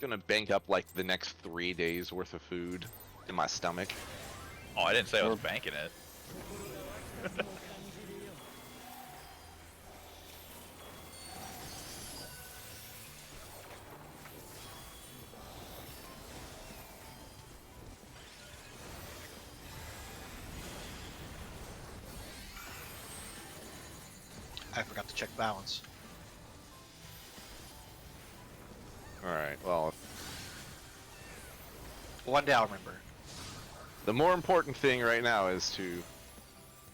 gonna bank up like the next 3 days worth of food in my stomach. Oh, I didn't say I was banking it. I forgot to check balance. Alright, well, One day I'll remember. the more important thing right now is to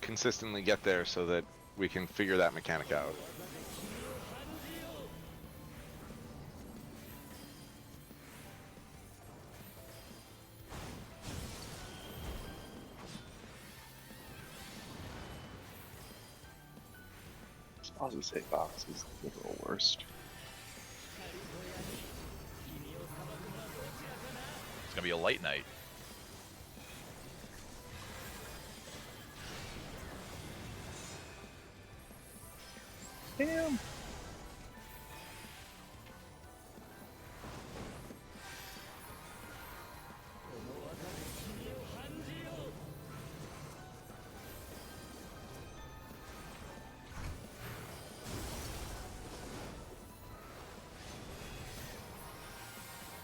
consistently get there so that we can figure that mechanic out. Positive hit box is the little worst. It's gonna be a light night. Damn.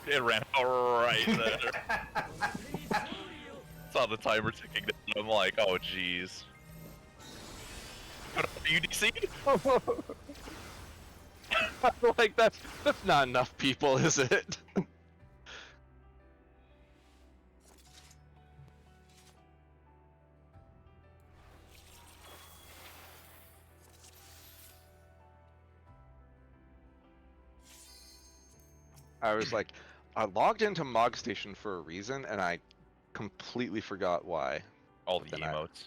It ran right there. Saw the timer ticking down. I'm like, oh jeez. UDC? Like that's not enough people, is it? I was like, I logged into Mog Station for a reason, and I completely forgot why. All the Then emotes.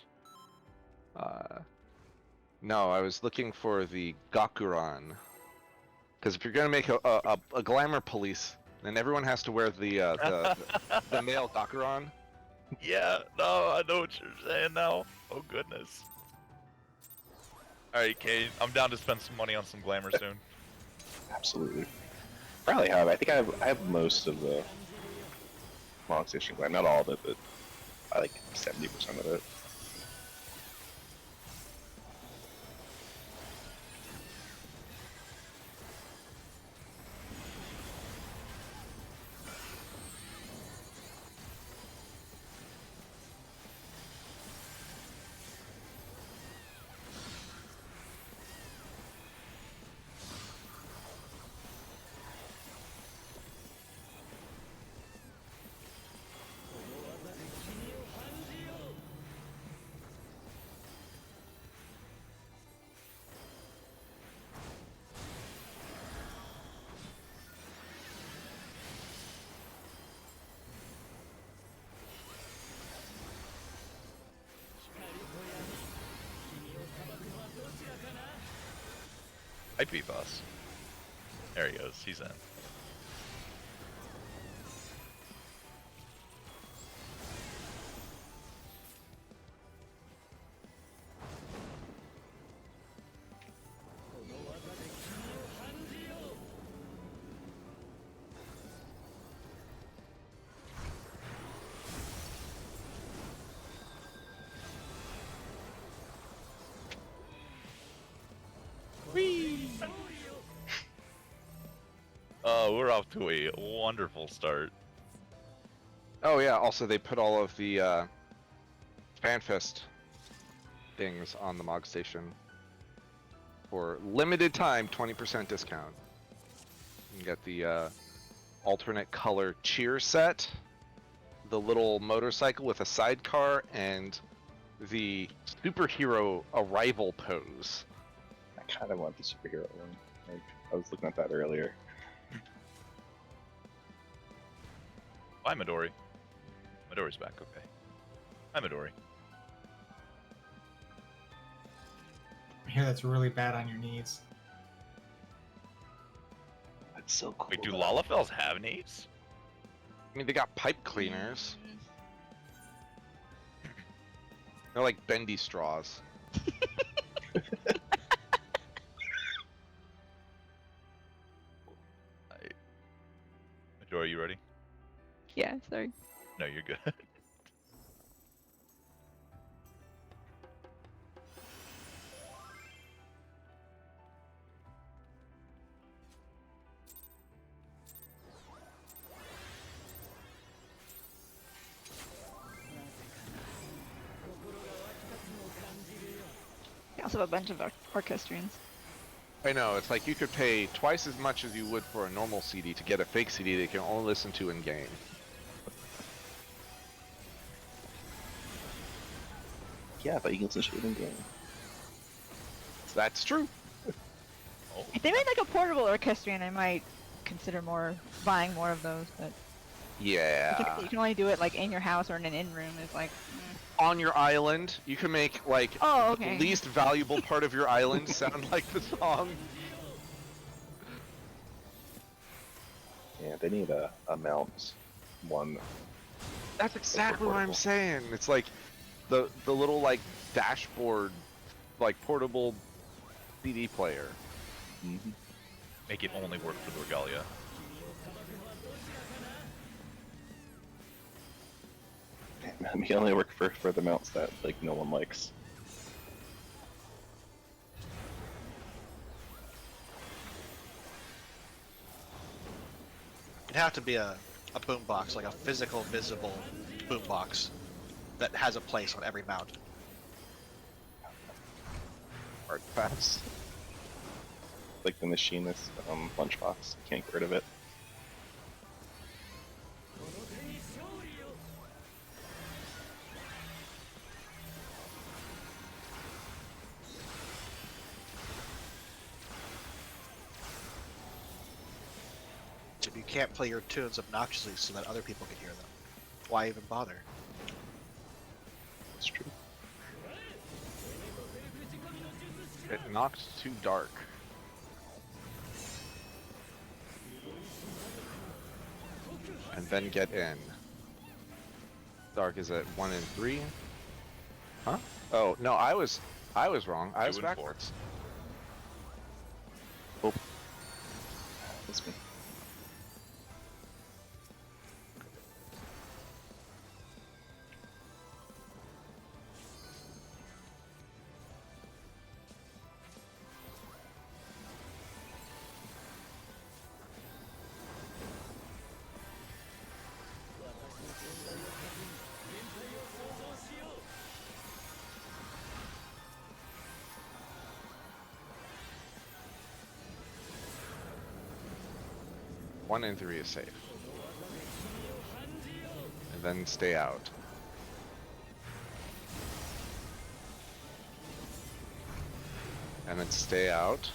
No, I was looking for the Gakuran. Because if you're gonna make a glamour police, then everyone has to wear the male Gakuran. Yeah, no, I know what you're saying now. Oh goodness. Alright, Kate, I'm down to spend some money on some glamour soon. Absolutely. Probably have. I think I have most of the Long Station Glam. Not all of it, but I like 70% of it. I'd be boss. There he goes, he's in. Oh, we're off to a wonderful start. Oh yeah, also they put all of the FanFest things on the Mog Station for limited time, 20% discount. You can get the alternate color cheer set, the little motorcycle with a sidecar, and the superhero arrival pose. I kind of want the superhero one. Like, I was looking at that earlier. Bye, Midori. Midori's back, okay. Hi, Midori. I hear that's really bad on your knees. That's so cool. Wait, do Lalafells have knees? I mean, they got pipe cleaners. They're like bendy straws. Joy, are you ready? Yeah, sorry. No, you're good. I also have a bunch of orchestrions. I know, it's like you could pay twice as much as you would for a normal CD to get a fake CD that you can only listen to in game. Yeah, but you can listen to it in game. That's true. Oh, If they made like a portable orchestrion, I might consider buying more of those. But Yeah. you can only do it like in your house or in an in-room. It's like, On your island, you can make like oh, okay. the least valuable part of your island sound like the song. Yeah, they need a mount one. That's exactly what I'm portable. saying. It's like the little like dashboard, like portable CD player. Mm-hmm. make it only work for the Regalia. I mean, only work for the mounts that like no one likes. It'd have to be a boombox, like a physical, visible boombox that has a place on every mount. Art pass. Like the machinist lunchbox, can't get rid of it. If you can't play your tunes obnoxiously so that other people can hear them, why even bother? That's true. It knocked too dark. And then get in. Dark is at 1 and 3. Huh? Oh no, I was wrong. I 2 was and 4. backwards. Oh, that's me. One and 3 is safe. And then stay out. And then stay out.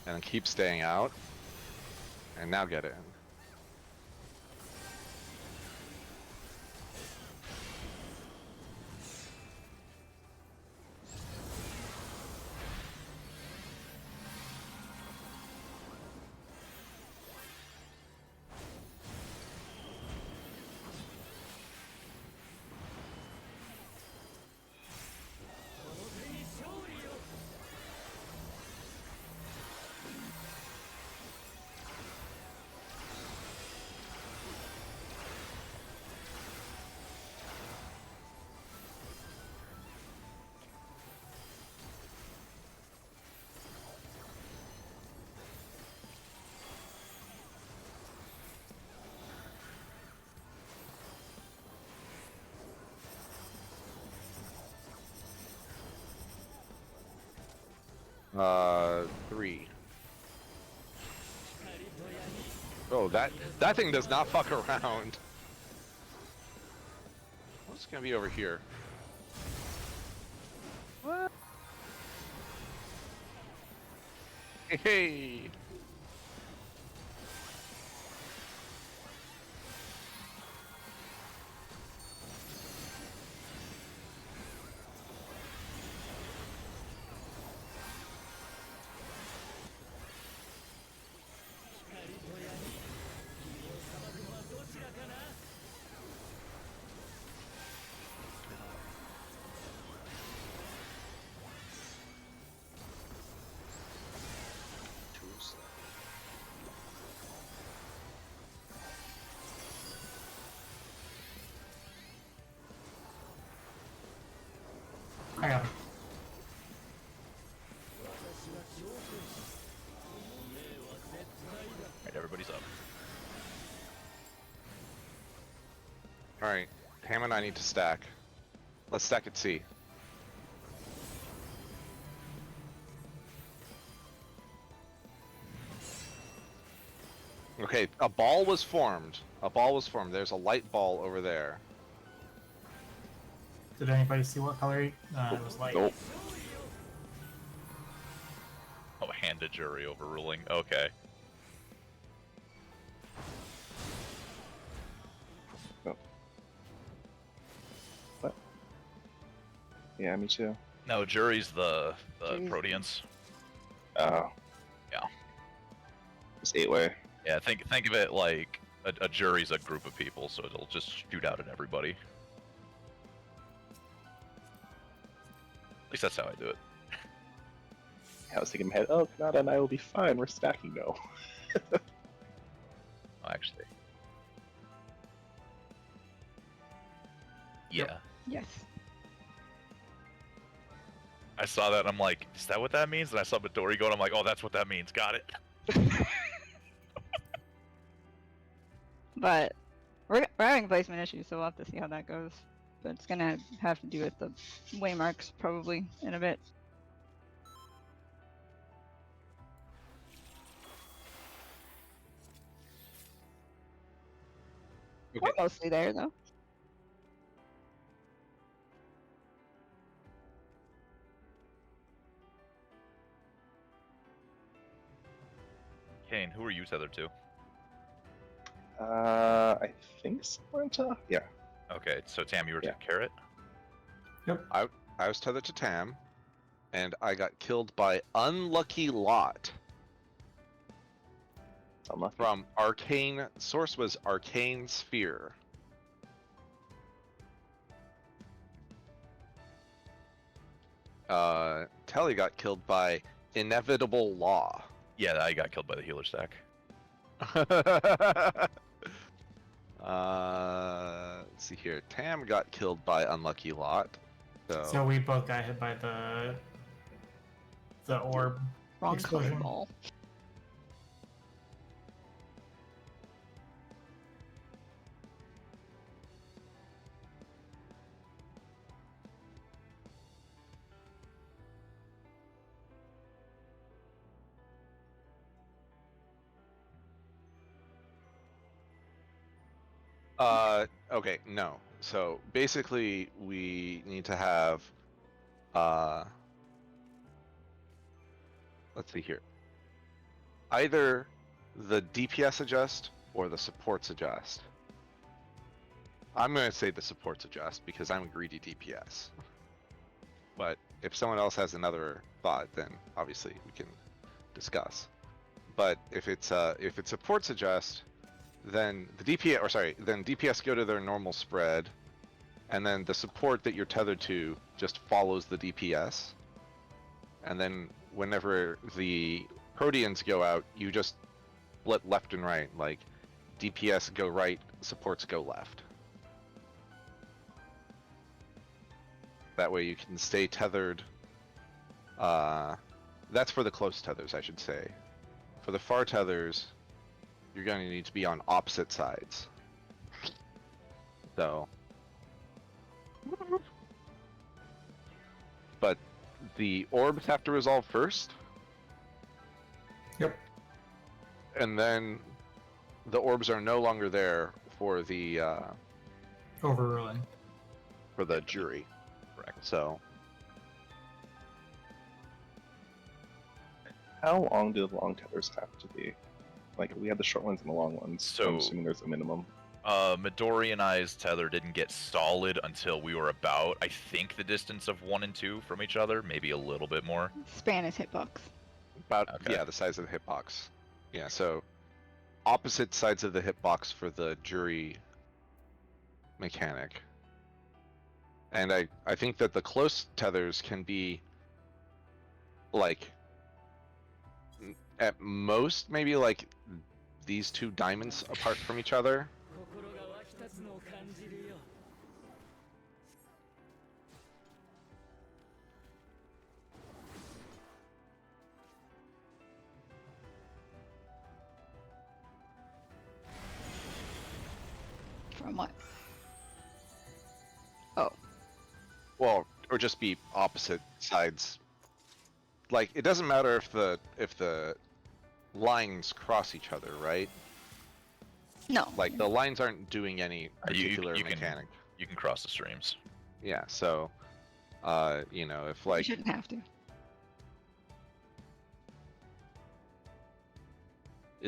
And then keep staying out. And now get in. Three. Oh, that thing does not fuck around. What's gonna be over here? What? Hey. Alright, Ham and I need to stack. Let's stack at C. Okay, a ball was formed. A ball was formed. There's a light ball over there. Did anybody see what color it was light? Nope. Oh, hand to jury overruling. Okay. What? Yeah, me too. No, jury's the Jury's- Proteans. Oh. Yeah. It's 8-way. Yeah, think of it like a jury's a group of people, so it'll just shoot out at everybody. At least that's how I do it. I was thinking in my head, oh, Kanata and I will be fine. We're stacking no. Oh, actually. Yeah. Yep. Yes. I saw that and I'm like, is that what that means? And I saw Midori go and I'm like, oh, that's what that means. Got it. But we're having placement issues, so we'll have to see how that goes. But it's gonna have to do with the waymarks probably in a bit. We're mostly there though. Kane, who are you tethered to? I think Sabrenta? Yeah. Okay, so Tam, you were Yeah. to Carrot? I was tethered to Tam, and I got killed by Unlucky Lot Unlucky. from Arcane. Source was Arcane Sphere. Telly got killed by Inevitable Law. Yeah, I got killed by the healer stack. Let's see here. Tam got killed by Unlucky Lot. So we both got hit by the orb. Wrong Explosion. color ball. Okay, no. So basically, we need to have, let's see here. Either the DPS adjust or the supports adjust. I'm going to say the supports adjust because I'm a greedy DPS. But if someone else has another thought, then obviously we can discuss. But if it's supports adjust, then the then DPS go to their normal spread, and then the support that you're tethered to just follows the DPS. And then whenever the Proteans go out, you just split left and right, like DPS go right, supports go left. That way you can stay tethered. That's for the close tethers, I should say. For the far tethers, you're going to need to be on opposite sides. So. But the orbs have to resolve first. Yep. And then the orbs are no longer there for the Overruling. jury. Correct. So How long do the long tethers have to be? Like, we have the short ones and the long ones. So- I'm assuming there's a minimum. Midori and I's tether didn't get solid until we were about, I think, the distance of 1 and 2 from each other, maybe a little bit more. Span is hitbox. about Okay. yeah, the size of the hitbox. Yeah, so opposite sides of the hitbox for the jury mechanic. And I think that the close tethers can be like at most maybe like these two diamonds apart from each other. From what? Well, or just be opposite sides. Like it doesn't matter if the lines cross each other, right? No. Like the lines aren't doing any particular you mechanic. you can cross the streams. Yeah, so you know, if You like shouldn't have to.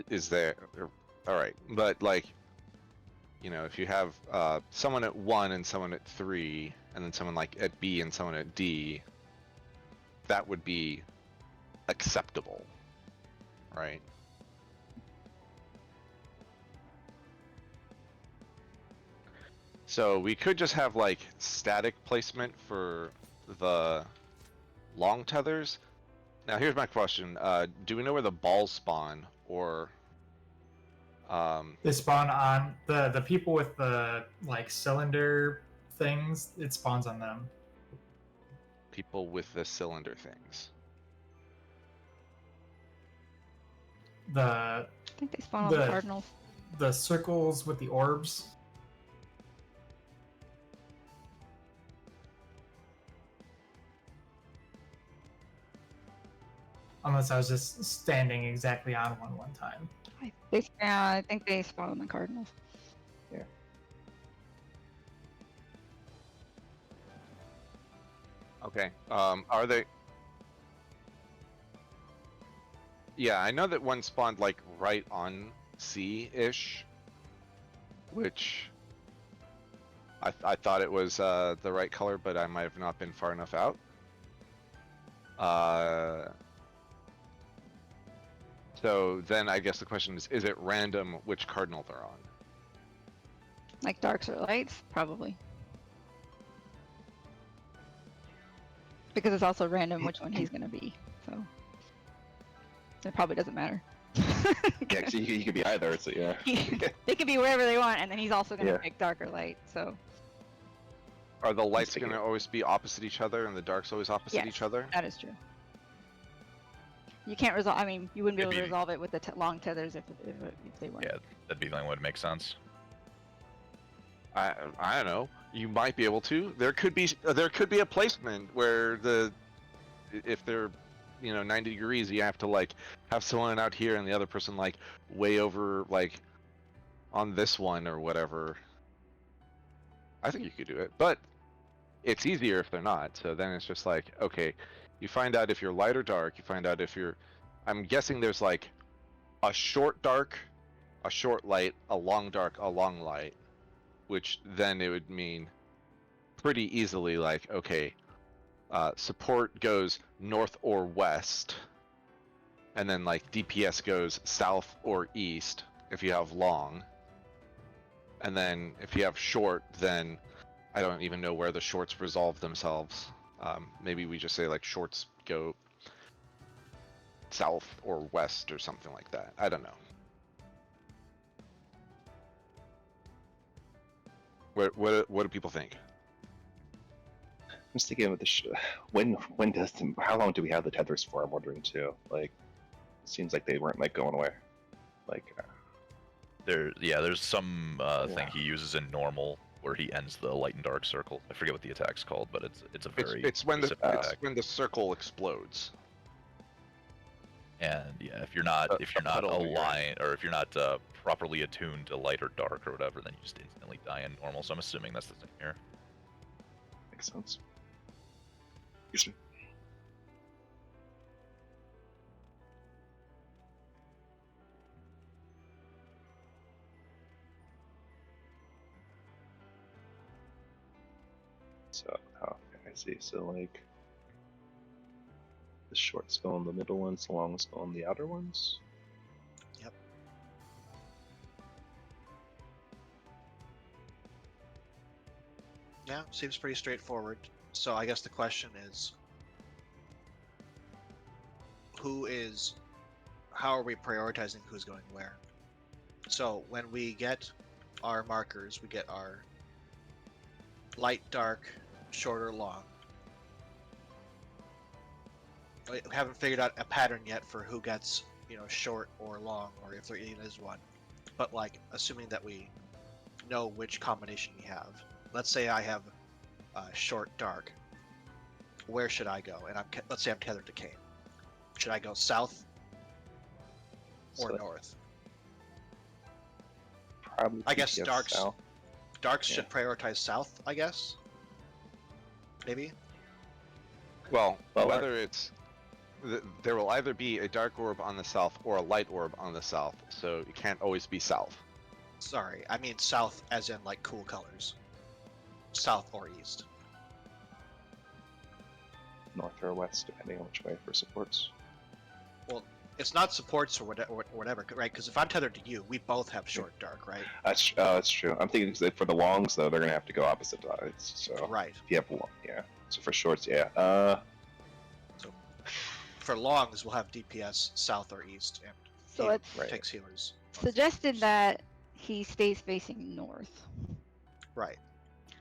is there all right, but like you know, if you have someone at 1 and someone at 3 and then someone like at B and someone at D, that would be acceptable, right? So we could just have like static placement for the long tethers. Now here's my question: do we know where the balls spawn, or They spawn on the people with the like cylinder things. It spawns on them. people with the cylinder things? The I think they spawn on the The- Cardinals. the circles with the orbs. Unless I was just standing exactly on one time. I think they spawn on the Cardinals. Okay. Are they? Yeah, I know that one spawned like right on C-ish, which I thought it was the right color, but I might have not been far enough out. So then I guess the question is it random which cardinal they're on? Like darks or lights? Probably. Because it's also random which one he's gonna be, so it probably doesn't matter. Yeah, 'cause you could be either. So yeah. They could be wherever they want, and then he's also gonna Yeah. pick dark or light. So Are the lights thinking- going to always be opposite each other and the darks always opposite Yes. each other? that is true. You can't resolve. I mean, you wouldn't be It'd able to be- resolve it with the long tethers if they weren't. Yeah, that'd be the only way to make sense. I don't know. You might be able to. There could be a placement where if they're 90 degrees, you have to like have someone out here and the other person like way over like on this one or whatever. I think you could do it, but it's easier if they're not. So then it's just like, okay, you find out if you're light or dark. You find out if you're. I'm guessing there's like a short dark, a short light, a long dark, a long light, which then it would mean pretty easily like, okay, support goes north or west, and then like DPS goes south or east if you have long, and then if you have short, then I don't even know where the shorts resolve themselves. Maybe we just say like shorts go south or west or something like that. I don't know. What do people think? I'm just thinking with the how long do we have the tethers for? I'm wondering too. Like, it seems like they weren't like going away. Like, There's some thing Yeah. he uses in normal where he ends the light and dark circle. I forget what the attack's called, but it's a very It's when the specific attack. circle explodes. And yeah, if you're not A puddle in your aligned or if you're not properly attuned to light or dark or whatever, then you just instantly die in normal. So I'm assuming that's the thing here. makes sense. Excuse me. So, oh, okay, I see. So, like, the shorts go on the middle ones, the longs go on the outer ones. Yep. Yeah, seems pretty straightforward. So I guess the question is, how are we prioritizing who's going where? So when we get our markers, we get our light, dark, shorter, long. We haven't figured out a pattern yet for who gets, short or long, or if there even is one. But like, assuming that we know which combination we have. Let's say I have short, dark. where should I go? And let's say I'm tethered to Kane. Should I go south or So north? probably I guess DPS Darks. south. Darks Yeah. should prioritize south, I guess. Maybe. Well, Well, whether it's there will either be a dark orb on the south or a light orb on the south, so it can't always be south. Sorry, I mean south as in like cool colors. South or east. North or west, depending on which way for supports. Well, it's not supports or whatever, right? Because if I'm tethered to you, we both have short dark, right? That's true. I'm thinking that for the longs though, they're gonna have to go opposite sides. So Right. if you have long, yeah. So for shorts, yeah. For longs, we'll have DPS south or east, and So heal it's Right. takes healers. suggested that he stays facing north. Right.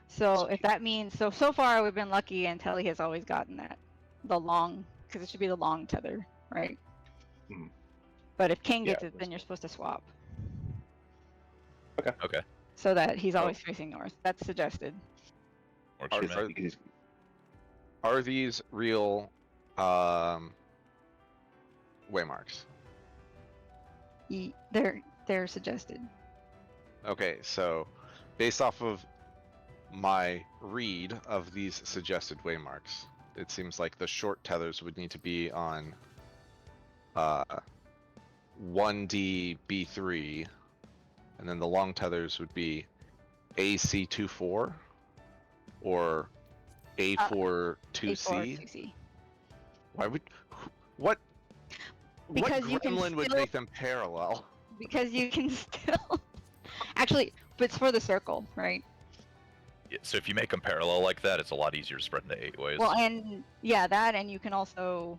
So if that means so far we've been lucky and Telly has always gotten that the long because it should be the long tether, right? Mhm. But if King Yeah, gets it, that's then you're supposed to swap Okay. so that he's always facing north. That's suggested. Works for Are- me. Because Are these real waymarks? They're suggested. Okay, so based off of my read of these suggested waymarks, it seems like the short tethers would need to be on 1D B3, and then the long tethers would be AC24 or A4 2C. A4 2C. Why would what? Because what you can gremlin would still- make them parallel? Because you can still actually, but it's for the circle, right? Yeah, so if you make them parallel like that, it's a lot easier to spread into 8 ways. Well, and yeah, that, and you can also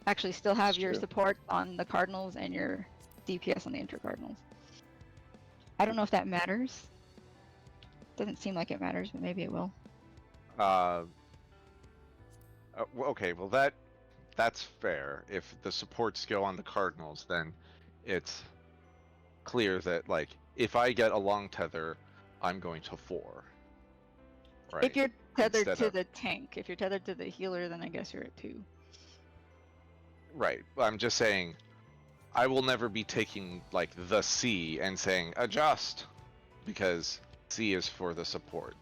actually still have That's your true. support on the cardinals and your DPS on the intercardinals. I don't know if that matters. Doesn't seem like it matters, but maybe it will. Okay, well that's fair. If the supports go on the Cardinals, then it's clear that like if I get a long tether, I'm going to 4. Right. If you're tethered Instead to of- the tank, if you're tethered to the healer, then I guess you're at 2. Right. I'm just saying I will never be taking like the C and saying adjust because C is for the support.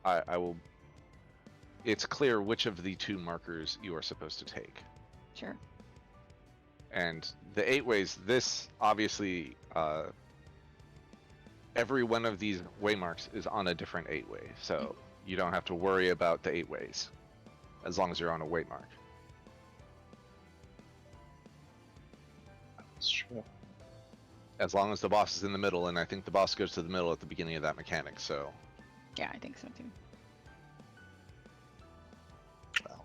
I will. It's clear which of the 2 markers you are supposed to take. Sure. And the 8 ways, this obviously, every one of these waymarks is on a different 8 way, so you don't have to worry about the 8 ways, as long as you're on a waymark. that's true. As long as the boss is in the middle, and I think the boss goes to the middle at the beginning of that mechanic, so. Yeah, I think so too. Well,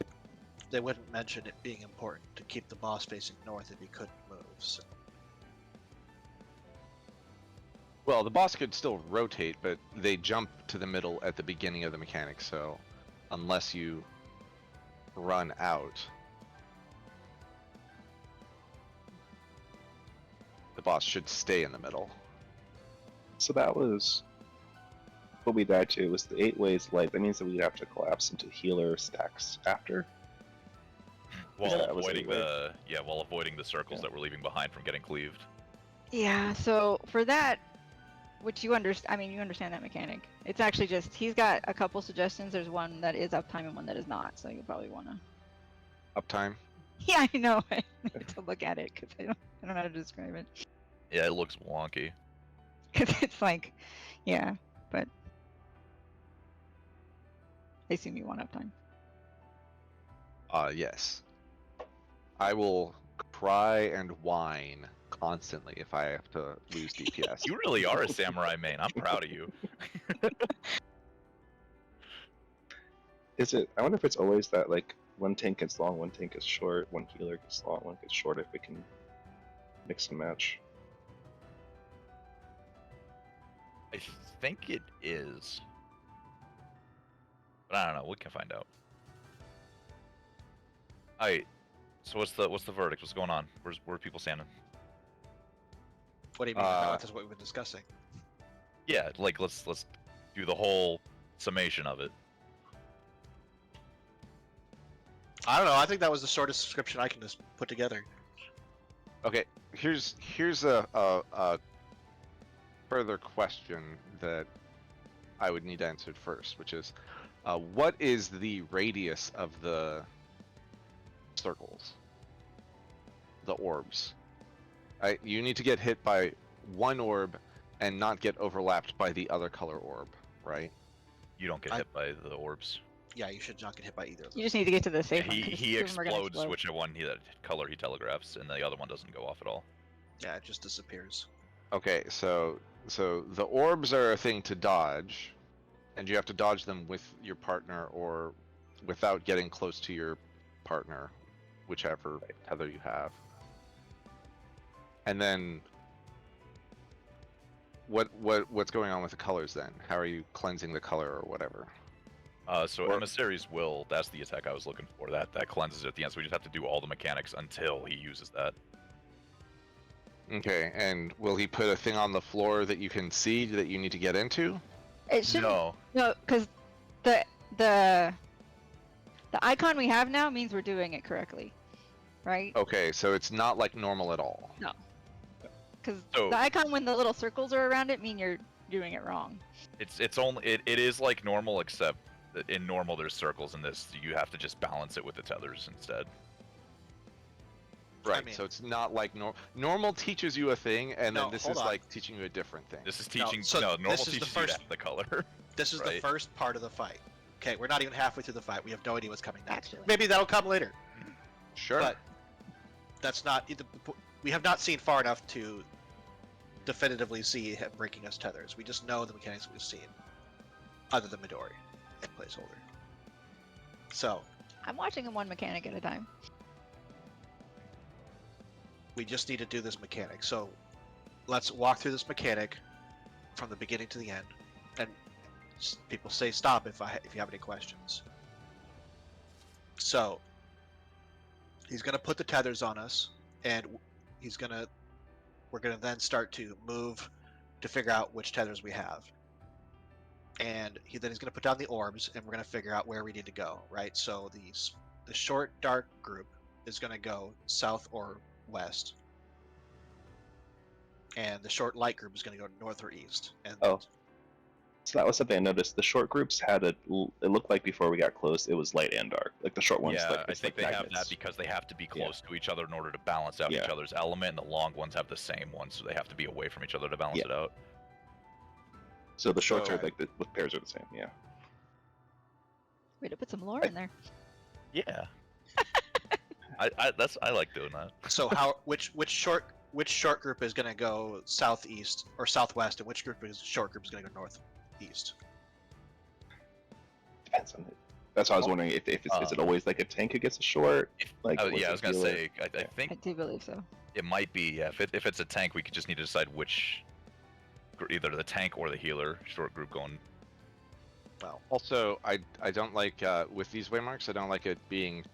they wouldn't mention it being important to keep the boss facing north if he couldn't move. So Well, the boss could still rotate, but they jump to the middle at the beginning of the mechanic, so unless you run out, the boss should stay in the middle. So that was what we died to. Was the 8 ways light? That means that we'd have to collapse into healer stacks after. while that was avoiding 8 ways. while avoiding the circles that we're leaving behind from getting cleaved. Yeah, so for that, which you understand, I mean, you understand that mechanic. It's actually just, he's got a couple suggestions. There's one that is uptime and one that is not, so you'll probably want to. Uptime. Yeah, I know. I need to look at it because I don't know how to describe it. Yeah, it looks wonky. Because it's like, yeah, but I assume you want uptime. Yes. I will cry and whine constantly if I have to lose DPS. You really are a samurai main. I'm proud of you. Is it? I wonder if it's always that like one tank gets long, one tank gets short, one healer gets long, one gets short. If we can mix and match. I think it is. But I don't know. We can find out. Alright. So what's the verdict? What's going on? Where are people standing? what do you mean? That's what we've been discussing. Yeah, like let's do the whole summation of it. I don't know. I think that was the shortest description I can just put together. Okay, here's a further question that I would need answered first, which is, what is the radius of the circles, the orbs? You need to get hit by one orb and not get overlapped by the other color orb, right? You don't get hit by the orbs. Yeah, you should not get hit by either of You those. just need to get to the safe one. He 'cause he two of them are gonna explodes explode. whichever one that color he telegraphs, and the other one doesn't go off at all. Yeah, it just disappears. Okay, so the orbs are a thing to dodge, and you have to dodge them with your partner or without getting close to your partner, whichever tether you have. And then what's going on with the colors then? How are you cleansing the color or whatever? So Or- Emissary's Will, that's the attack I was looking for. That cleanses it at the end, so we just have to do all the mechanics until he uses that. Okay, and will he put a thing on the floor that you can see that you need to get into? It shouldn't. No. No, because the icon we have now means we're doing it correctly, right? Okay, so it's not like normal at all. Because So- the icon when the little circles are around it mean you're doing it wrong. It's only it is like normal, except that in normal there's circles. In this, you have to just balance it with the tethers instead. Right, mean- so it's not like normal teaches you a thing, and No, then this hold is on. like teaching you a different thing. This is No, teaching. so No, normal this is the teaches you to first- have the color. This is the Right. first part of the fight. Okay, we're not even halfway through the fight. We have no idea what's coming next. Actually. Maybe that'll come later. Sure. But that's not. We have not seen far enough to definitively see him breaking us tethers. We just know the mechanics we've seen, other than Midori and placeholder. So I'm watching him one mechanic at a time. we just need to do this mechanic. So let's walk through this mechanic from the beginning to the end, and people say stop if you have any questions. So he's gonna put the tethers on us, and we're gonna then start to move to figure out which tethers we have. And he's gonna put down the orbs, and we're gonna figure out where we need to go. Right. So the short dark group is gonna go south or west, and the short light group is going to go north or east. And Oh. So that was something I noticed. The short groups had it looked like before we got close, it was light and dark. Like the short ones, Yeah, like I it's think like they have magnets. that because they have to be Yeah. close to each other in order to balance out each Yeah. other's element, and the long ones have the same one, so they have to be away from each other to balance Yeah. it out. So the shorts So- are like with pairs are the same. Yeah. Way to put some lore in there. Yeah. I like doing that. so which short group is going to go southeast or southwest, and which short group is going to go northeast? Depends on it. That's why I was wondering if it's is it always like a tank who gets a short? Like Oh, was yeah, it I was gonna healer? say. I I think do believe so. it might be. Yeah, if it's a tank, we could just need to decide which, either the tank or the healer short group going. Well, Also, I don't like with these waymarks. I don't like it being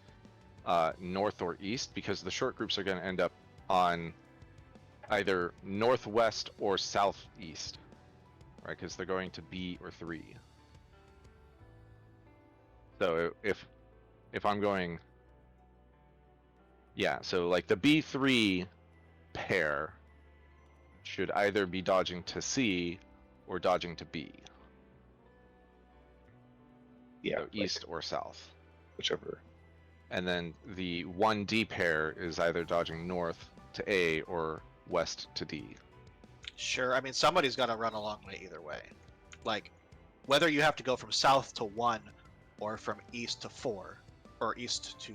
north or east, because the short groups are going to end up on either northwest or southeast, right? Because they're going to B or 3. So if I'm going, yeah, so like the B3 pair should either be dodging to C or dodging to B. Yeah, So like east or south. whichever. And then the 1D pair is either dodging north to A or west to D. sure. I mean, somebody's got to run a long way either way. Like, whether you have to go from south to 1 or from east to 4 or east to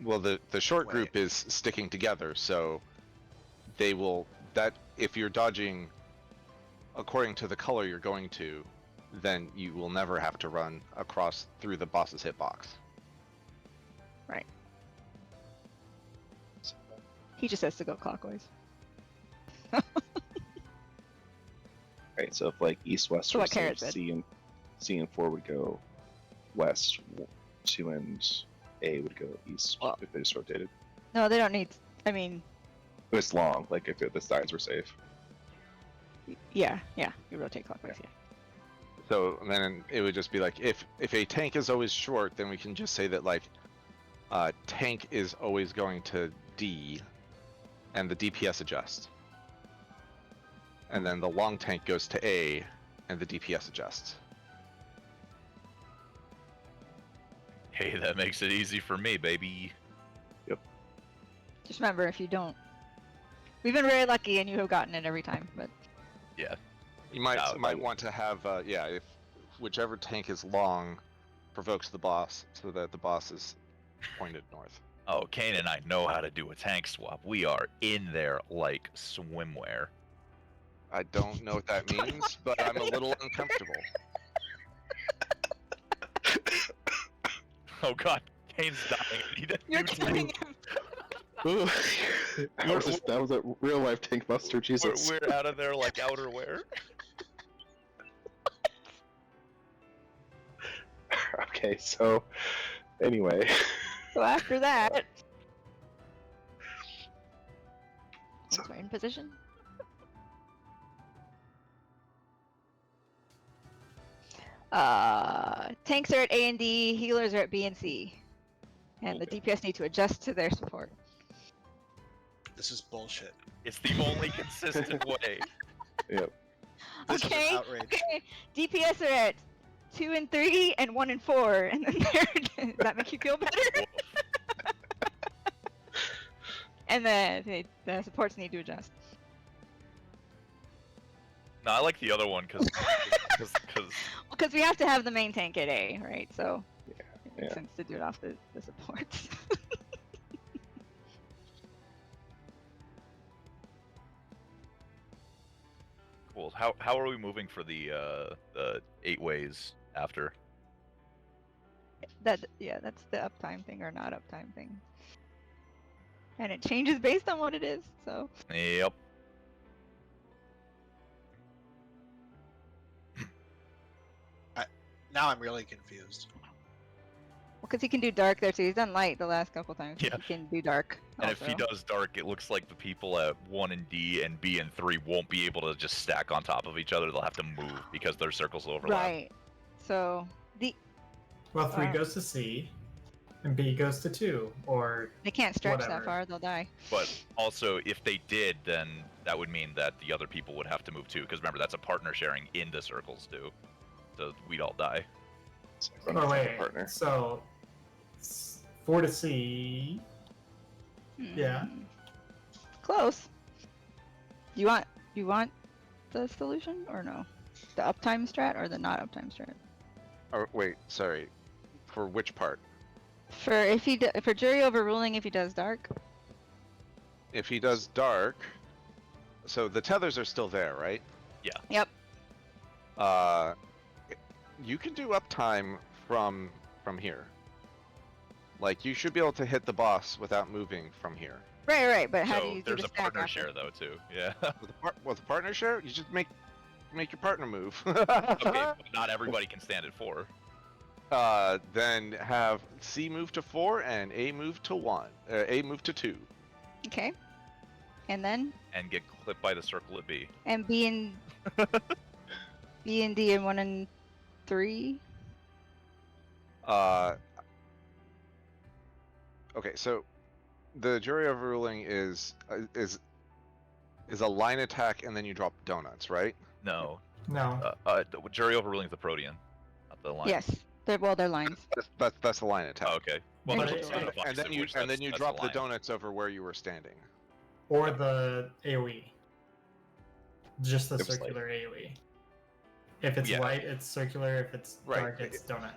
Well, the short Wait. group is sticking together, so they will, that if you're dodging according to the color you're going to, then you will never have to run across through the boss's hitbox. He just has to go clockwise. Right. So if like east, west, So or what Carrot safe, said. C and 4 would go west, 2 and A would go east Well- if they just rotated. No, they don't need. I mean, But it's long. Like if the sides were safe. Yeah, you rotate clockwise. Yeah. So then it would just be like if a tank is always short, then we can just say that like tank is always going to D, and the DPS adjusts. And then the long tank goes to A, and the DPS adjusts. Hey, that makes it easy for me, baby. Just remember, if you don't, we've been very lucky, and you have gotten it every time. But Yeah. You might No, might want to have if whichever tank is long provokes the boss, so that the boss is pointed north. Oh, Kane and I know how to do a tank swap. We are in there like swimwear. I don't know what that means, but I'm a little uncomfortable. Oh god, Kane's dying. He doesn't you're do killing tank. him. Ooh. that was a real life tank buster, Jesus. We're out of there like outerwear. Okay, so anyway. So after that, once we're in position. Tanks are at A and D, healers are at B and C, and the DPS need to adjust to their support. This is bullshit. It's the only consistent way. Yep. This Okay, is an outrage. Okay, DPS are at 2 and 3 and 1 and 4, and then does that make you feel better? And then the supports need to adjust. No, I like the other one because Because we have to have the main tank at A, right? So it makes yeah. sense to do it off the supports. cool. How are we moving for the 8 ways after? That's the uptime thing or not uptime thing. And it changes based on what it is, so. Yep. Now I'm really confused. Well, because he can do dark there too. He's done light the last couple times. Yeah. He can do dark. And if he also. does dark, it looks like the people at 1 and D and B and 3 won't be able to just stack on top of each other. They'll have to move because their circles will overlap. Right. So Well, 3 Wow. goes to C, and B goes to 2, or they can't stretch Whatever. that far; they'll die. But also, if they did, then that would mean that the other people would have to move too. Because remember, that's a partner sharing in the circles too. So we'd all die. So everyone oh has a wait, partner. so 4 to C. Yeah. Hmm. Close. You want the solution or no? The uptime strat or the not uptime strat? Or wait, sorry, for which part? For jury overruling if he does dark. If he does dark, so the tethers are still there, right? Yep. You can do uptime from here. Like you should be able to hit the boss without moving from here. Right. But how do So you do there's the a stack partner after? share though too. Yeah. With a partner share, you just make your partner move. Okay, but not everybody can stand at 4. Then have C move to 4 and A move to 1. A move to 2. Okay. And then And get clipped by the circle at B. and B and D and 1 and 3. Okay, so the jury overruling is a line attack and then you drop donuts, right? No. No. The jury overruling is the Protean, not the line. Yes. They're lines. That's the line attack. Oh, okay. Well, But there's it- also the And then divisive, you which and then that's you the drop the line. donuts over where you were standing. Or the AoE. Just the It was light. circular AoE. If it's Yeah. light, it's circular. If it's Right. dark, it's donut.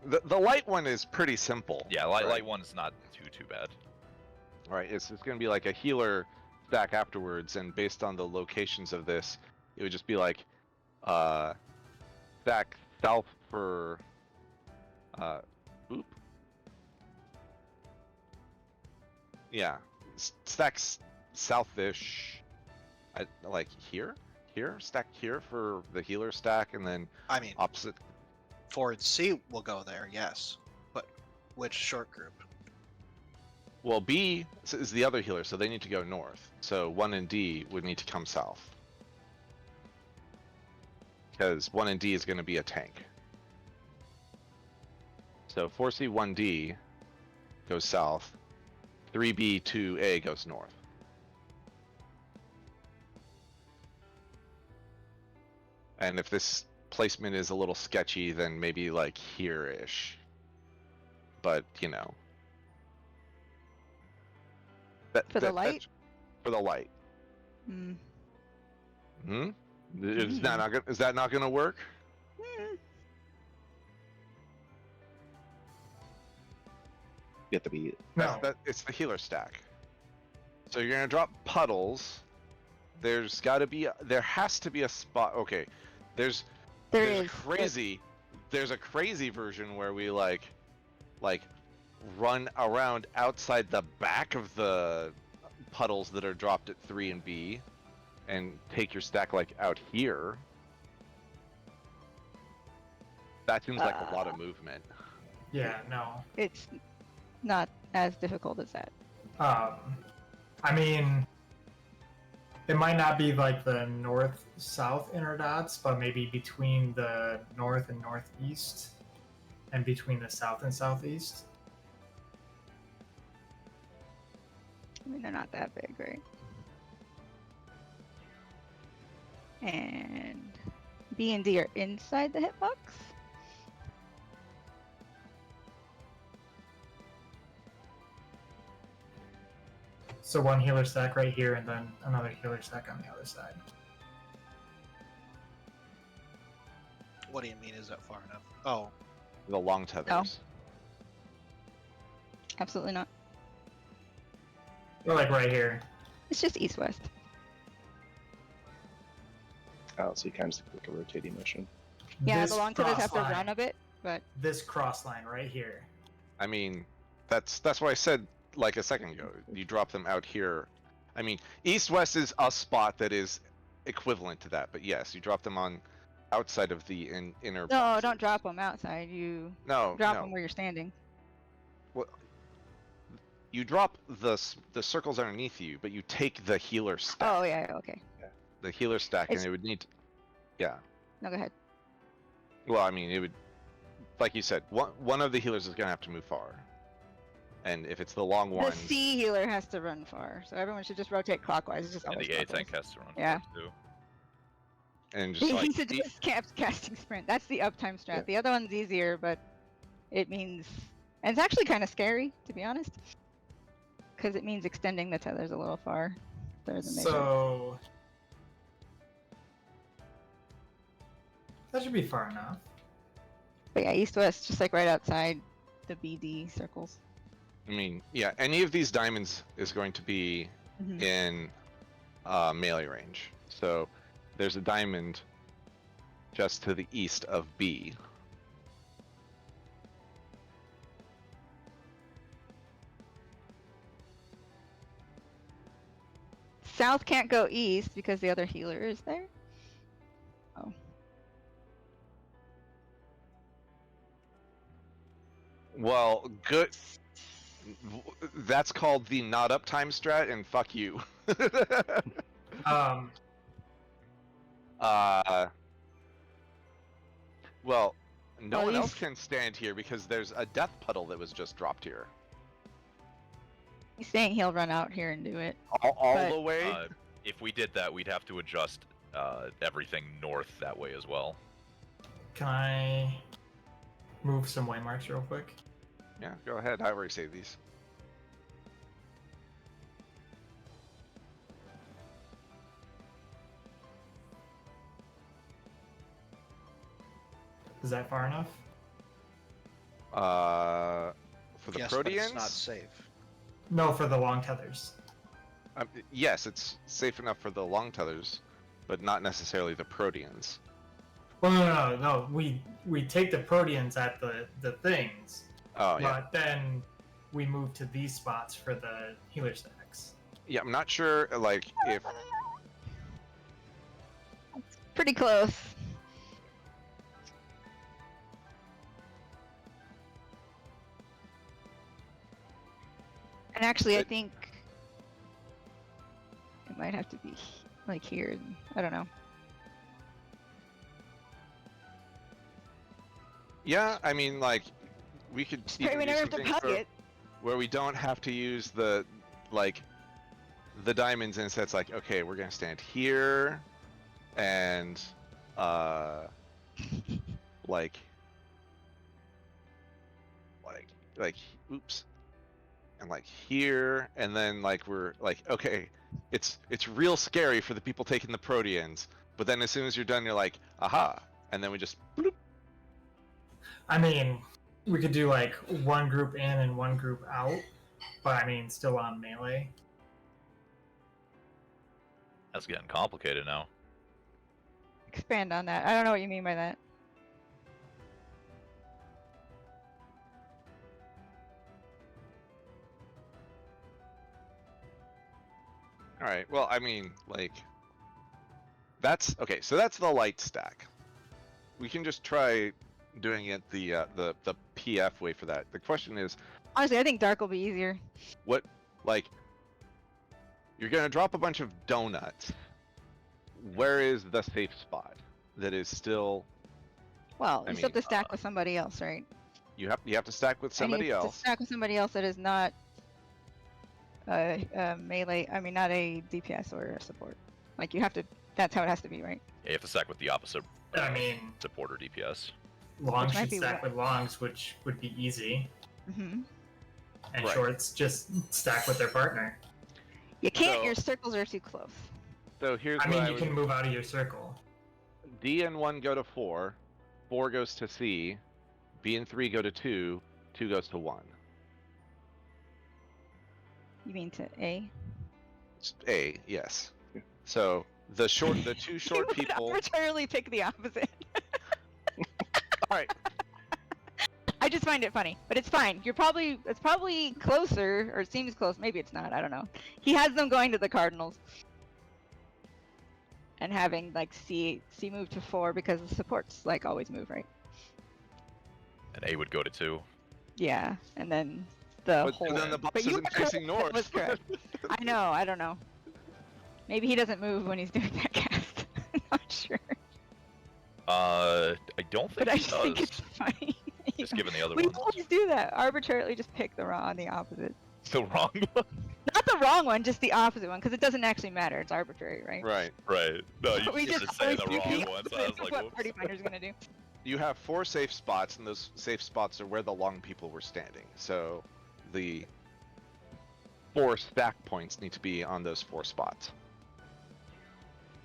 The light one is pretty simple. Yeah, right? light one's not too bad. Right, it's going to be like a healer stack afterwards, and based on the locations of this, it would just be like stack south for oop. Yeah, stacks southish. Like here, stack here for the healer stack, and then I mean, opposite. forward C will go there, yes. But which short group? Well, B is the other healer, so they need to go north. So 1 and D would need to come south. because 1 and D is going to be a tank. So 4C 1D goes south, 3B 2A goes north. And if this placement is a little sketchy, then maybe like here-ish. But, you know. For the light? For the light. Mm. Hmm? Is that not gonna work? Mm. You have to be. No. It's the healer stack. So you're gonna drop puddles. There has to be a spot. Okay, there's a crazy version where we like run around outside the back of the puddles that are dropped at 3 and B, and take your stack like out here. That seems like a lot of movement. Yeah, no. It's not as difficult as that. I mean, it might not be like the north-south inner dots, but maybe between the north and northeast, and between the south and southeast. I mean, they're not that big, right? And B and D are inside the hitbox. So one healer stack right here, and then another healer stack on the other side. What do you mean? Is that far enough? Oh, The long tethers. Absolutely not. Or like right here. It's just east-west. Oh, so you kind of just like a rotating motion. Yeah, This the long tethers have to cross run line- a bit, but This cross line right here. I mean, that's what I said like a second ago. You drop them out here. I mean, east-west is a spot that is equivalent to that, but yes, you drop them on outside of the inner. no, boxes. don't drop them outside. You No, drop no. them where you're standing. You drop the circles underneath you, but you take the healer stack. Oh yeah, okay. The healer stack, It's- and it would need. Yeah. No, go ahead. Well, I mean, it would, like you said, one of the healers is gonna have to move far, and if it's the long The ones, C healer has to run far, so everyone should just rotate clockwise. It's just And always the A clockwise. tank has to run Yeah. first, too. and just like He suggests casting sprint. That's the uptime strat. Yeah. The other one's easier, but it means, and it's actually kind of scary, to be honest, because it means extending the tethers a little far. Than they should. So that should be far enough. But yeah, east-west, just like right outside the BD circles. I mean, yeah, any of these diamonds is going to be Mhm. in melee range. So there's a diamond just to the east of B. South can't go east because the other healer is there. Oh. Well, good. That's called the not uptime strat, and fuck you. Well, no Well, one you else s- can stand here because there's a death puddle that was just dropped here. He's saying he'll run out here and do it. All But- the way. If we did that, we'd have to adjust everything north that way as well. Can I move some waymarks real quick? Yeah, go ahead. I already saved these. Is that far enough? For the yes, but Proteans. it's not safe. No, for the long tethers. Yes, it's safe enough for the long tethers, but not necessarily the Proteans. Well, no. We take the proteans at the things, Oh yeah, but then we move to these spots for the healer stacks. yeah. I'm not sure, like if Pretty close. And actually, I But- think it might have to be like here. I don't know. Yeah, I mean, like, we could Just pray even we do never have to something hug it. where we don't have to use the, like, the diamonds, and so it's like, okay, we're gonna stand here, and, like, like, oops, and like here, and then like we're like, okay, it's real scary for the people taking the proteans, but then as soon as you're done, you're like, aha, and then we just bloop. I mean, we could do like one group in and one group out, but I mean, still on melee. That's getting complicated now. Expand on that. I don't know what you mean by that. All right, well, I mean, like, that's okay. So that's the light stack. We can just try doing it the PF way for that. The question is, Honestly, I think dark will be easier. what, like, you're gonna drop a bunch of donuts. Where is the safe spot that is still? Well, I you still have mean, to stack with somebody else, right? you have to stack with And somebody you have else. to stack with somebody else that is not melee. I mean, not a DPS or a support. Like you have to. That's how it has to be, right? Yeah, you have to stack with the opposite I mean, support or DPS. longs Which might should be stack with longs, which would be easy, Mm-hmm. and Right. shorts just stack with their partner. You can't. So- Your circles are too close. So here's I what mean, I you would. can move out of your circle. D and 1 go to 4, 4 goes to C, B and 3 go to 2, 2 goes to 1. You mean to A? It's A, yes. So the two short You would people. arbitrarily pick the opposite. All right, I just find it funny, but it's fine. It's probably closer, or it seems close. Maybe it's not. I don't know. He has them going to the Cardinals, and having like C move to 4 because the supports like always move, right? And A would go to 2. Yeah, and then the but whole. then the boss But you isn't were correct, facing that north. was correct. I know. I don't know. Maybe he doesn't move when he's doing that cast. I'm not sure, I don't think but I he just does. think it's funny. Just given the other We ones. always do that. Arbitrarily just pick the opposite. The wrong one. Not the wrong one, just the opposite one, because it doesn't actually matter. It's arbitrary, right? Right. Right. No, you We just just saying always the do wrong one. So I opposite was of like, what whoops. Party Finder's gonna do. You have 4 safe spots, and those safe spots are where the long people were standing. So the 4 stack points need to be on those 4 spots.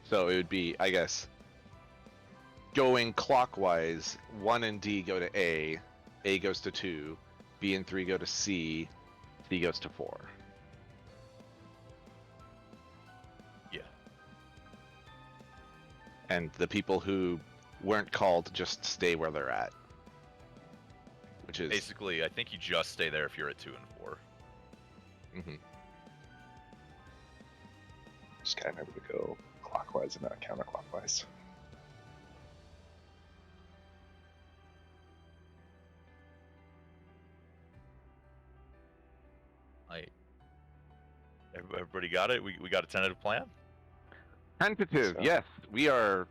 So it would be, I guess, going clockwise. 1 and D go to A goes to 2, B and 3 go to C goes to 4. Yeah. And the people who weren't called just stay where they're at. Which is Basically, I think you just stay there if you're at 2 and 4. mhm. Just gotta remember to go clockwise and not counterclockwise. Everybody got it? We got a tentative plan? Tentative, So- yes. We are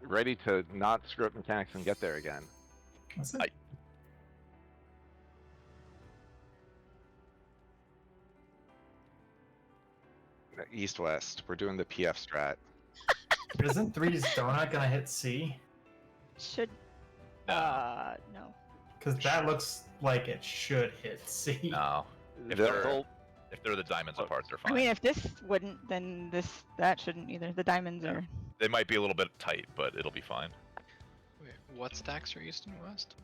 ready to not screw up mechanics and get there again. That's it. East-west. We're doing the PF strat. Isn't 3's donut gonna hit C? Should. No. Because that looks like it should hit C. No. If They'll- they're, they'll- if they're the diamonds apart, they're I fine. mean, if this wouldn't, then that shouldn't either. The diamonds Yeah. are. They might be a little bit tight, but it'll be fine. Wait, what stacks are east and west?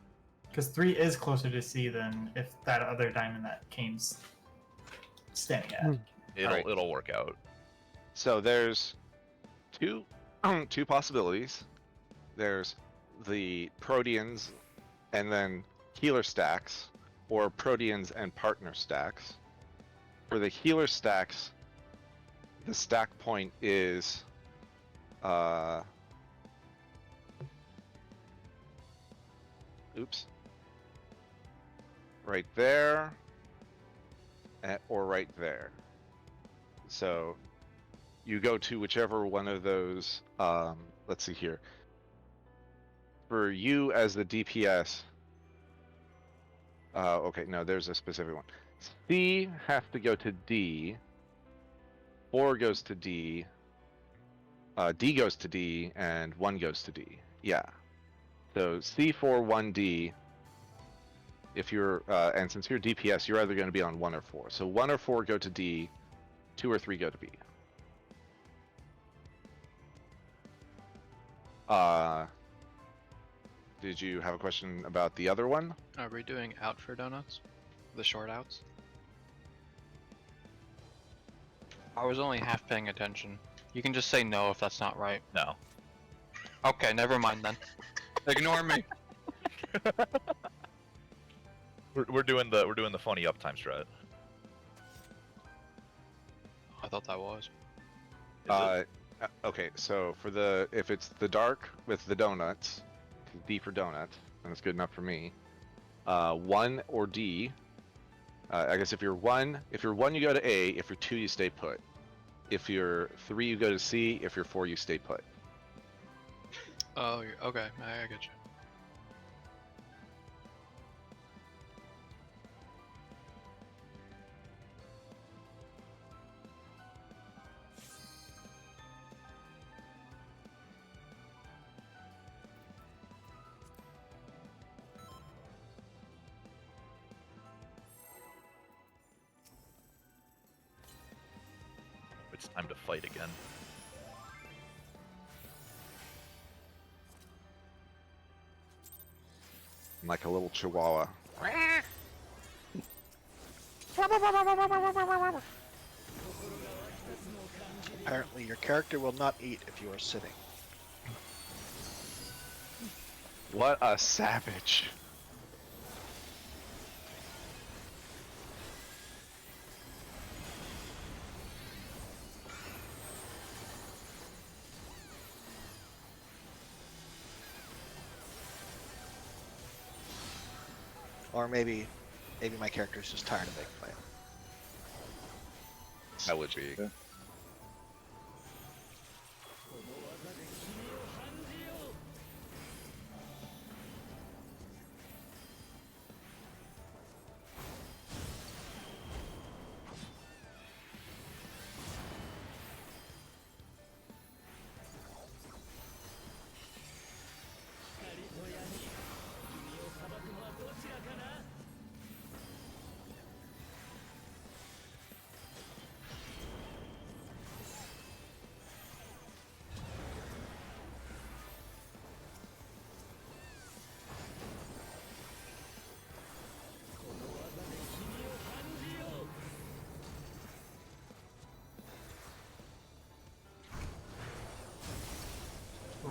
Because 3 is closer to C than if that other diamond that Kane's standing at. Alright. It'll work out. So there's two possibilities. There's the Proteans and then healer stacks, or Proteans and partner stacks. For the healer stacks, the stack point is oops. Right there, or right there. So you go to whichever one of those, let's see here. for you as the DPS. Okay, no, there's a specific one. C has to go to D. 4 goes to D. D goes to D, and 1 goes to D. Yeah. So C4, 1D. If you're, and since you're DPS, you're either going to be on 1 or 4. So 1 or 4 go to D, 2 or 3 go to B. Did you have a question about the other one? Are we doing out for donuts? The short outs? I was only half paying attention. You can just say no if that's not right. No. Okay, never mind then. Ignore me. We're doing the funny uptime strat. I thought that was. Is it? Okay, so for the if it's the dark with the donuts, D for donut, and it's good enough for me. 1 or D. I guess if you're 1, you go to A. If you're 2, you stay put. If you're 3, you go to C. If you're 4, you stay put. Oh, okay. I get you. It's time to fight again. I'm like a little chihuahua. Apparently, your character will not eat if you are sitting. What a savage. Or maybe my character's just tired of being played. That would be. Yeah.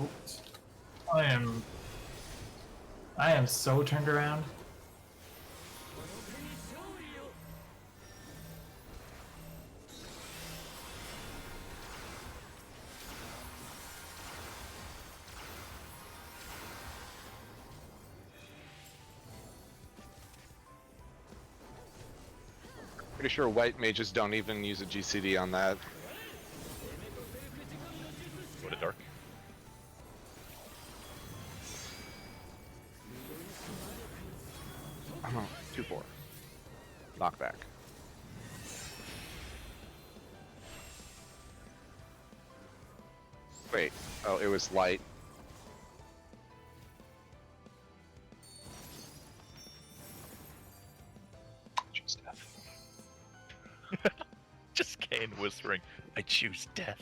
Oops. I am so turned around. Pretty sure white mages don't even use a GCD on that. Go to dark. Oh, 2-4. Knockback. Wait. Oh, it was light. Choose death. Just Kane whispering, I choose death.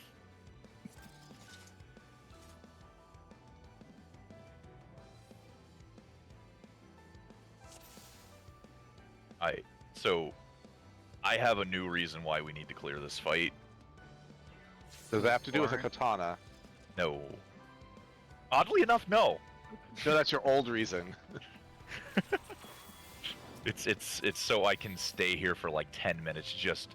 So, I have a new reason why we need to clear this fight. Does it have to do with a Why? katana? No. Oddly enough, no. No, that's your old reason. It's so I can stay here for like 10 minutes just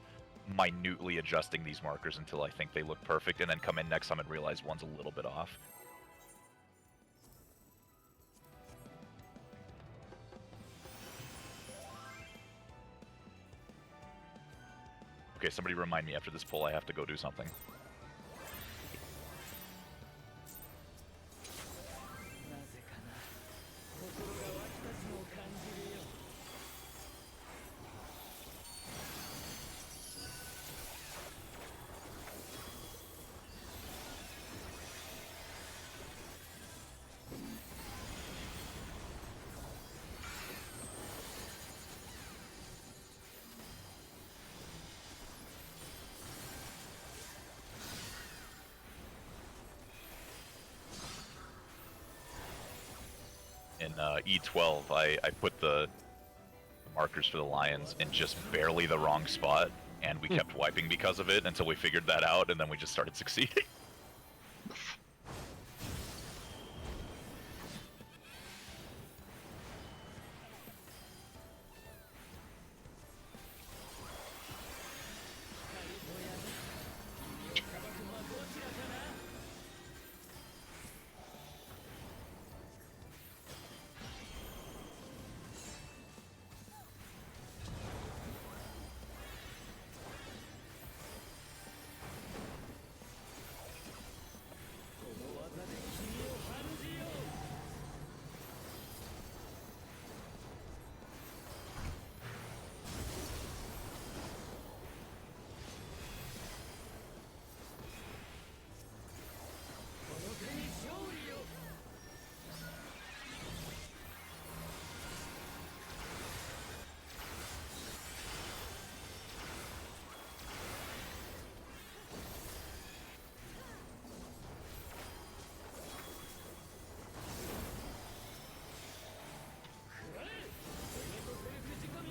minutely adjusting these markers until I think they look perfect, and then come in next time and realize one's a little bit off. Okay, somebody remind me after this pull I have to go do something. in E12, I put the markers for the lions in just barely the wrong spot, and we kept wiping because of it until we figured that out, and then we just started succeeding.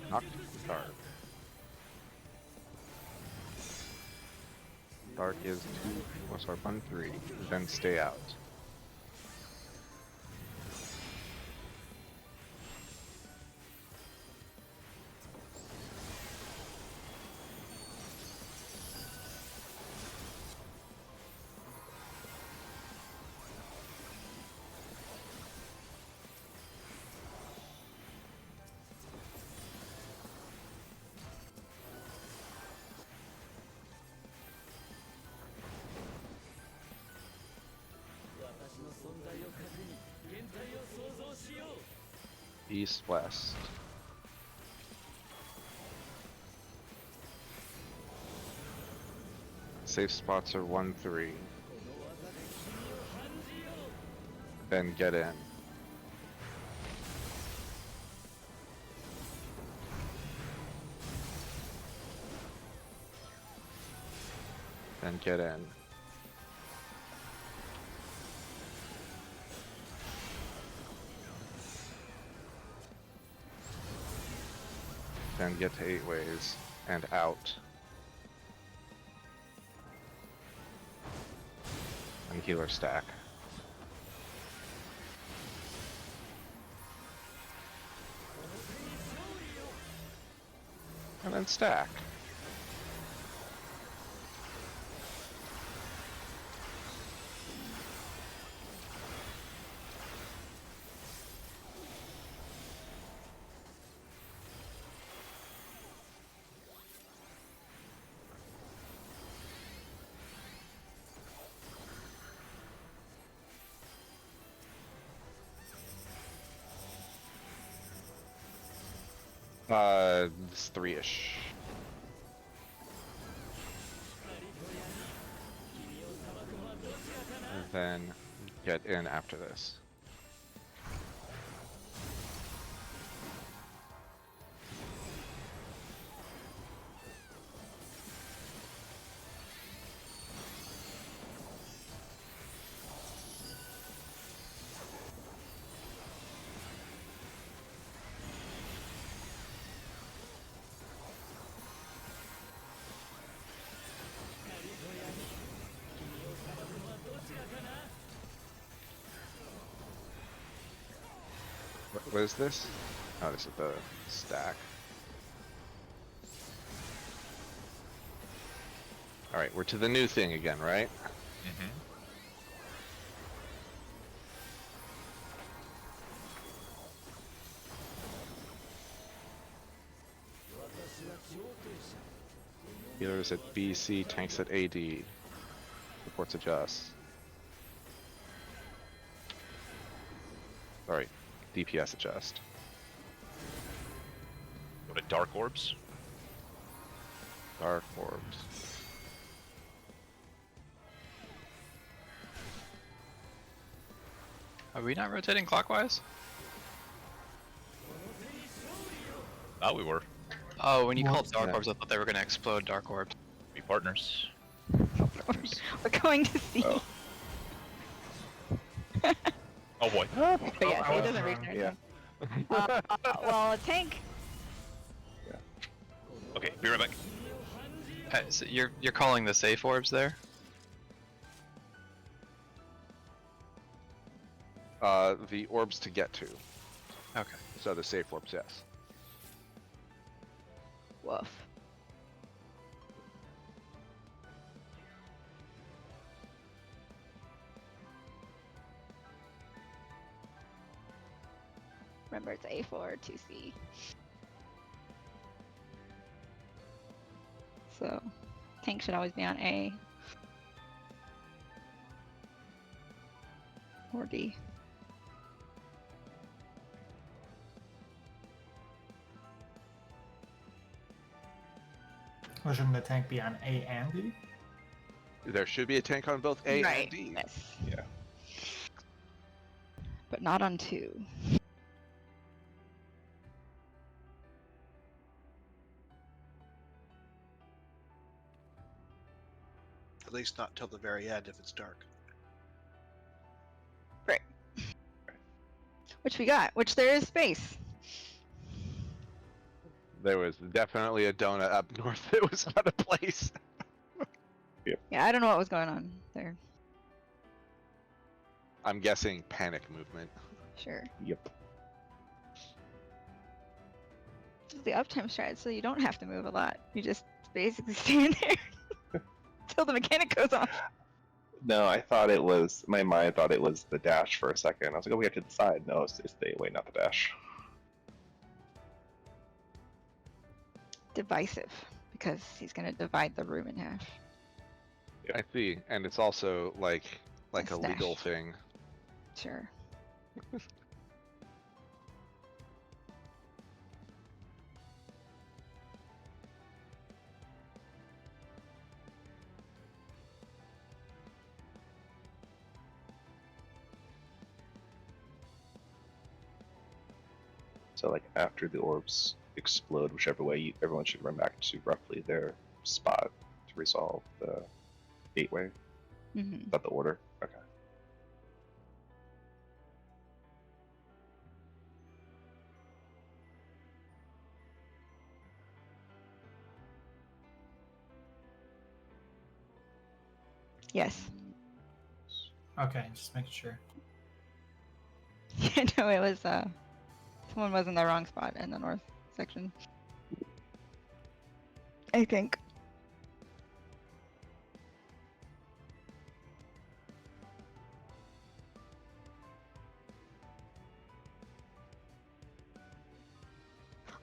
Knock Dark. Dark is 2, oh, sorry, 1, 3, then stay out. East, west. Safe spots are 1, 3. Then get in. Then get in. Then get to 8 ways and out. And healer stack. And then stack. It's 3-ish. And then get in after this. What is this? Oh, this is the stack. Alright, we're to the new thing again, right? Mm-hmm. Healers at BC, tanks at AD. Reports adjust. Sorry, DPS adjust. Go to Dark Orbs. Dark orbs. Are we not rotating clockwise? Oh, we were. Oh, when you called What? Dark Yeah. Orbs, I thought they were gonna explode Dark Orbs. Be partners. We're going to see. Oh. Oh boy. But Oh, yeah, I so he was doesn't reach wrong. there. Yeah. Well, a tank. Okay, be right back. So you're calling the safe orbs there? The orbs to get to. Okay. So the safe orbs, yes. Woof. Remember, it's A4 to C. So, tank should always be on A. Or D. Well, shouldn't the tank be on A and D? There should be a tank on both A and D. Yes. Yeah. But not on 2. At least not till the very end if it's dark. Which we got. Which there is space. There was definitely a donut up north that was out of place. Yeah, I don't know what was going on there. I'm guessing panic movement. Sure. Yep. This is the uptime strat, so you don't have to move a lot. You just basically stand there until the mechanic goes off. No, I thought it was, my mind thought it was the dash for a second. I was like, oh, we have to decide. No, it's the wait, not the dash. Divisive, because he's gonna divide the room in half. I see, and it's also like a Stash. legal thing. Sure. So like after the orbs explode, whichever way, everyone should run back to roughly their spot to resolve the gateway. hmm Is that the order? Okay. Yes. Okay, just making sure. Yeah, no, it was someone was in the wrong spot in the north section. I think.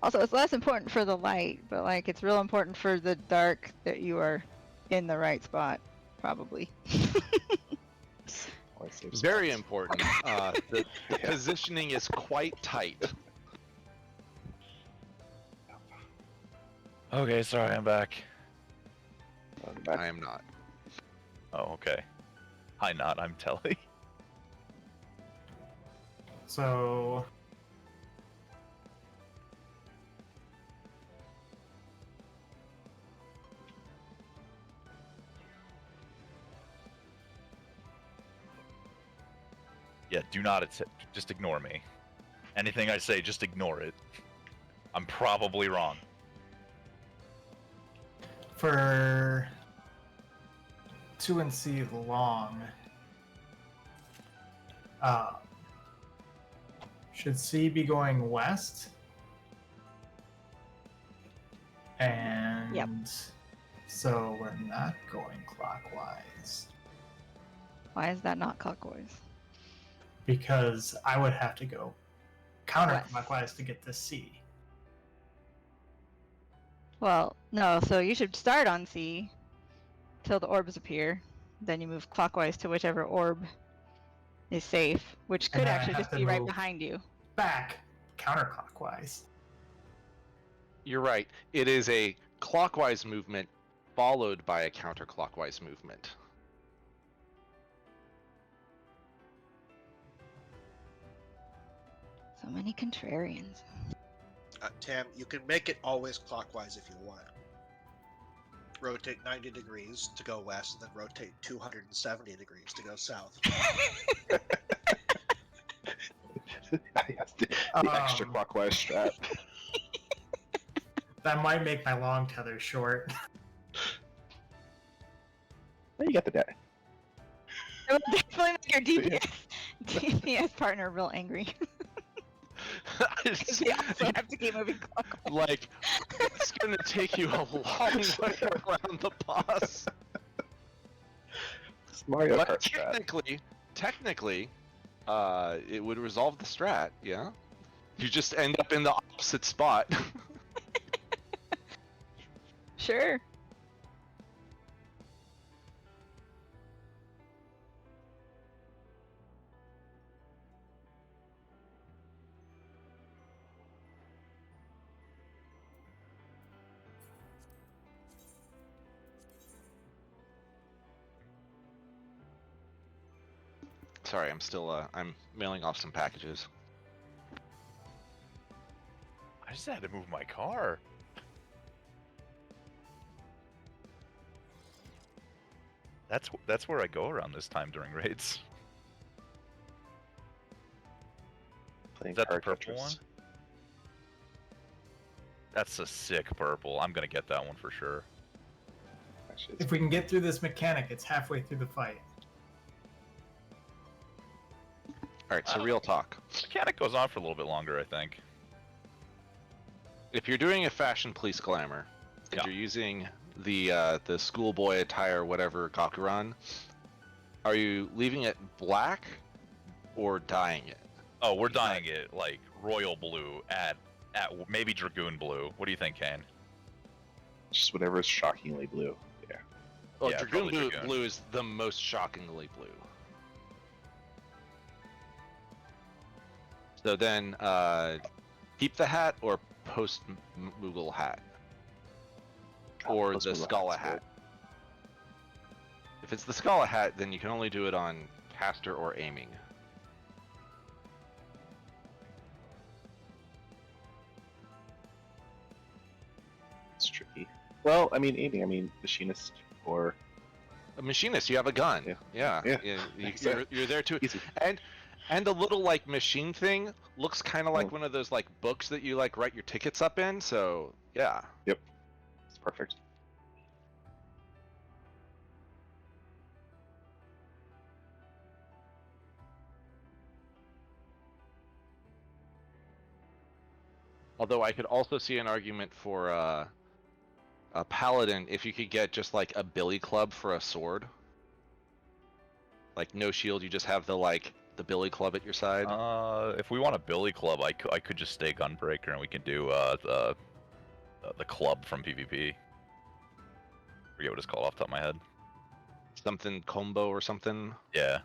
Also, it's less important for the light, but like it's real important for the dark that you are in the right spot, probably. Always save Very spots. important. The Yeah. positioning is quite tight. Okay, sorry, I'm back. Back. I am not. Oh, okay. Hi, not. I'm Telly. So Yeah, do not just ignore me. Anything I say, just ignore it. I'm probably wrong. for 2 and C long, should C be going west? And so we're not going clockwise Why is that not clockwise? because I would have to go counterclockwise to get to C. Well, no, so you should start on C till the orbs appear. Then you move clockwise to whichever orb is safe, which And could then I actually have just to be right move behind you. Back counterclockwise. You're right. It is a clockwise movement followed by a counterclockwise movement. So many contrarians. Tam, you can make it always clockwise if you want. Rotate 90 degrees to go west, and then rotate 270 degrees to go south. The extra clockwise strat. That might make my long tether short. Well, you got the deck. It will definitely make your Yeah. DPS partner real angry. It's- They also have to keep moving clockwise. like, it's gonna take you a long way around the boss. It's Mario But Kart strat. technically, it would resolve the strat, yeah? You just end up in the opposite spot. Sure. Sorry, I'm still, I'm mailing off some packages. I just had to move my car. That's where I go around this time during raids. Playing Is that the card purple Tetris. one? That's a sick purple. I'm gonna get that one for sure. Actually, it's If we can get through this mechanic, it's halfway through the fight. Alright, so real talk. Mechanic goes on for a little bit longer, I think. If you're doing a fashion police glamour, and Yeah. you're using the schoolboy attire, whatever, Gakuran, are you leaving it black or dyeing it? Oh, we're dyeing it like royal blue at maybe dragoon blue. What do you think, Kane? just whatever is shockingly blue. Yeah. Well, Yeah, Dragoon probably blue, Dragoon. blue is the most shockingly blue. So then, keep the hat or post Moogle hat, or Post the Moogle Scala hat's good. hat. If it's the Scala hat, then you can only do it on caster or aiming. It's tricky. Well, I mean, aiming. I mean, machinist or A machinist, you have a gun. Yeah. Yeah, Yeah. you're there too. easy. And the little like machine thing looks kind of like Mm. one of those like books that you like write your tickets up in. So yeah. It's perfect. Although I could also see an argument for a paladin if you could get just like a billy club for a sword. Like no shield, you just have the billy club at your side. If we want a billy club, I could just stay gunbreaker and we can do the club from PvP. Forget what it's called off the top of my head. Something combo or something. Yeah.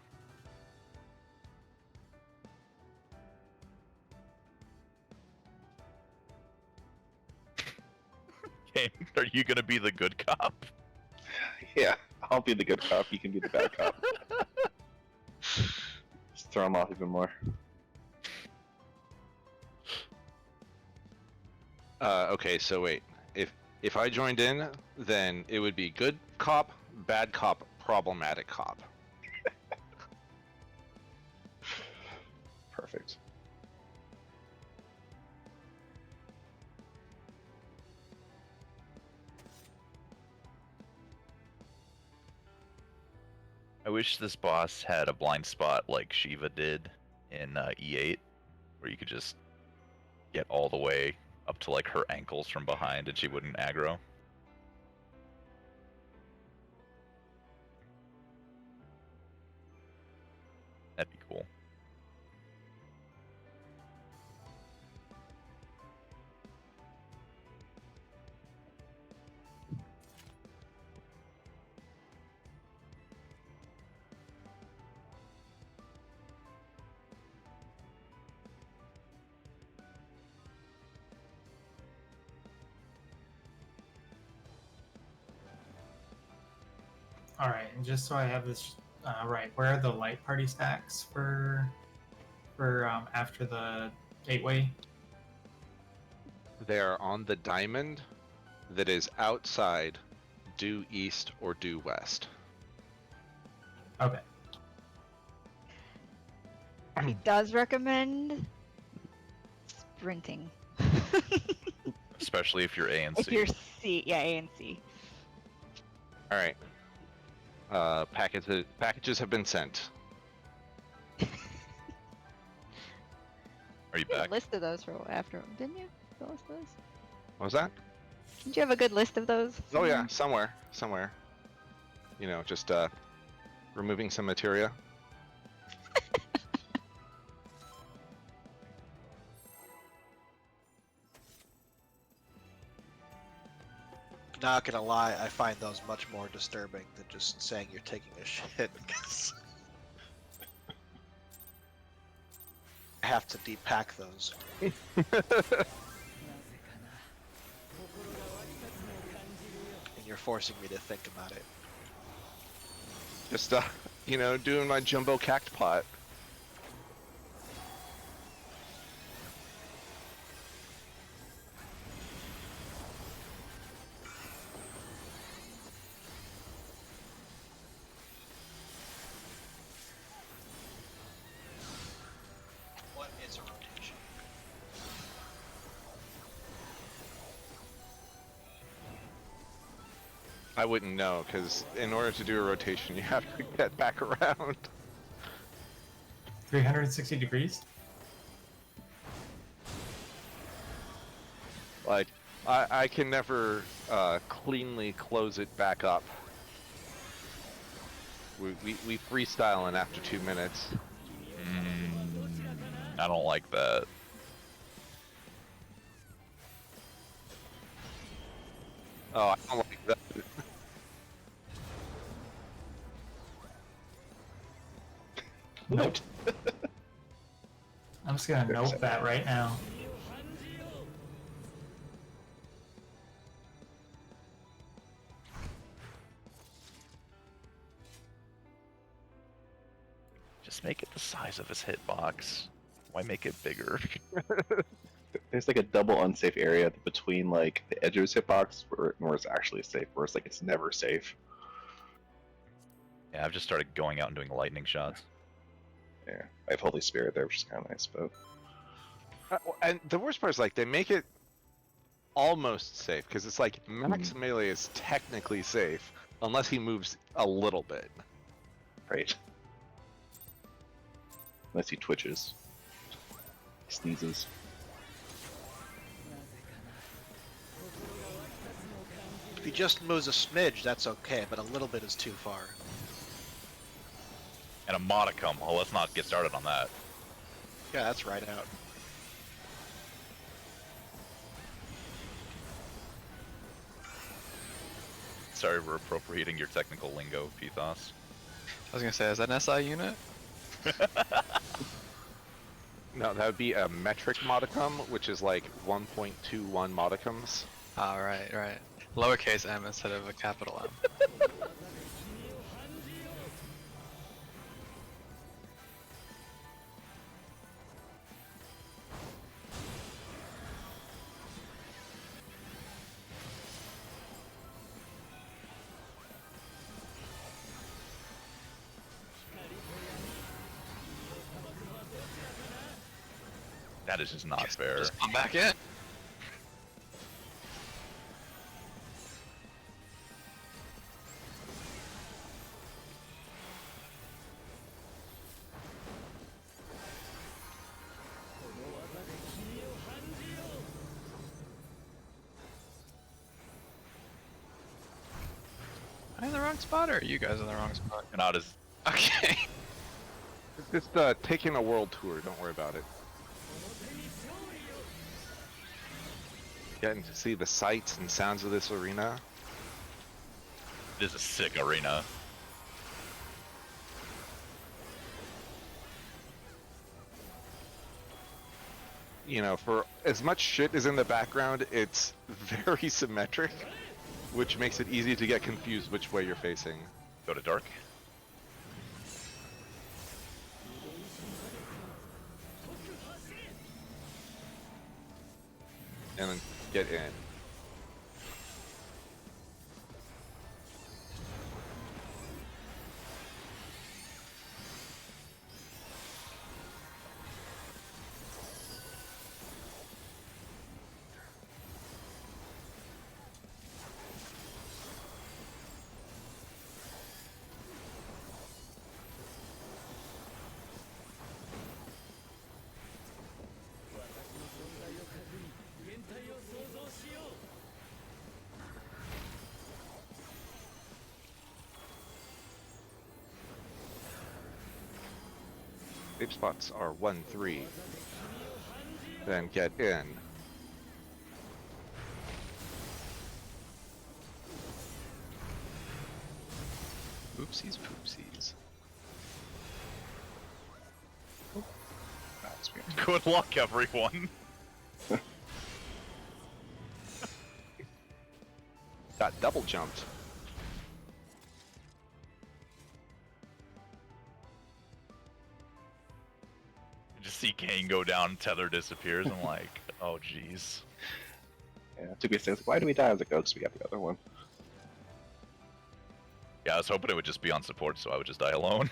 Kane, are you gonna be the good cop? Yeah. I'll be the good cop. You can be the bad cop. Just throw him off even more. Okay, so wait. If I joined in, then it would be good cop, bad cop, problematic cop. Perfect. I wish this boss had a blind spot like Shiva did in E8, where you could just get all the way up to like her ankles from behind and she wouldn't aggro. That'd be cool. All right, and just so I have this right, where are the light party stacks for after the gateway? They are on the diamond that is outside due east or due west. Okay. He does recommend sprinting. Especially if you're A and If C. you're C, yeah, A and C. All right. Packages have been sent. Are you You had back? a list of those for after, didn't you? The list of those? What was that? Didn't you have a good list of those? Oh yeah, somewhere. You know, just removing some materia. Not gonna lie, I find those much more disturbing than just saying you're taking a shit. 'Cause I have to depack those. And you're forcing me to think about it. Just you know, doing my jumbo cact pot. What is a rotation? I wouldn't know, because in order to do a rotation, you have to get back around. 360 degrees? Like, I can never cleanly close it back up. We freestyle in after 2 minutes. I don't like that. Oh, I don't like that. Note. I'm just gonna note that right now. Just make it the size of his hitbox. Why make it bigger? There's like a double unsafe area between like the edge of his hitbox where it's actually safe, where it's like it's never safe. Yeah, I've just started going out and doing lightning shots. Yeah, I have Holy Spirit there, which is kind of nice, but And the worst part is, like, they make it almost safe, because it's like max melee is technically safe unless he moves a little bit. right. Unless he twitches, he sneezes. If he just moves a smidge, that's okay, but a little bit is too far. And a modicum. Well, let's not get started on that. Yeah, that's right out. Sorry, we're appropriating your technical lingo, Pithos. I was gonna say, is that an SI unit? No, that would be a metric modicum, which is like 1.21 modicums. Ah, right. Lowercase m instead of a capital M. That is just not fair. Just come back in. Am I in the wrong spot, or are you guys in the wrong spot? You're not as Okay. Just taking a world tour, don't worry about it. Getting to see the sights and sounds of this arena. It is a sick arena. You know, for as much shit is in the background, it's very symmetric, which makes it easy to get confused which way you're facing. Go to dark. And then get in. Safe spots are 1, 3. Then get in. Oopsies poopsies. That's weird. Good luck, everyone. Got double jumped. Just see Kane go down, Tether disappears. I'm like, oh jeez. Yeah, to be safe, why do we die? I was like, oh, 'cause we got the other one. Yeah, I was hoping it would just be on support, so I would just die alone.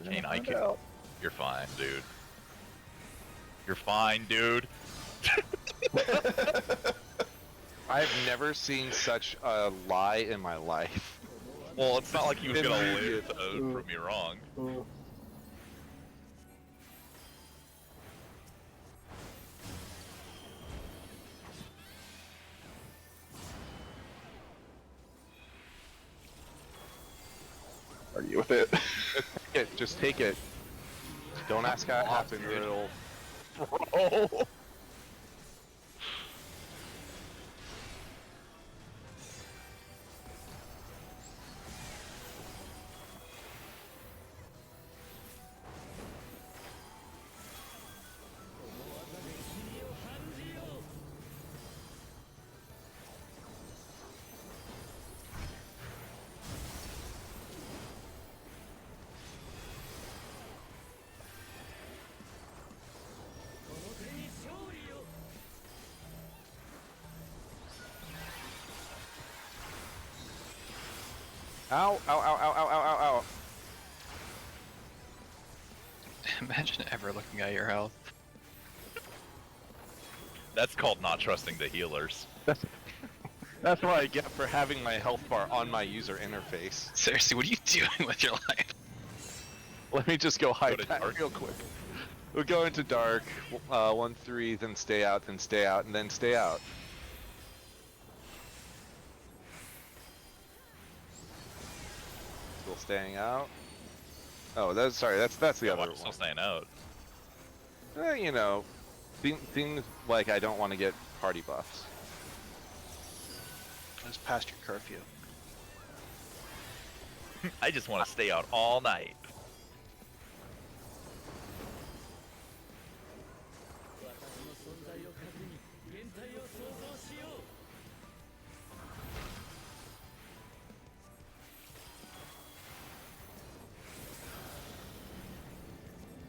Kane, I can. You're fine, dude. You're fine, dude. I've never seen such a lie in my life. Well, it's not like he was gonna Immediate. live to prove me wrong. Are you with it? Just take it. Don't ask how it happened, or Dude. it'll. Bro. Ow! Ow! Ow! Ow! Ow! Ow! Ow! Ow! Imagine ever looking at your health. That's called not trusting the healers. That's what I get for having my health bar on my user interface. Seriously, what are you doing with your life? Let me just go high to pack dark. real quick. We'll go into dark, 1, 3, then stay out, and then stay out. Still staying out. Oh, that's the Yeah, other why one. still staying out? You know, things like I don't want to get party buffs. It's past your curfew. I just want to stay out all night.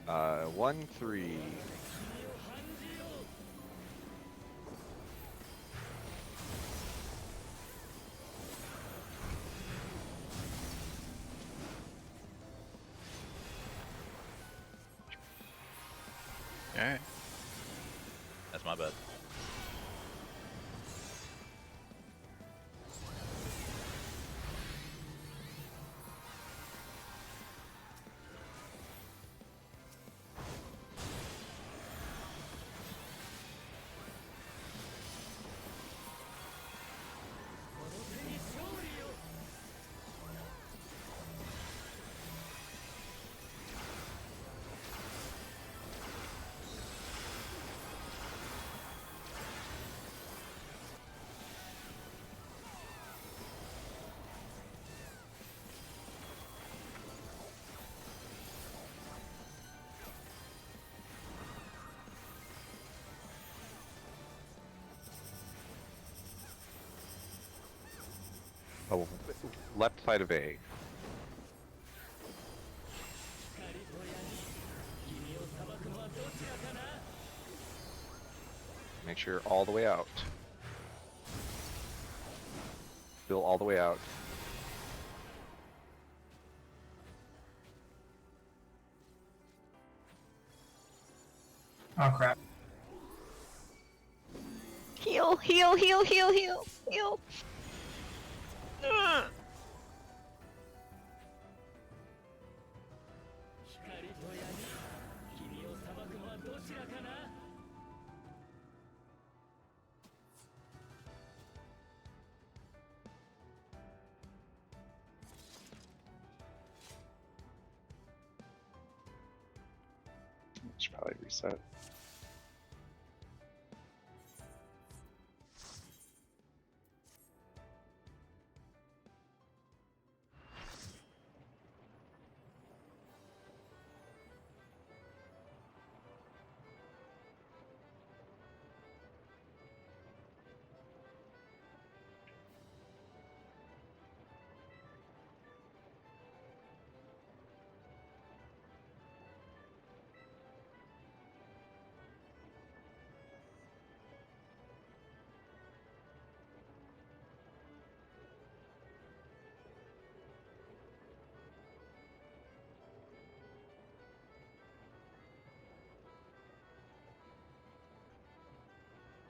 Uh, 1, 3. Alright. That's my bad. Oh, left side of A. Make sure you're all the way out. Still all the way out. Oh crap. Heal, heal, heal, heal, heal, heal. Ugh. Should probably reset.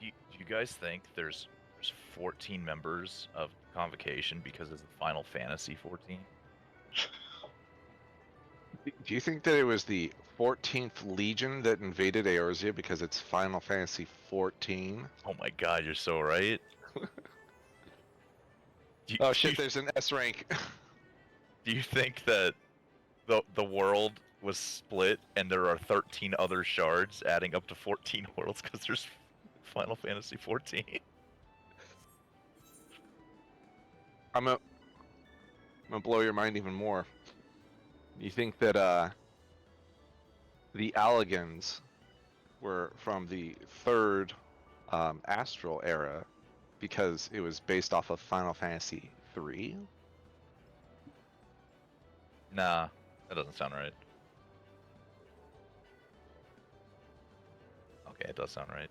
Do you guys think there's 14 members of Convocation because it's the Final Fantasy 14? Do you think that it was the 14th Legion that invaded Eorzea because it's Final Fantasy 14? Oh my god, you're so right. Oh shit, there's an S rank. Do you think that the world was split and there are 13 other shards adding up to 14 worlds because there's Final Fantasy 14? I'm gonna blow your mind even more. You think that the Alligans were from the third Astral era because it was based off of Final Fantasy 3? Nah, that doesn't sound right. Okay, it does sound right.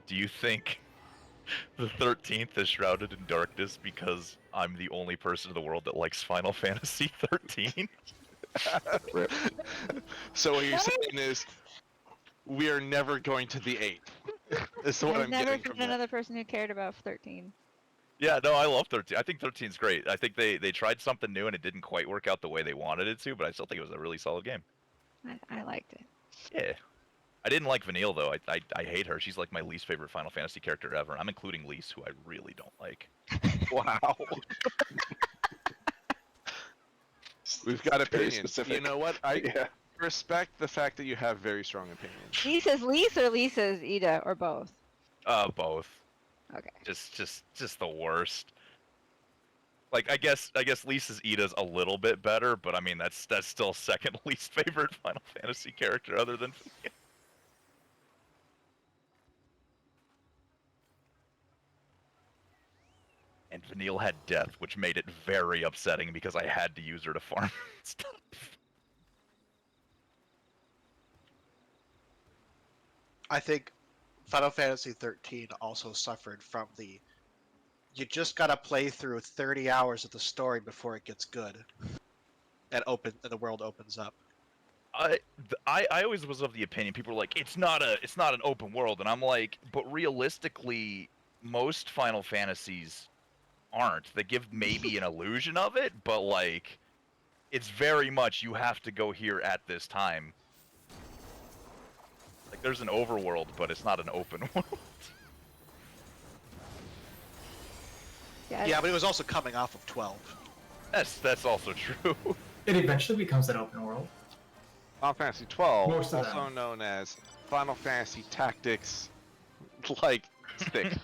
Do you think the 13th is shrouded in darkness because I'm the only person in the world that likes Final Fantasy 13? Rip. So what you're saying is we are never going to the 8th. Is what I've I'm never getting from been that. another person who cared about 13. Yeah, no, I love 13. I think 13's great. I think they tried something new and it didn't quite work out the way they wanted it to, but I still think it was a really solid game. I liked it. Yeah. I didn't like Vanille though. I hate her. She's like my least favorite Final Fantasy character ever. I'm including Lise, who I really don't like. Wow. We've got Very opinions. specific. You know what? I Yeah. respect the fact that you have very strong opinions. Lisa's Lise or Lisa's Ida or both? Both. Okay. Just the worst. Like I guess Lisa's Ida's a little bit better, but I mean that's still second least favorite Final Fantasy character other than Vanille. And Vanille had death, which made it very upsetting because I had to use her to farm stuff. I think Final Fantasy 13 also suffered from the you just gotta play through 30 hours of the story before it gets good, and the world opens up. I always was of the opinion people were like it's not an open world, and I'm like, but realistically, most Final Fantasies aren't. They give maybe an illusion of it, but like, it's very much you have to go here at this time. Like there's an overworld, but it's not an open world. Yeah, but it was also coming off of 12. That's also true. It eventually becomes an open world. Final Fantasy 12, Most of also them. known as Final Fantasy Tactics, like 6.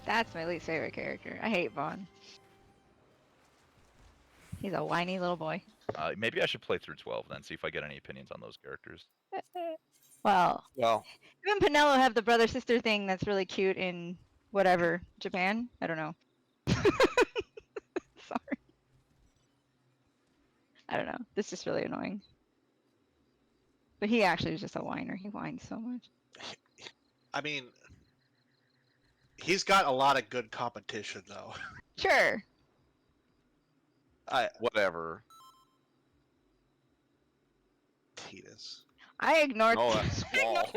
That's my least favorite character. I hate Vaughn. He's a whiny little boy. Maybe I should play through 12 then, see if I get any opinions on those characters. Well, Well, him and Pinello have the brother sister thing that's really cute in whatever Japan. I don't know. Sorry. I don't know. This is really annoying. But he actually is just a whiner. He whines so much. I mean, he's got a lot of good competition though. Sure. whatever. Titus. I ignored Oh, that's Squall.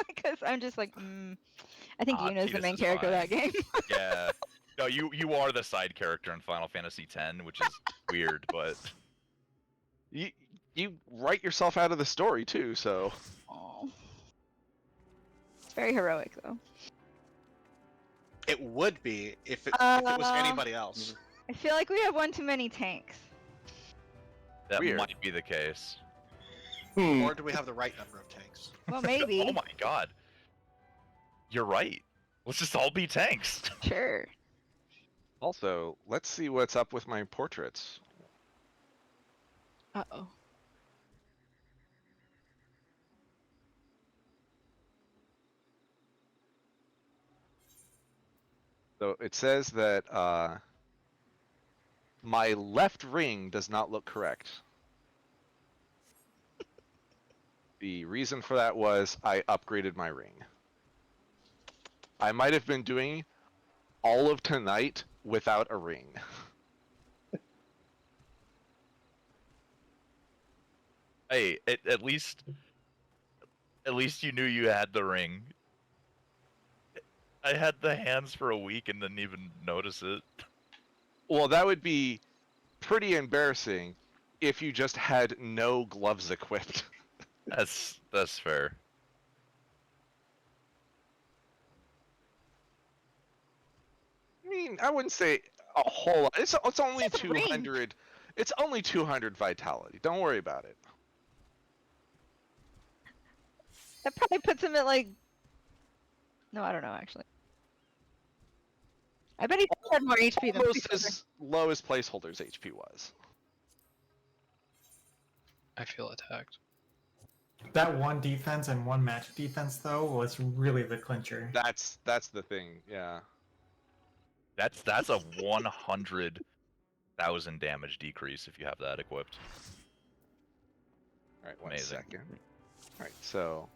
because I'm just like, I think Yuna's the Tidus main is character of fine. that game. Yeah. No, you are the side character in Final Fantasy X, which is weird, but You write yourself out of the story too, so Oh. It's very heroic though. It would be if it was anybody else. I feel like we have one too many tanks. that Weird. might be the case. Or do we have the right number of tanks? Well, maybe. Oh my god. You're right. Let's just all be tanks. Sure. also let's see what's up with my portraits. Uh-oh. So it says that my left ring does not look correct. The reason for that was I upgraded my ring. I might have been doing all of tonight without a ring. Hey, at least you knew you had the ring. I had the hands for a week and didn't even notice it. Well, that would be pretty embarrassing if you just had no gloves equipped. That's fair. I mean, I wouldn't say a whole lot. It's only It's a ring. 200. It's only 200 vitality. Don't worry about it. That probably puts him at like. No, I don't know actually. I bet he had more HP than Almost Freezer. as low as placeholders HP was. I feel attacked. That one defense and one match defense though was really the clincher. That's the thing. Yeah. That's a 100,000 damage decrease if you have that equipped. All right. One Amazing. second. All right. So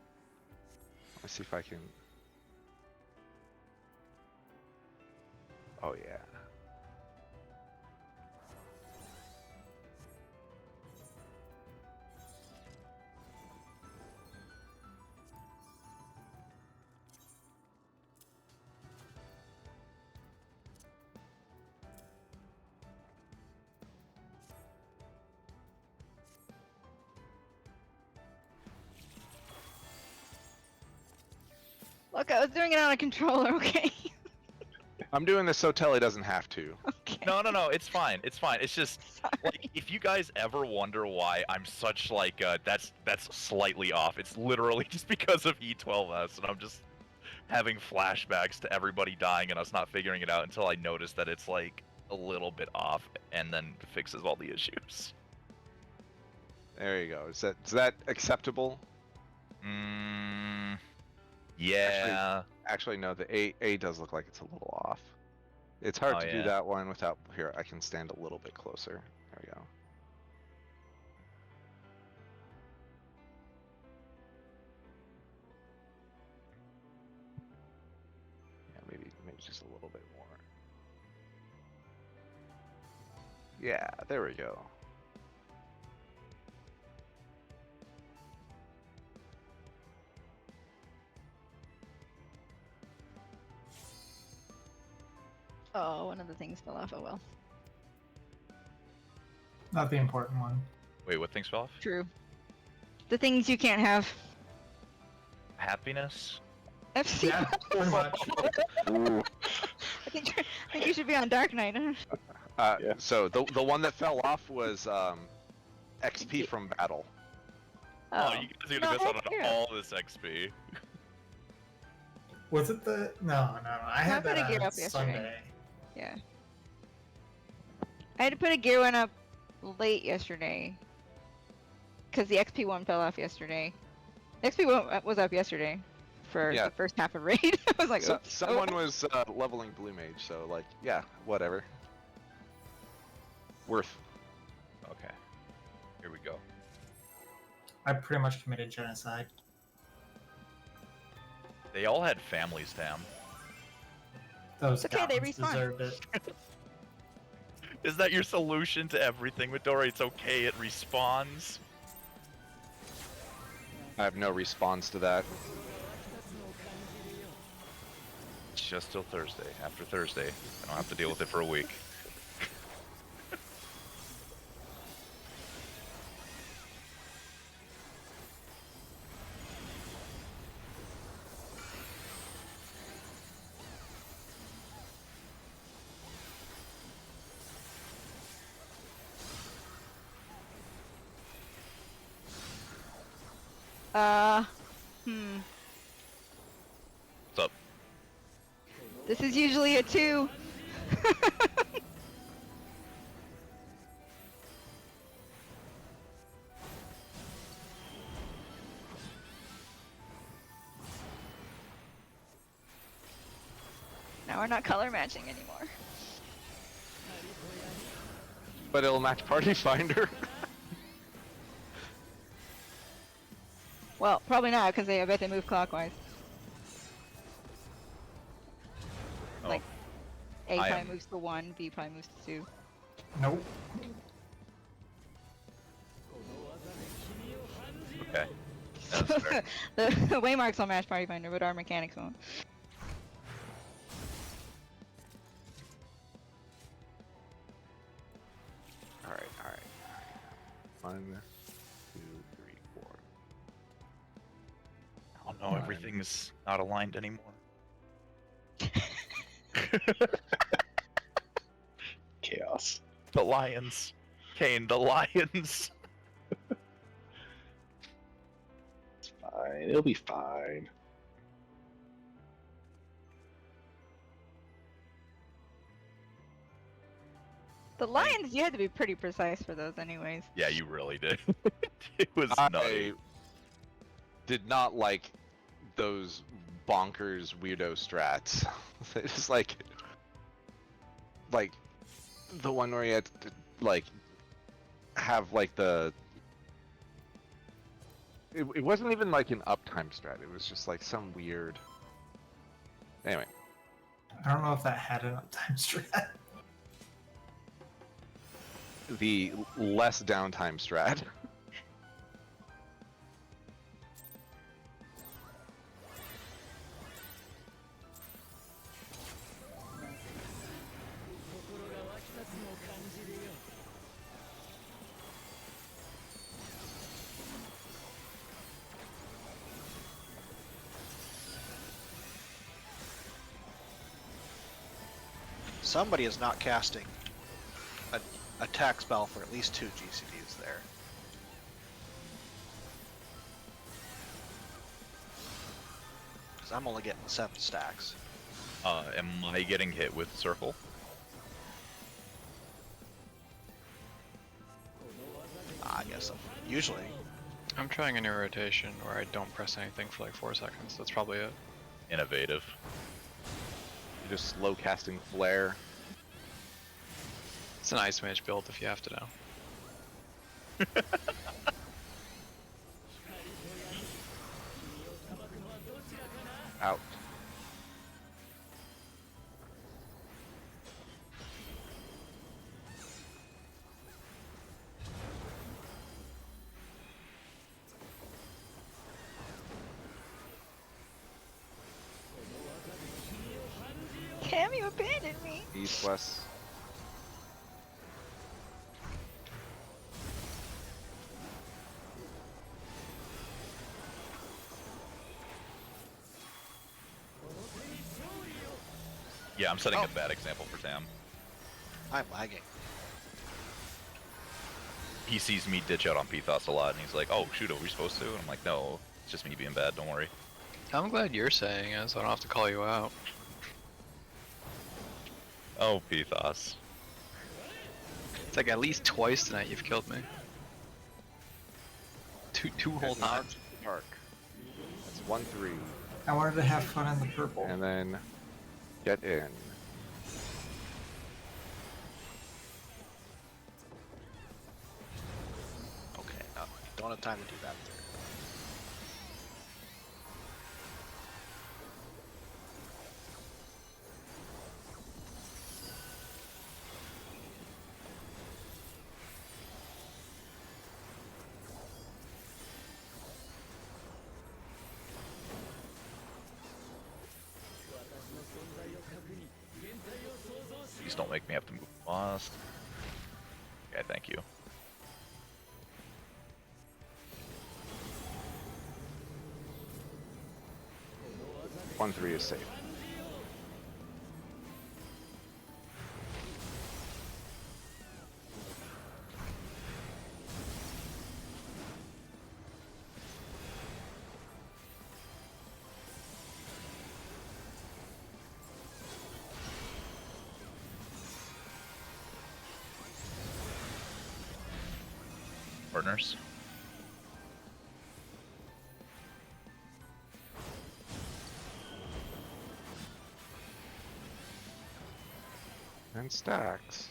let's see if I can. Oh yeah. Look, I was doing it on a controller. Okay. I'm doing this so Telly doesn't have to. Okay. No, it's fine. It's fine. It's just like if you guys ever wonder why I'm such like that's slightly off. It's literally just because of E12S, and I'm just having flashbacks to everybody dying and us not figuring it out until I notice that it's like a little bit off, and then fixes all the issues. There you go. Is that acceptable? Yeah. Actually, no. The A does look like it's a little off. It's hard Oh, to do yeah. that one without. Here, I can stand a little bit closer. There we go. Yeah, maybe just a little bit more. Yeah, there we go. Oh, one of the things fell off. Oh well. Not the important one. Wait, what things fell off? True. The things you can't have. Happiness? FC. Yeah, pretty much. Ooh. I think you should be on Dark Knight. Yeah. So the one that fell off was XP from battle. Oh, you guys are gonna No, miss out on Hero. all this XP. Was it the? No. I had put a that gear on up yesterday. Sunday. Yeah. I had to put a gear one up late yesterday. Because the XP one fell off yesterday. XP one was up yesterday for Yeah. the first half of raid. I was like, So, oops. someone was leveling blue mage, so like, yeah, whatever. Worth. Okay. Here we go. I pretty much committed genocide. Oh. They all had families, Tam. Those It's okay, they goblins respawn. deserved it. Is that your solution to everything, Midori? It's okay, it respawns. I have no response to that. It's just till Thursday. After Thursday, I don't have to deal with it for a week. What's up? This is usually a 2. Now we're not color matching anymore. But it'll match Party Finder. Well, probably not, because I bet they move clockwise. Oh. Like, A I probably am- moves to 1, B probably moves to 2. Nope. Okay. That's fair. The waymarks will match Party Finder, but our mechanics won't. Alright. 1, 2, 3, 4. Oh no, everything's not aligned anymore. Chaos. The lions. Kane, the lions. It's fine. It'll be fine. The lions, you had to be pretty precise for those anyways. Yeah, you really did. It was I nutty. did not like those bonkers weirdo strats. It's just like the one where you had to like have like the. It wasn't even like an uptime strat. It was just like some weird. Anyway, I don't know if that had an uptime strat. the less downtime strat. Somebody is not casting an attack spell for at least 2 GCDs there. Because I'm only getting 7 stacks. Am I getting hit with circle? I guess usually. I'm trying a new rotation where I don't press anything for like 4 seconds. That's probably it. Innovative. You're just slow casting flare. It's an ice mage build if you have to know. Out. Cam, you abandoned me. East, west. Yeah, I'm setting Oh. a bad example for Tam. I'm lagging. He sees me ditch out on Pithos a lot, and he's like, "Oh shoot, are we supposed to?" And I'm like, "No, it's just me being bad. Don't worry." I'm glad you're saying it, so I don't have to call you out. Oh, Pithos. It's like at least twice tonight you've killed me. Two whole Get knocked times. Dark. That's 1-3. I wanted to have fun in the purple. And then get in. Okay, no, don't have time to do that there. Please don't make me have to move fast. Okay, thank you. 1-3 is safe. Partners. And stacks.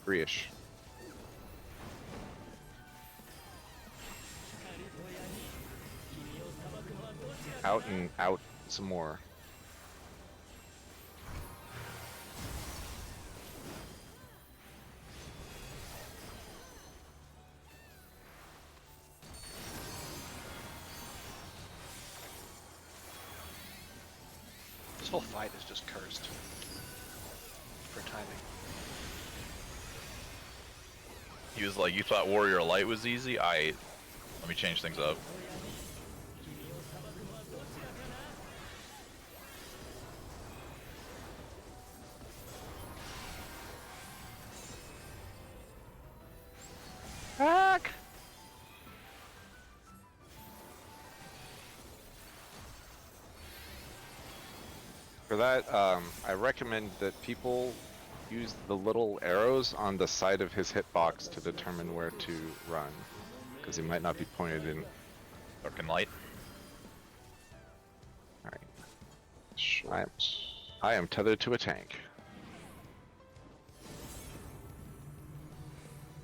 Three-ish. Out and out some more. This whole fight is just cursed for timing. He was like, "You thought Warrior Light was easy? Let me change things up." Fuck! For that, I recommend that people use the little arrows on the side of his hitbox to determine where to run, because he might not be pointed in. Dark and light. Alright. Short. I am tethered to a tank.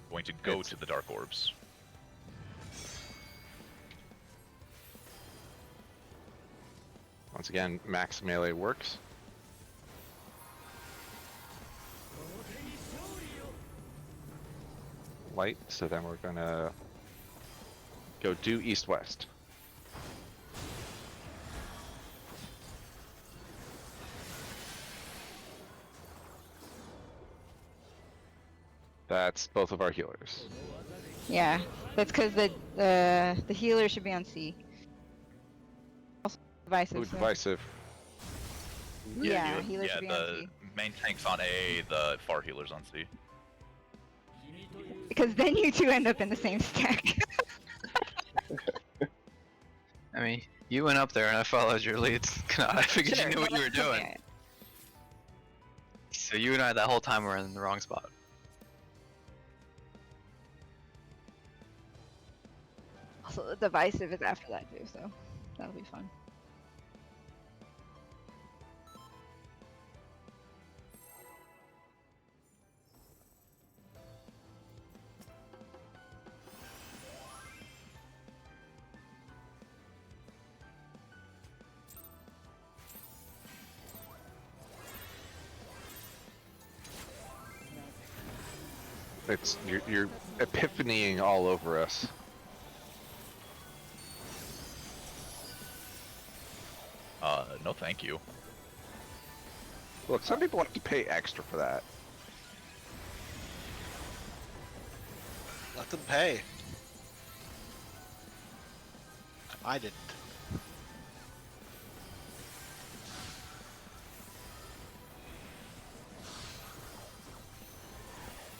Going to go It's- to the dark orbs. Once again, max melee works. Light, so then we're gonna go due east-west. That's both of our healers. Yeah, that's because the healer should be on C. Also divisive. Ooh, so- divisive. Yeah, healer should be on the C. main tank's on A, the far healer's on C. Because then you two end up in the same stack. I mean, you went up there and I followed your leads. I figured Sure, you knew what you were that's doing. okay. So you and I that whole time were in the wrong spot. Also, the divisive is after that too, so that'll be fun. It's you're epiphanying all over us. No thank you. Look, some people have to pay extra for that. Let them pay. I didn't.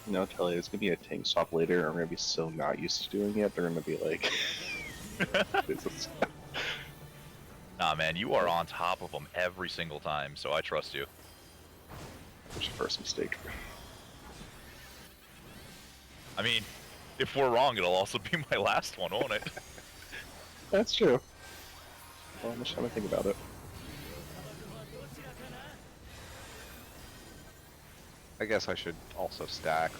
No, Kelly, it's gonna be a tank swap later. I'm gonna be so not used to doing it. They're gonna be like, this is... Nah, man, you are on top of them every single time, so I trust you. It's your first mistake. I mean, if we're wrong, it'll also be my last one, won't it? That's true. Well, I'm just trying to think about it. I guess I should also stack.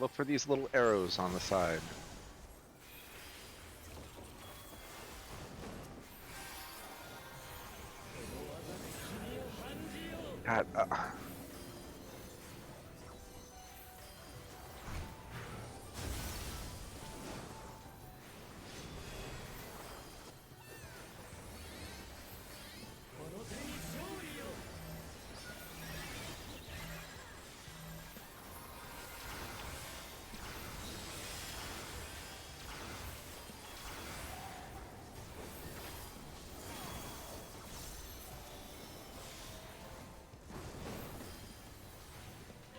Look for these little arrows on the side. God,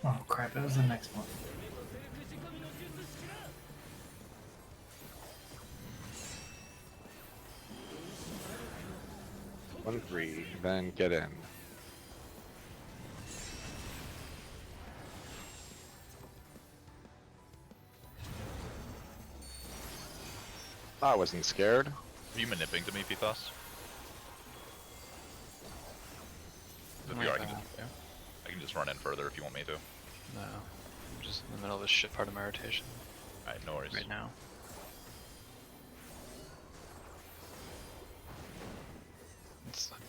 Oh crap, that was the next one. One, three, then get in. I wasn't scared. Are you manipulating to me, Pithos? If you are, I can just run in further if you want me to. No. I'm just in the middle of a shit part of my rotation Alright, no worries. right now.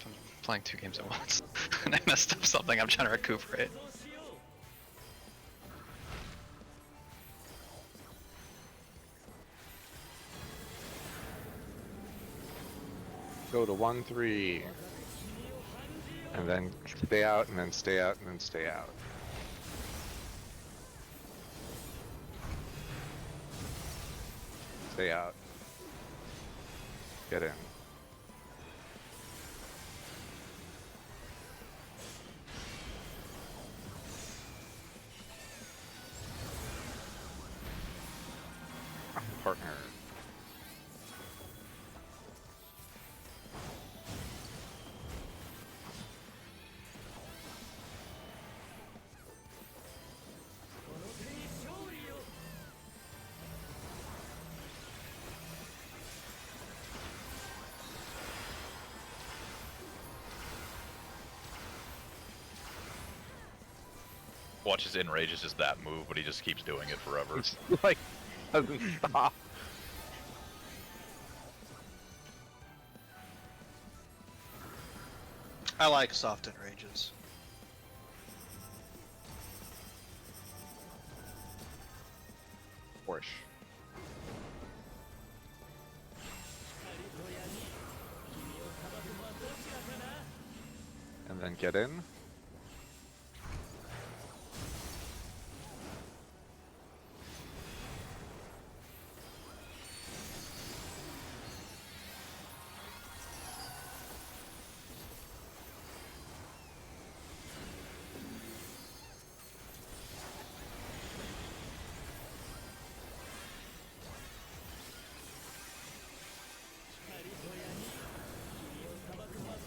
I'm playing 2 games at once. And I messed up something, I'm trying to recuperate. Go to 1-3. And then stay out, and then stay out, and then stay out. Stay out. Get in. Partner. Watch his enrage is just that move, but he just keeps doing it forever. It's like doesn't stop. I like soft enrages. Porsche. And then get in.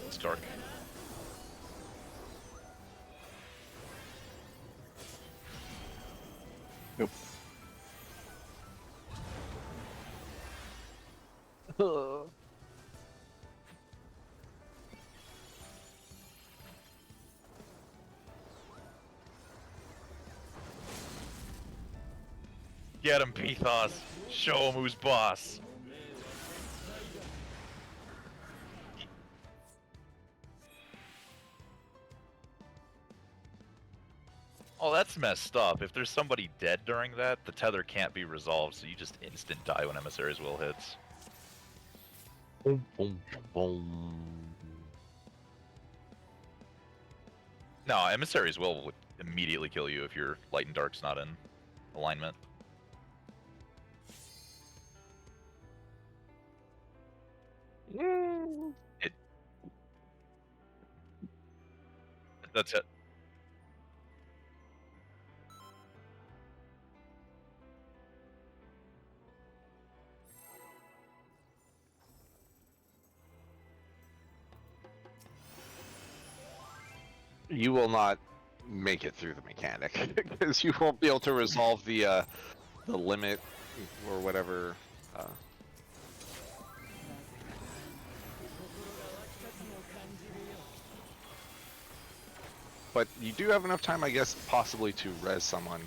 It's dark. Nope. Get him, Pithos! Show him who's boss! Oh, that's messed up. If there's somebody dead during that, the tether can't be resolved, so you just instant die when Emissary's Will hits. Boom, boom, boom. No, Emissary's Will would immediately kill you if your light and dark's not in alignment. It. That's it. You will not make it through the mechanic because you won't be able to resolve the limit or whatever. But you do have enough time, I guess, possibly to res someone.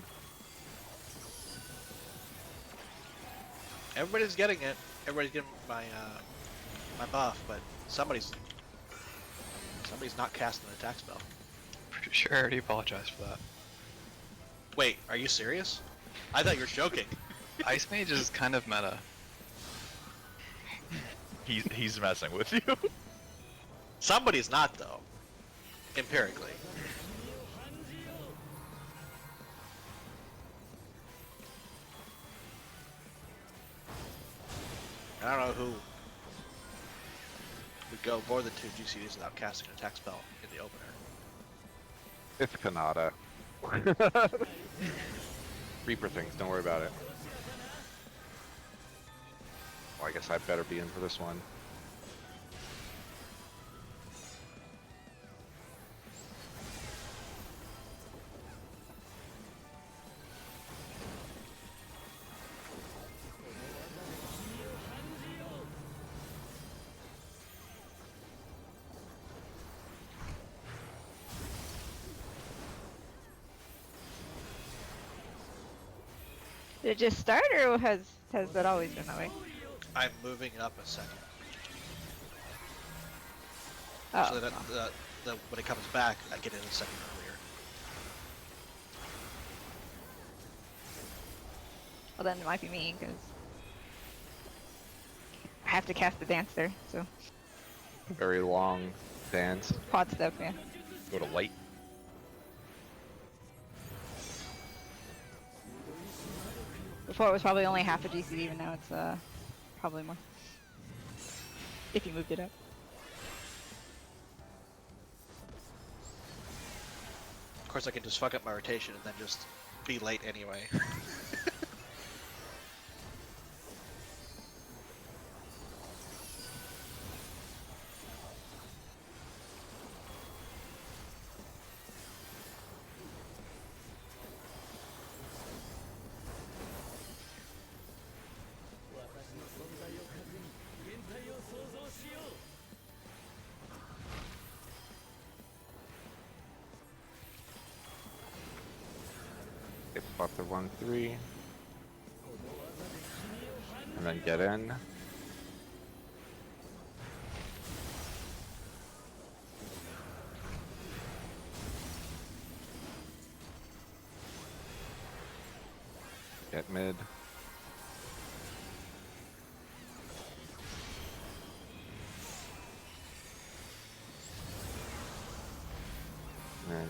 Everybody's getting it. Everybody's getting my my buff, but somebody's not casting an attack spell. Pretty sure I already apologized for that. Wait, are you serious? I thought you were joking. Ice Mage is kind of meta. He's messing with you. Somebody's not though. Empirically. I don't know who would go more than 2 GCDs without casting an attack spell in the opener. It's Kanata. Reaper things, don't worry about it. Well, I guess I better be in for this one. Did it just start, or has that always been that way? I'm moving up a second. Oh, So that when it comes back, I get it a second earlier. well then it might be me because I have to cast the dance there. So Very long dance. quad step, yeah. Go to light. Before it was probably only half a GCD, but now it's probably more. If you moved it up. Of course, I can just fuck up my rotation and then just be late anyway. It's about to 1-3. And then get in. Get mid. And then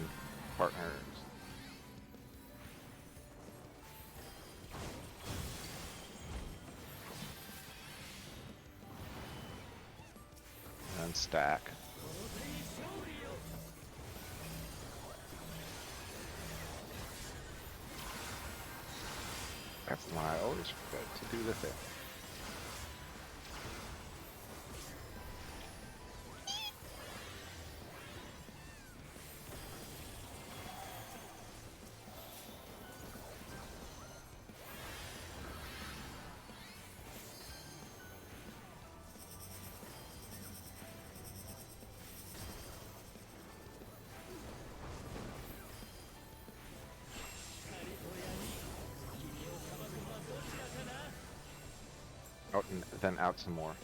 partners. And then stack. That's why I always forget to do the thing. Out and then out some more.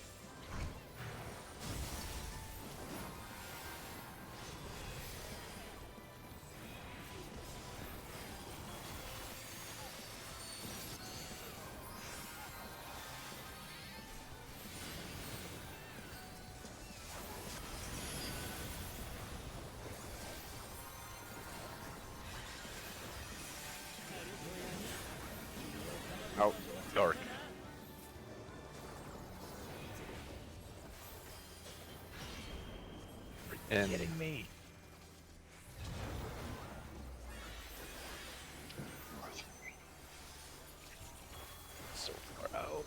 And kidding me? So far out.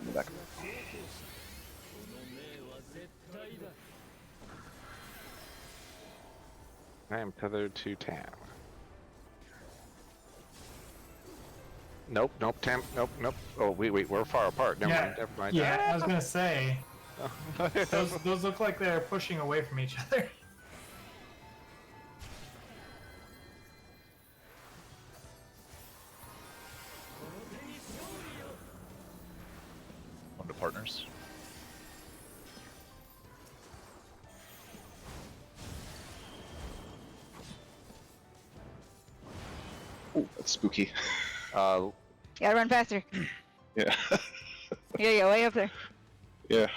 In the back. I am tethered to Tam. Nope, nope, Tam, nope, nope. Oh, wait, we're far apart. Never mind, never mind. Yeah, I was gonna say those look like they're pushing away from each other. One to partners. Ooh, that's spooky. Gotta run faster. Yeah. Yeah, way up there. Yeah.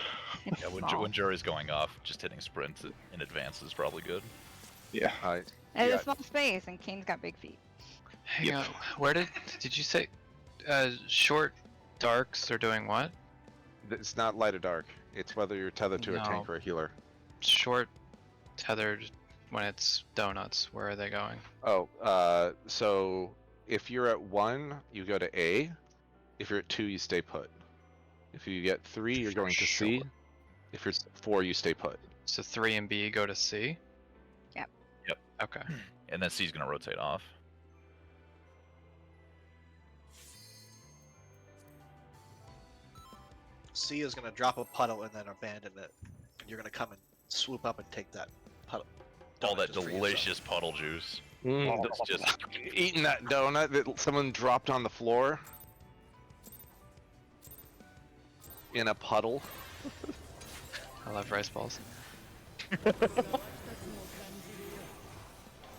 It's Yeah, when, small. when Jury's going off, just hitting sprint in advance is probably good. Yeah. It's yeah. a small space, and Kane's got big feet. Hang Yep. on. Where did you say short darks are doing what? It's not light or dark. It's whether you're tethered to a tank No. or a healer. Short tethered when it's donuts. Where are they going? Oh, so if you're at 1, you go to A. If you're at 2, you stay put. If you get 3, you're going to C. Sure. If you're 4, you stay put. So 3 and B go to C? Yep. Yep. Okay. And then C's gonna rotate off. C is gonna drop a puddle and then abandon it. You're gonna come and swoop up and take that puddle. All donut that just for yourself. delicious puddle juice. Mm, That's just eating that donut that someone dropped on the floor in a puddle. I love rice balls.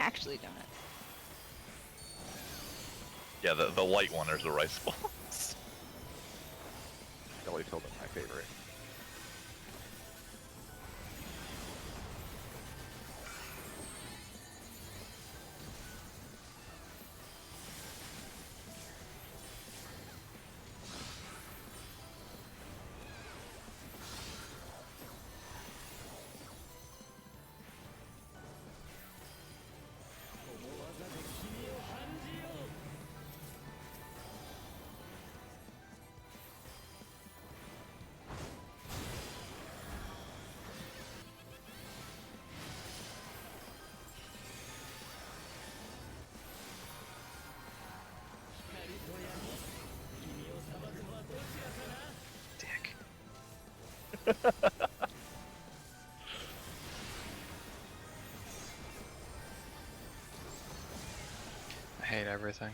Actually, donuts. yeah, the light one. There's the rice balls. Jelly filled my favorite. Dick. I hate everything.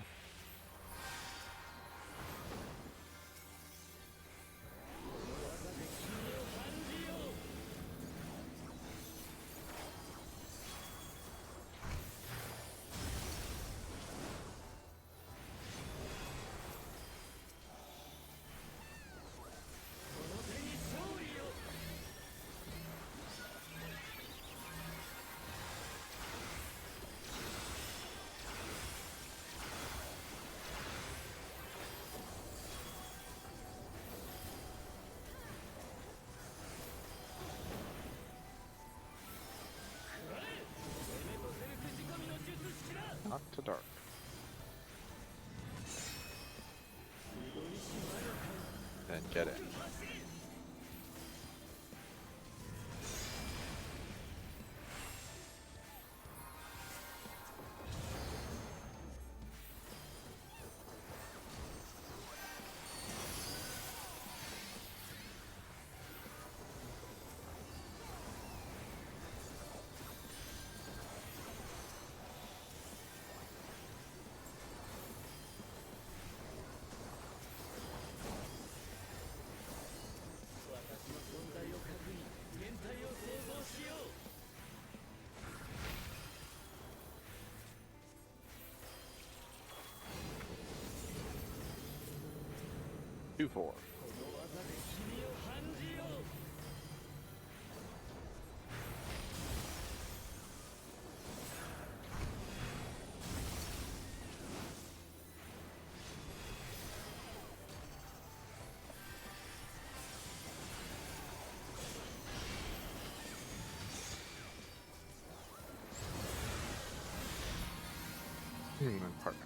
Not to dark. Then get it. Two, 4. Partner.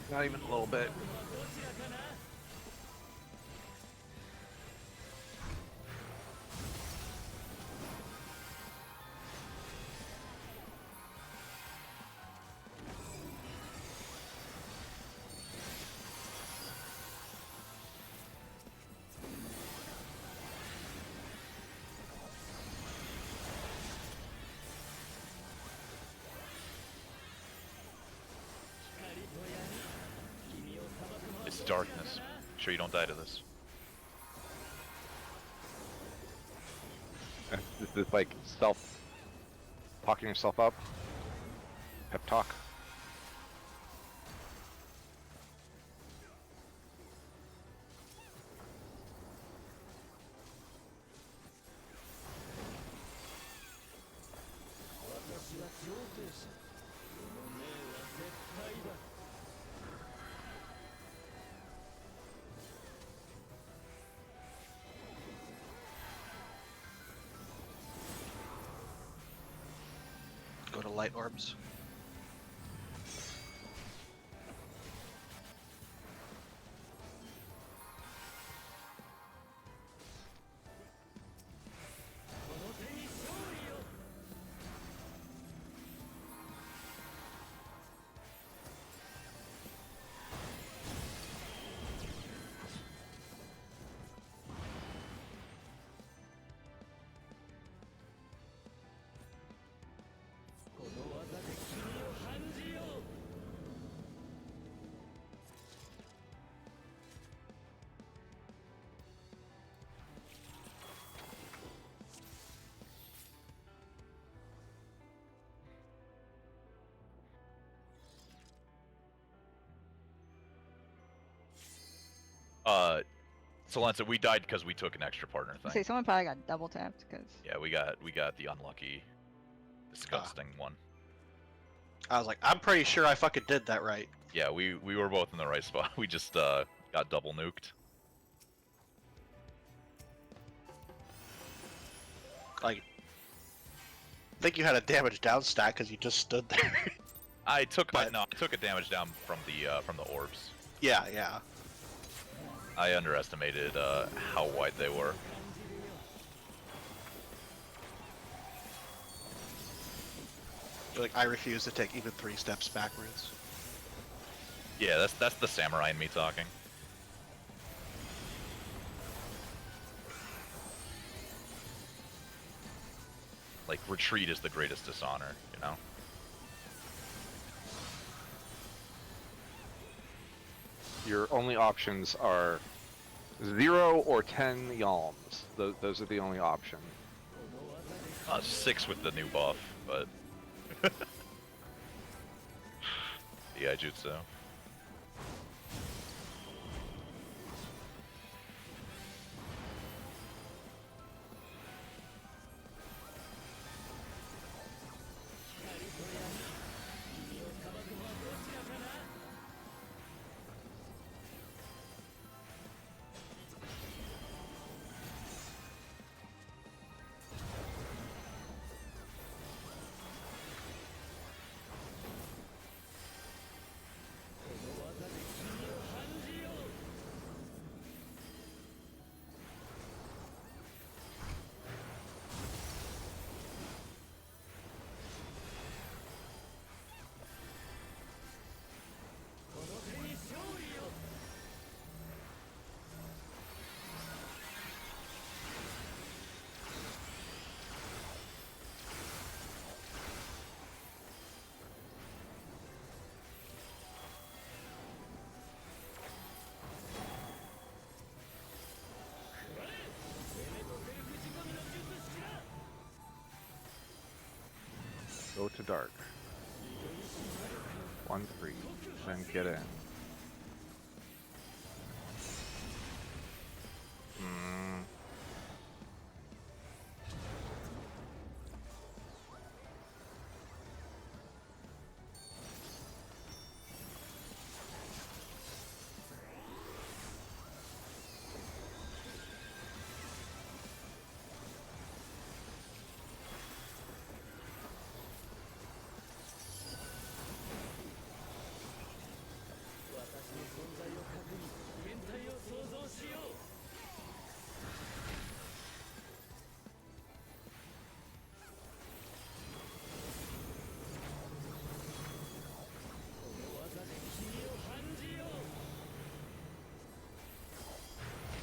Not even a little bit. It's darkness. Make sure you don't die to this. This is like talking yourself up. Pep talk. Go to light orbs. So Lanza, we died because we took an extra partner Say thing. someone probably got double tapped because. Yeah, we got the unlucky, disgusting one. I was like, I'm pretty sure I fucking did that right. Yeah, we were both in the right spot. We just got double nuked. Like, I think you had a damage down stack because you just stood there. I took But- no, I took a damage down from the orbs. Yeah, yeah. I underestimated how wide they were. Like, I refuse to take even 3 steps backwards. Yeah, that's the samurai in me talking. Like, retreat is the greatest dishonor, you know? Your only options are 0 or 10 yalms. Those are the only options. 6 with the new buff, but... yeah, jutsu. Go to dark. 1-3. Then get in. Mm.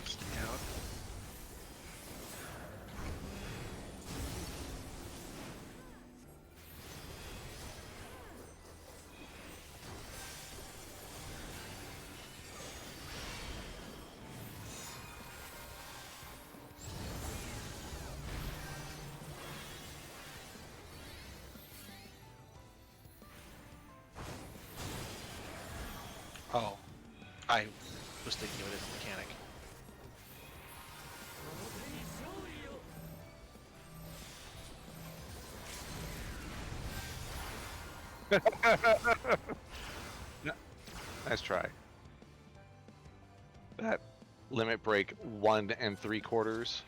Stay out. Oh, I was thinking of it as a mechanic. Nice try. That limit break 1 3/4.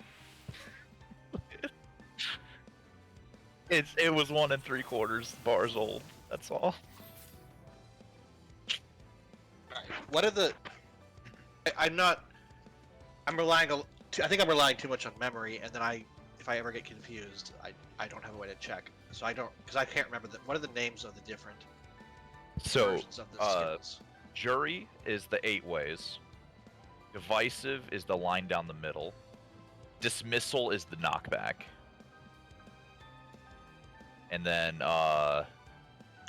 It was 1 3/4 bars old. That's all. Alright, what are the... I'm not... I'm relying I think I'm relying too much on memory, and then if I ever get confused, I don't have a way to check. So I don't... Because I can't remember what are the names of the different So, versions of the skills? Jury is the 8 ways. Divisive is the line down the middle. Dismissal is the knockback. And then,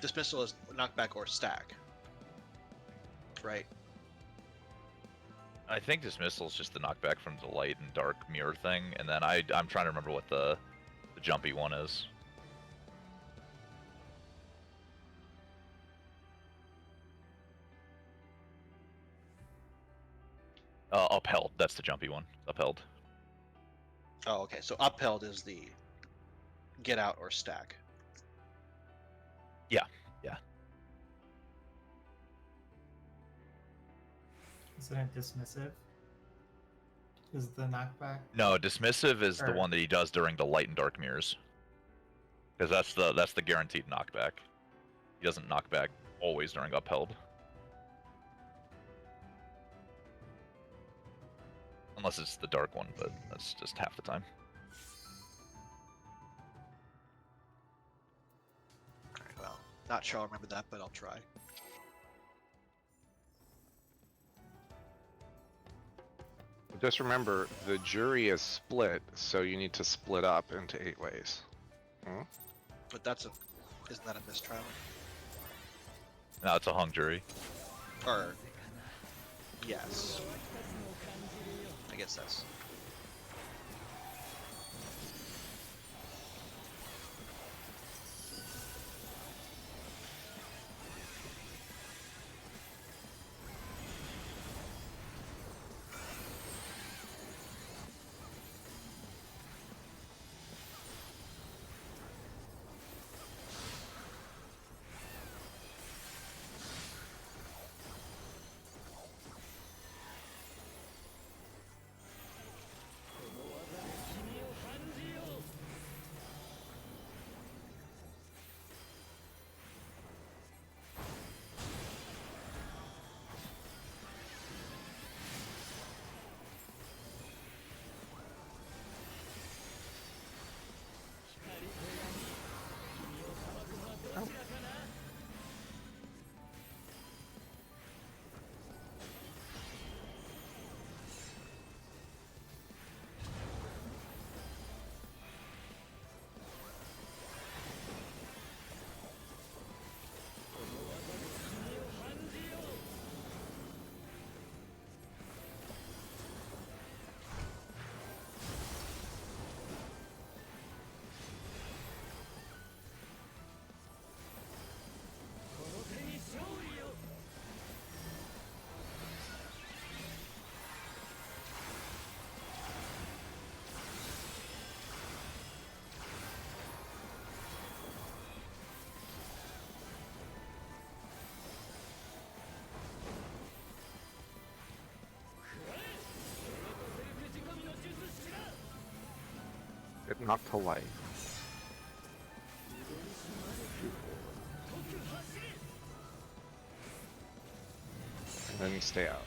Dismissal is knockback or stack. Right? I think Dismissal is just the knockback from the light and dark mirror thing. And then I'm trying to remember what the jumpy one is. Upheld. That's the jumpy one. Upheld. Oh, okay. So upheld is the get out or stack. Isn't it dismissive? Is the knockback? No, dismissive is the Or- one that he does during the light and dark mirrors. Because that's the guaranteed knockback. He doesn't knock back always during upheld. Unless it's the dark one, but that's just half the time. Alright, well, not sure I'll remember that, but I'll try. Just remember, the jury is split, so you need to split up into 8 ways. But isn't that a mistrial? No, it's a hung jury. Or yes. I guess that's... Get knocked to life. And then you stay out.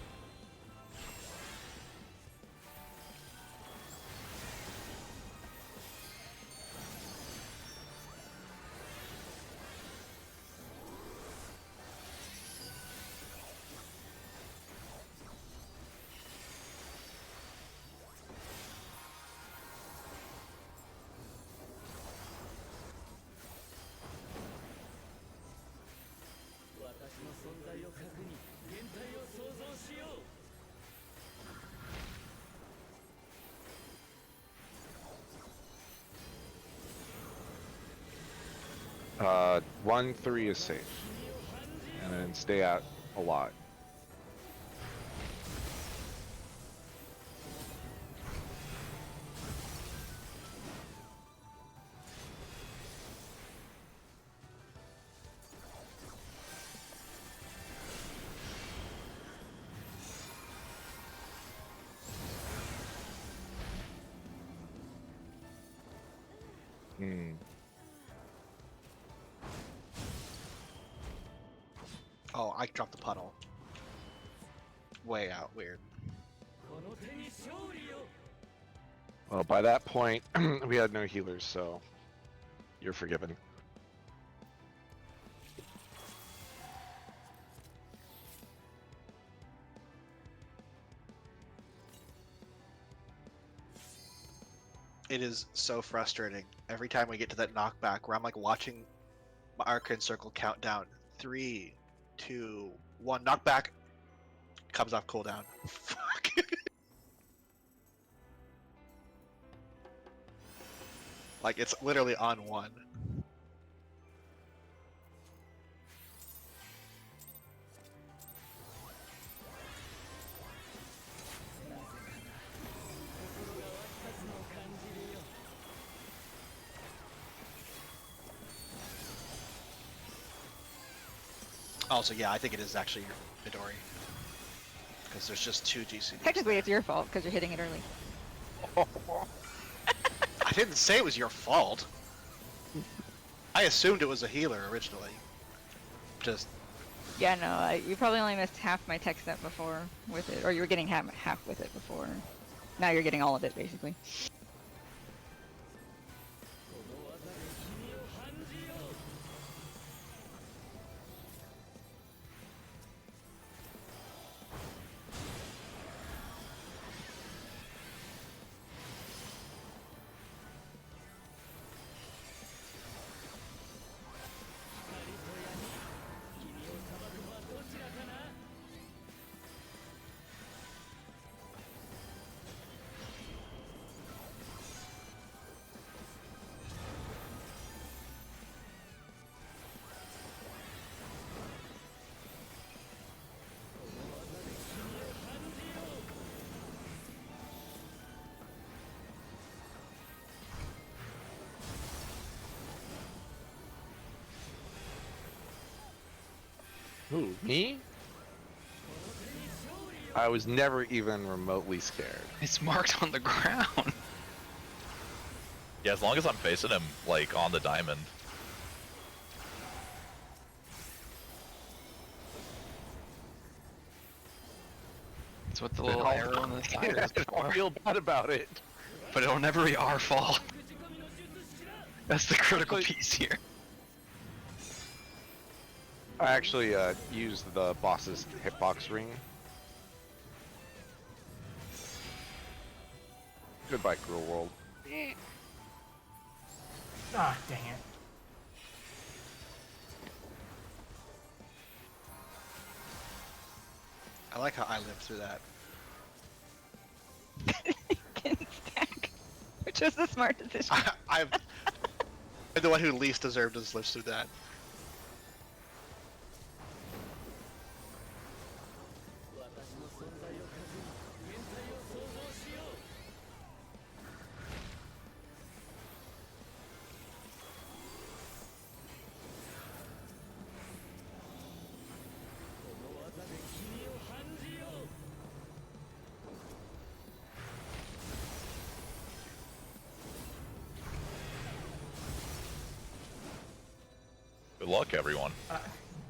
Uh, 1-3 is safe. And then stay out a lot. Hmm. Oh, I dropped the puddle. Way out, weird. Well, by that point, we had no healers, so you're forgiven. It is so frustrating. Every time we get to that knockback where I'm like watching my Arcane Circle count down. 3, 2, 1, knockback. Comes off cooldown. Fuck. Like it's literally on 1. Also, yeah, I think it is actually Midori. Because there's just 2 GCDs. Technically, it's your fault because you're hitting it early. I didn't say it was your fault. I assumed it was a healer originally. Just Yeah, no, you probably only missed half my tech step before with it, or you were getting half with it before. Now you're getting all of it, basically. Who, me? I was never even remotely scared. It's marked on the ground. Yeah, as long as I'm facing him, like, on the diamond. That's what the little I'll- arrow on the side is I for. feel bad about it. But it'll never be our fault. That's the critical Actually- piece here. I actually used the boss's hitbox ring. Goodbye, Cruel World. Ah, dang it. I like how I lived through that. Can stack, which was the smart decision. I'm the one who least deserved to live through that. luck, everyone.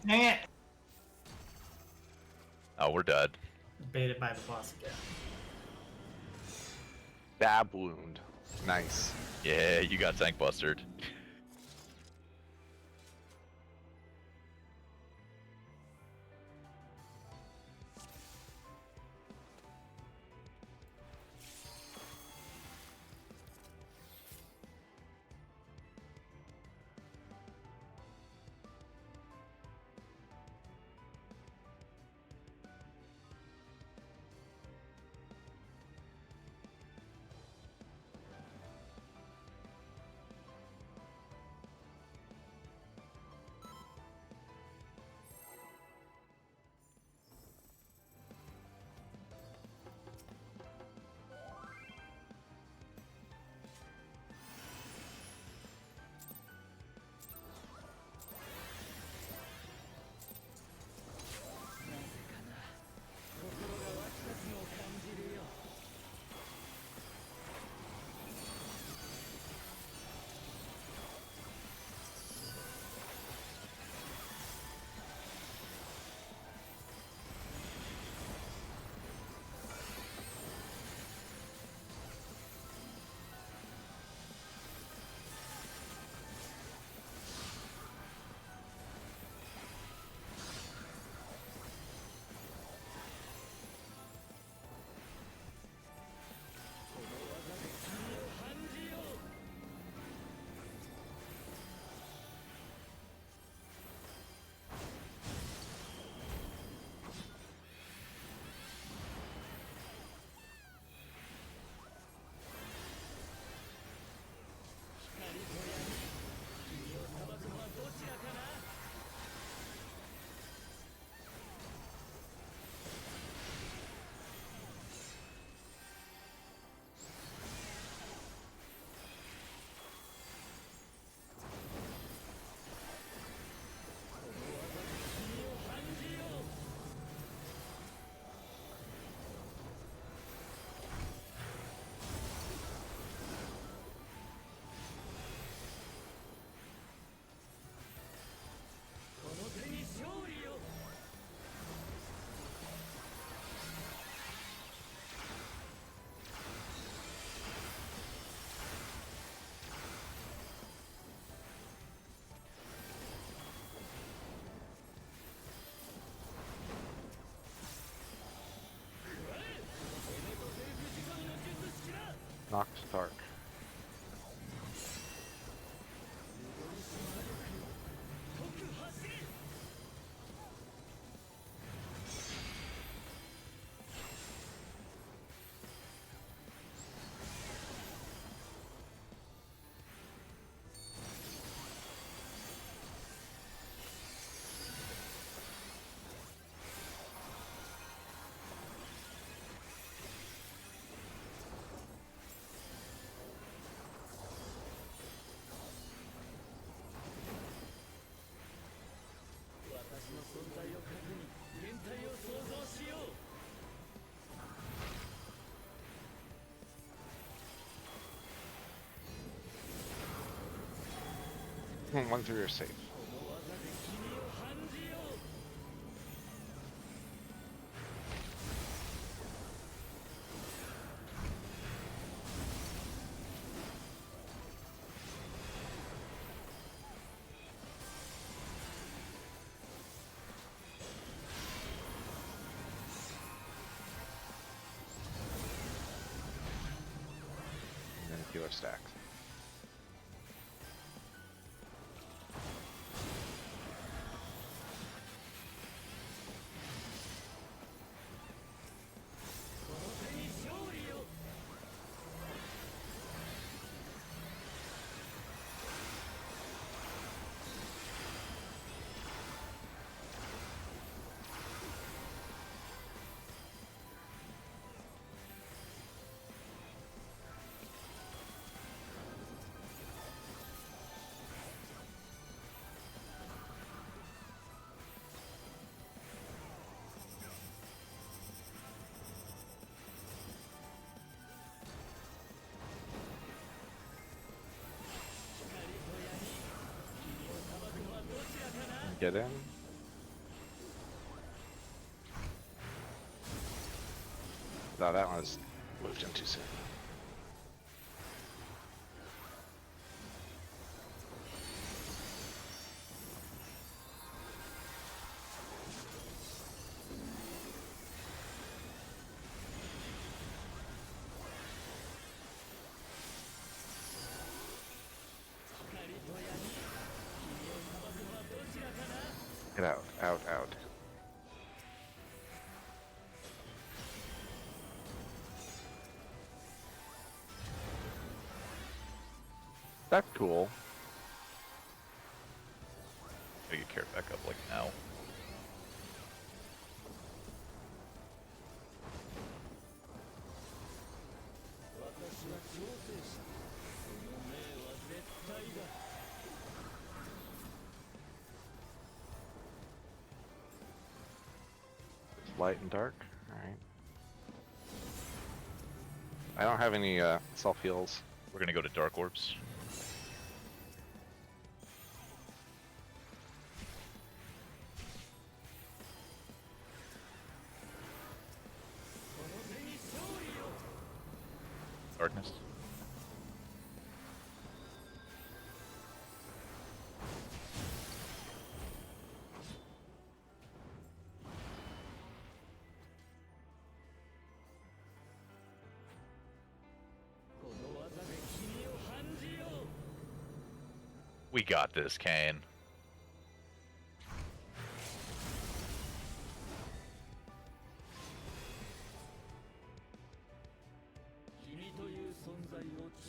Nah. Oh, we're dead. Baited by the boss again. Stab wound. Nice. Yeah, you got tank bustered. Knocked dark. One through your safe. And then healer stack. get in. No, that one was moved in too soon. Get out, out, out. That's cool. Gotta get carried back up like now. Light and dark. Alright. I don't have any self heals. We're gonna go to Dark Orbs. Darkness. We got this, Kane.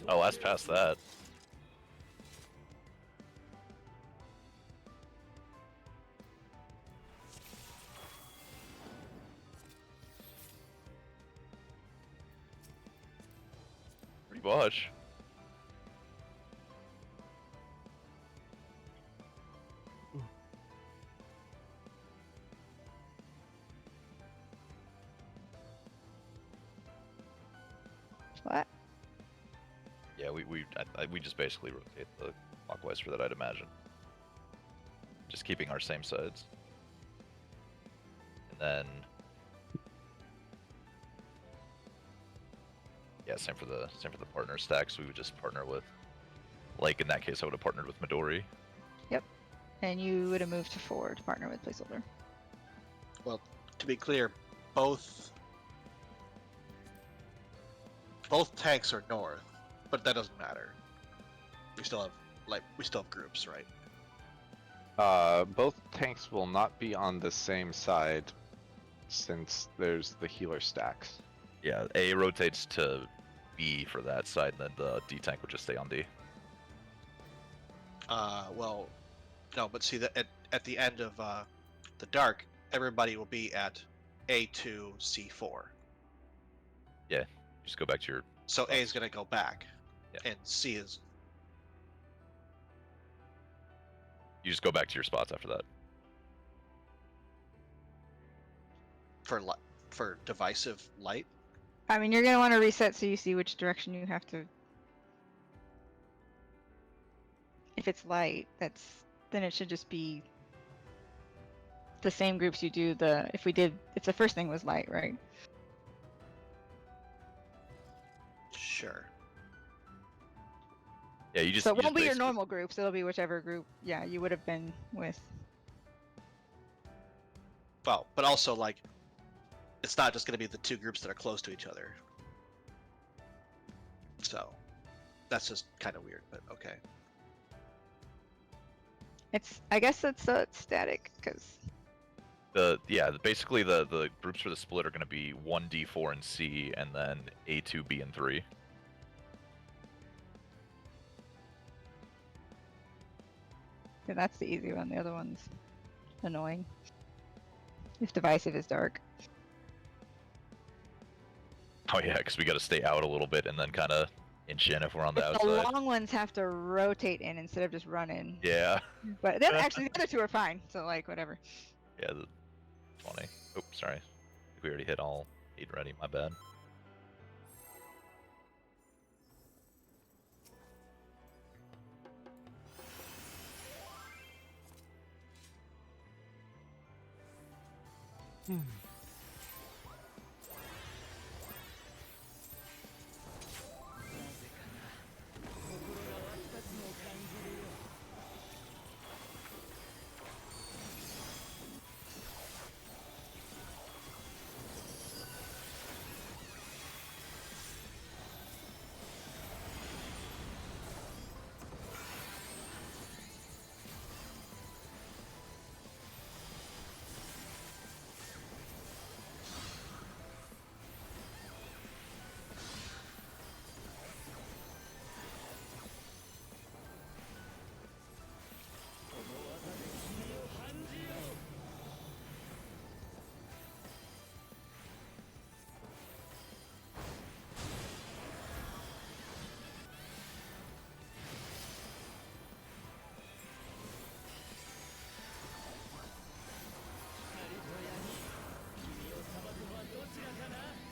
Oh, last past that. Pretty much. What? Yeah, we just basically rotate the clockwise for that, I'd imagine. Just keeping our same sides. And then yeah, same for the partner stacks. We would just partner with, like in that case I would have partnered with Midori. Yep. And you would have moved to 4 to partner with placeholder. Well, to be clear, both tanks are north, but that doesn't matter. We still have groups, right? Both tanks will not be on the same side since there's the healer stacks. Yeah, A rotates to B for that side, and then the D tank would just stay on D. Well, no, but see that at the end of the dark, everybody will be at A2 C4. Just go back to your. So A is gonna go back, Yeah. and C is You just go back to your spots after that. for divisive light. I mean, you're gonna want to reset so you see which direction you have to. If it's light, then it should just be the same groups you do if the first thing was light, right? Sure. Yeah, you just. So it you won't just be your basically- normal groups. It'll be whichever group, yeah, you would have been with. Well, but also like, it's not just gonna be the two groups that are close to each other. So, that's just kind of weird, but okay. I guess it's static because Basically the groups for the split are going to be 1D4 and C, and then A2, B, and 3. that's the easy one. The other one's annoying. If divisive is dark. Oh yeah, because we got to stay out a little bit and then kind of inch in if we're on the The outside. long ones have to rotate in instead of just run in. Yeah. But then actually the other two are fine. So like whatever. Yeah, 20. Oh, sorry. I think we already hit all 8 already. My bad.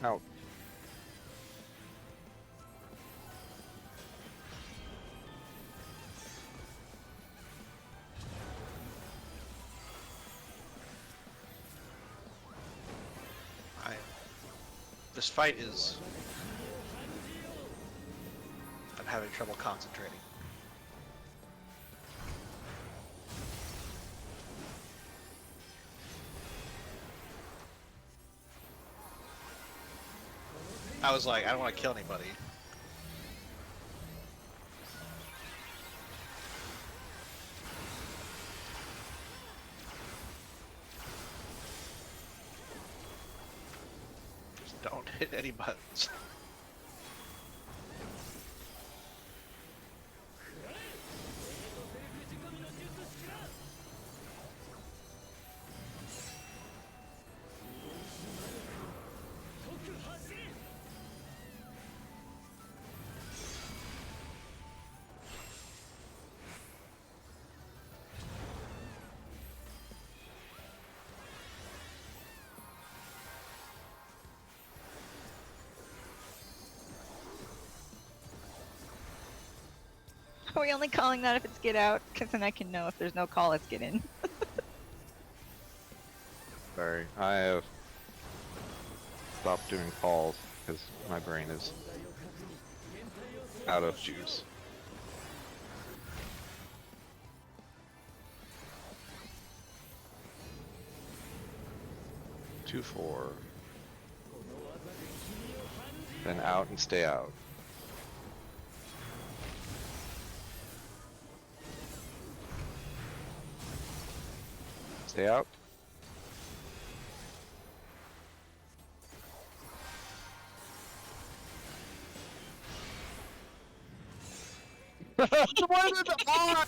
Out. This fight is... I'm having trouble concentrating. I was like, I don't want to kill anybody. Just don't hit any buttons. Are we only calling that if it's get out? Because then I can know if there's no call, it's get in. Sorry, I have stopped doing calls because my brain is out of juice. Two, 4. Then out and stay out. Stay out. What is on?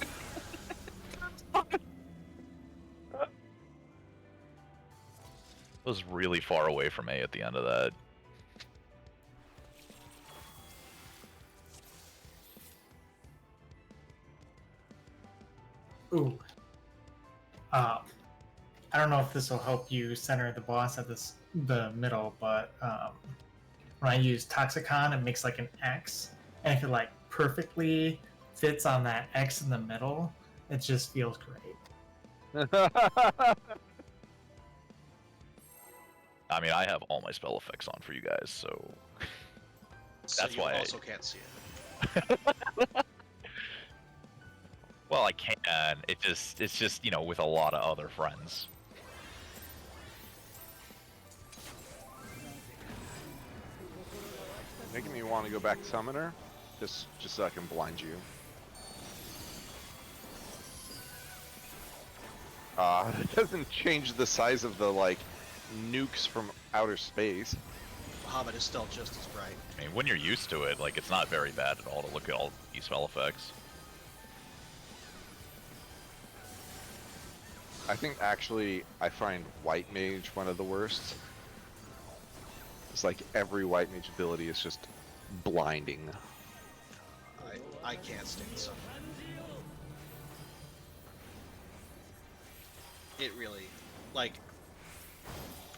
It was really far away from A at the end of that. Ooh. I don't know if this will help you center the boss at the middle, but when I use Toxicon, it makes like an X, and if it like perfectly fits on that X in the middle, it just feels great. I mean, I have all my spell effects on for you guys, so So That's you why I- also can't see it. well, I can. It's just you know with a lot of other friends. Making me want to go back to Summoner, just so I can blind you. It doesn't change the size of the like nukes from outer space. Muhammad is still just as bright. I mean, when you're used to it, like it's not very bad at all to look at all these spell effects. I think actually I find White Mage one of the worst. It's like every White Mage ability is just blinding. I can't stand some. It really, like,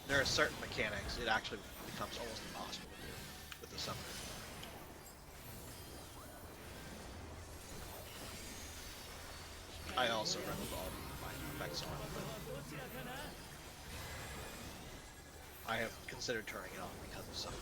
there are certain mechanics it actually becomes almost impossible to do with the summoner. I also run with all my effects on, but I have considered turning it off because of Summoner.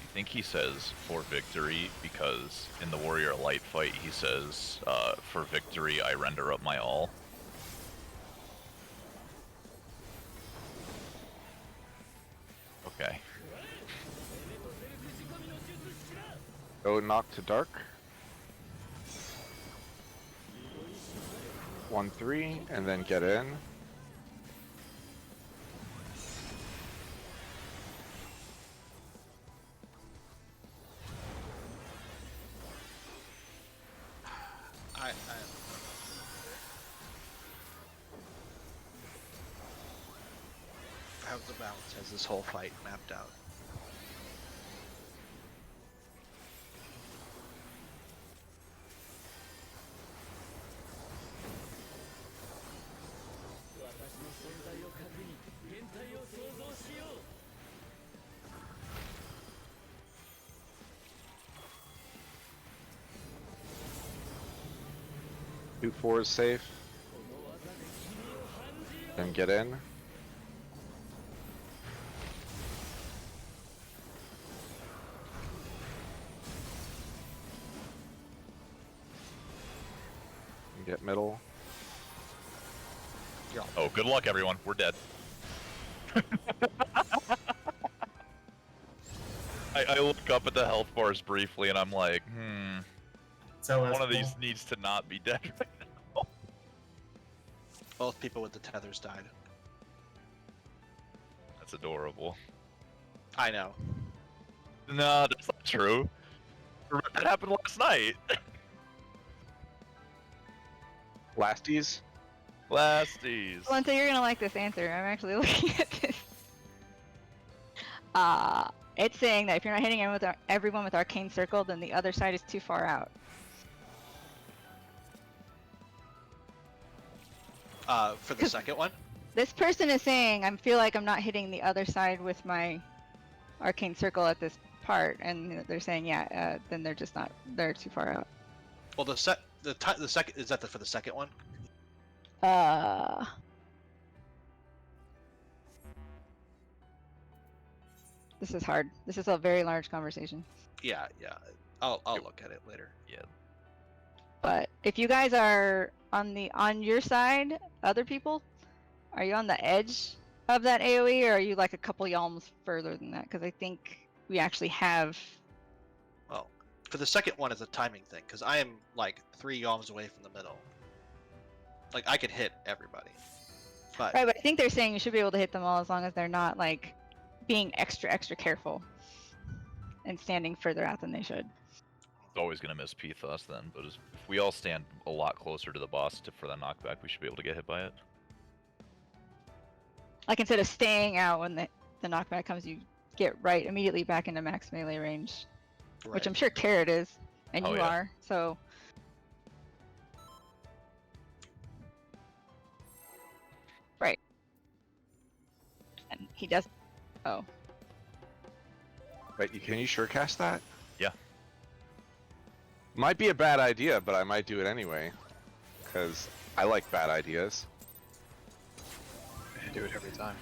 I think he says for victory because in the Warrior Light fight he says, for victory I render up my all. Okay. Go knock to dark. 1-3, and then get in. How's the balance? Has this whole fight mapped out? Shoot 4 is safe. Then get in. And get middle. Oh, good luck everyone. We're dead. I look up at the health bars briefly and I'm like, So one of these needs to not be dead right now. Both people with the tethers died. That's adorable. I know. No, that's not true. That happened last night. Lasties. Lasties. Valente, you're gonna like this answer. I'm actually looking at this. It's saying that if you're not hitting everyone with Arcane Circle, then the other side is too far out. For the second one? This person is saying, I feel like I'm not hitting the other side with my Arcane Circle at this part, and they're saying, yeah, then they're just not, they're too far out. Well, the second, is that for the second one? This is hard. This is a very large conversation. Yeah. I'll look at it later. Yeah. But if you guys are on your side, other people, are you on the edge of that AoE, or are you like a couple yalms further than that? Because I think we actually have. Well, for the second one, it's a timing thing, because I am like 3 yalms away from the middle. Like, I could hit everybody. But Right, but I think they're saying you should be able to hit them all as long as they're not like being extra careful and standing further out than they should. It's always gonna miss Pithos then, but if we all stand a lot closer to the boss for the knockback, we should be able to get hit by it. Like instead of staying out when the knockback comes, you get right immediately back into max melee range, which I'm sure Carrot is, and Oh, you yeah. are. So right, and he does. Oh, Wait, can you sure cast that? Yeah. Might be a bad idea, but I might do it anyway. Because I like bad ideas. I do it every time.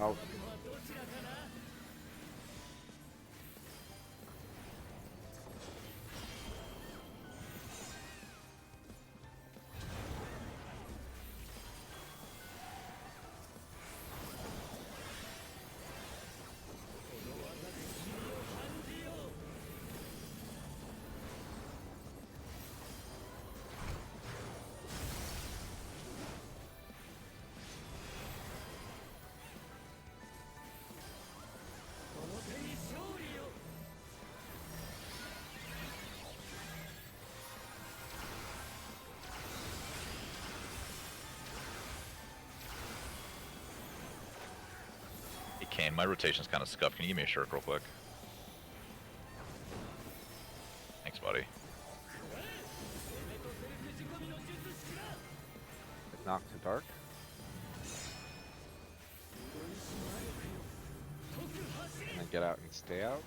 out. Hey Kane, my rotation's kind of scuffed. Can you give me a shirk real quick? Thanks, buddy. Knock to dark. And then get out and stay out.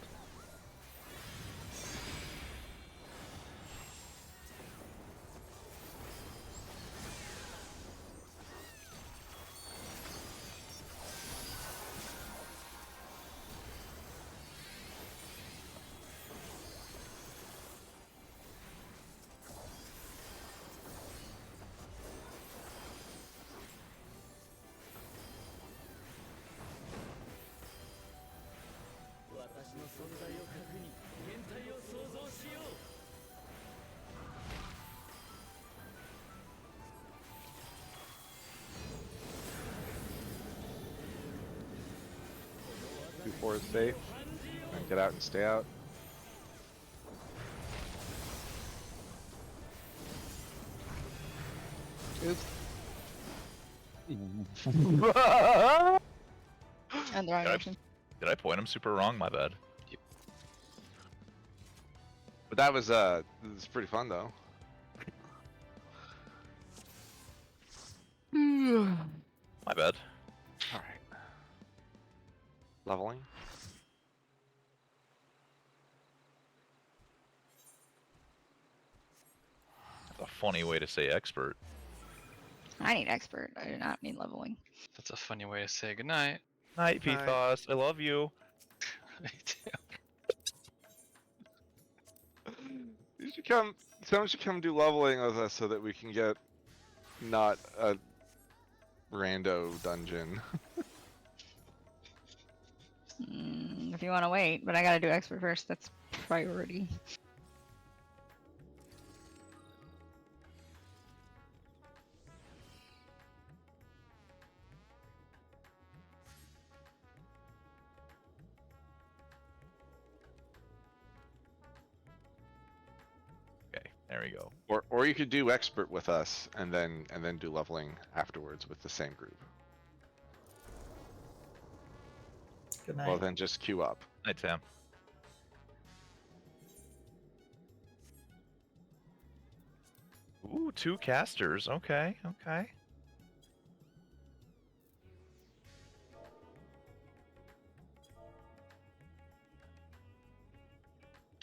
Two 4 is safe. And get out and stay out. Oops. And the wrong motion. Did I point him super wrong? My bad. But that was pretty fun though. My bad. Alright. Leveling. That's a funny way to say expert. I need expert. I do not need leveling. That's a funny way to say goodnight. Night, Night. Pethos. I love you. Me too. Someone should come do leveling with us so that we can get not a rando dungeon. If you want to wait, but I gotta do expert first. That's priority. Okay, there we go. Or you could do expert with us and then do leveling afterwards with the same group. Good night. Well then just queue up. Night, Sam. Ooh, 2 casters. Okay, okay.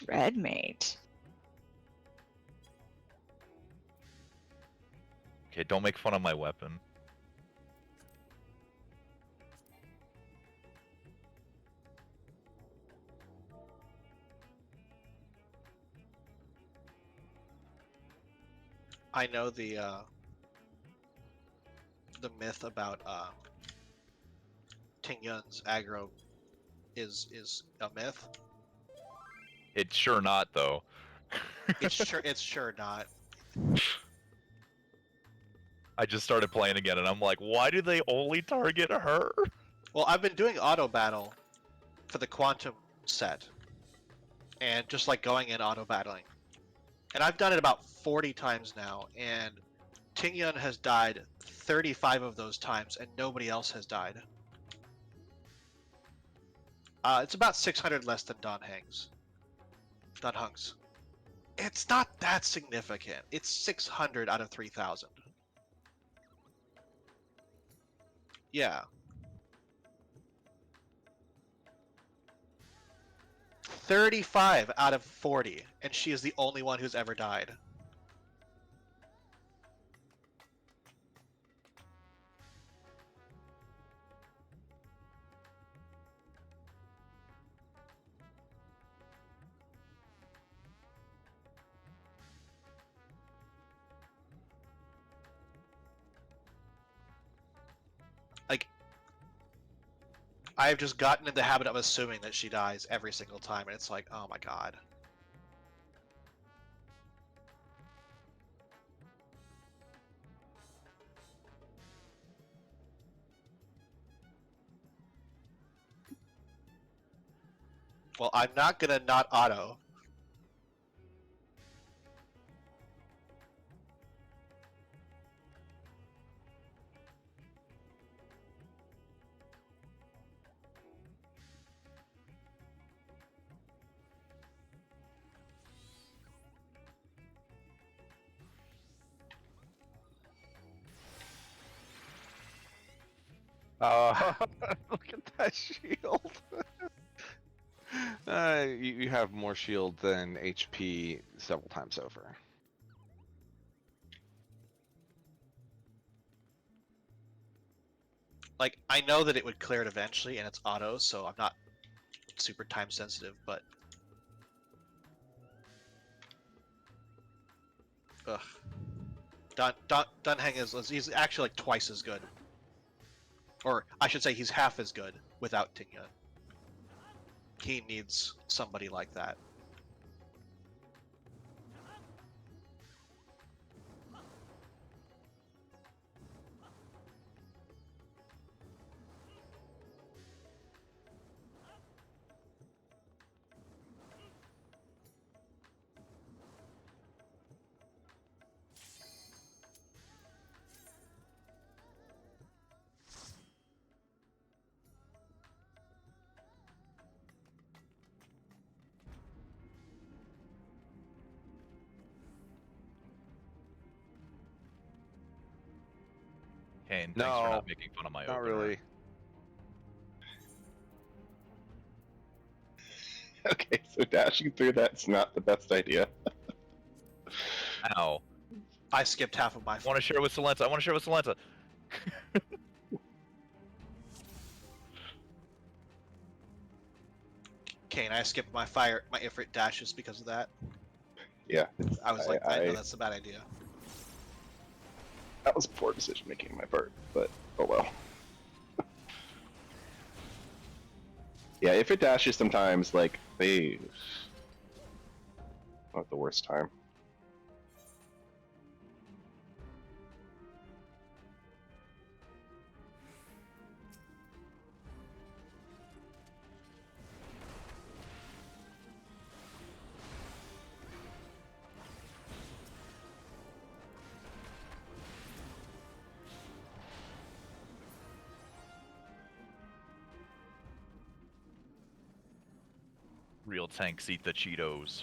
Red mate. Okay, don't make fun of my weapon. I know the myth about Ting Yun's aggro is a myth. It's sure not, though. It's sure not. I just started playing again, and I'm like, why do they only target her? Well, I've been doing auto battle for the quantum set, and just like going in auto battling, and I've done it about 40 times now, and Ting Yun has died 35 of those times, and nobody else has died. It's about 600 less than Don Hung's. It's not that significant. It's 600 out of 3,000. Yeah. 35 out of 40, and she is the only one who's ever died. I've just gotten in the habit of assuming that she dies every single time, and it's like, oh my god. Well, I'm not gonna not auto. Oh, look at that shield. You have more shield than HP several times over. Like, I know that it would clear it eventually, and it's auto, so I'm not super time sensitive, but... Ugh. Dunhang he's actually like twice as good. Or, I should say, he's half as good without Tingya. He needs somebody like that. Kane, thanks No, for not making fun of my Not opener. really. Okay, so dashing through that's not the best idea. Ow. I skipped half of my... I want to share it with Salenta. I want to share it with Salenta. Kane, I skipped my Ifrit dashes because of that. Yeah, I was like, I know that's a bad idea. that was poor decision making on my part, but oh well. Yeah, if it dashes sometimes, like, they... Not the worst time. Real tanks eat the Cheetos.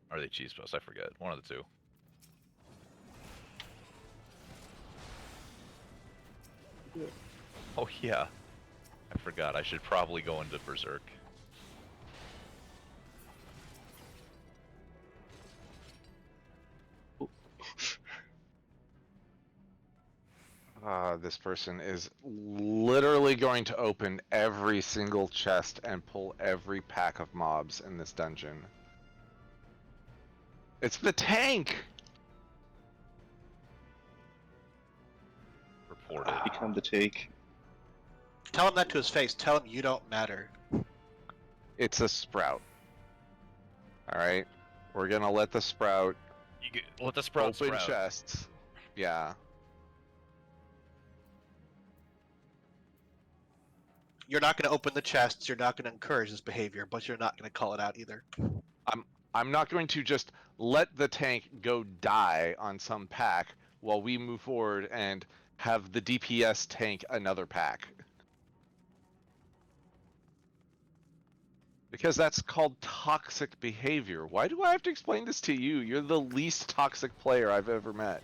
Or are they cheese puffs? I forget. One of the two. Oh yeah. I forgot. I should probably go into Berserk. This person is literally going to open every single chest and pull every pack of mobs in this dungeon. It's the tank! Reported. Become the take. Tell him that to his face. Tell him you don't matter. It's a sprout. Alright? We're gonna let the sprout Let the sprout open sprout. chests. Yeah. You're not going to open the chests, you're not going to encourage this behavior, but you're not going to call it out either. I'm not going to just let the tank go die on some pack while we move forward and have the DPS tank another pack. Because that's called toxic behavior. Why do I have to explain this to you? You're the least toxic player I've ever met.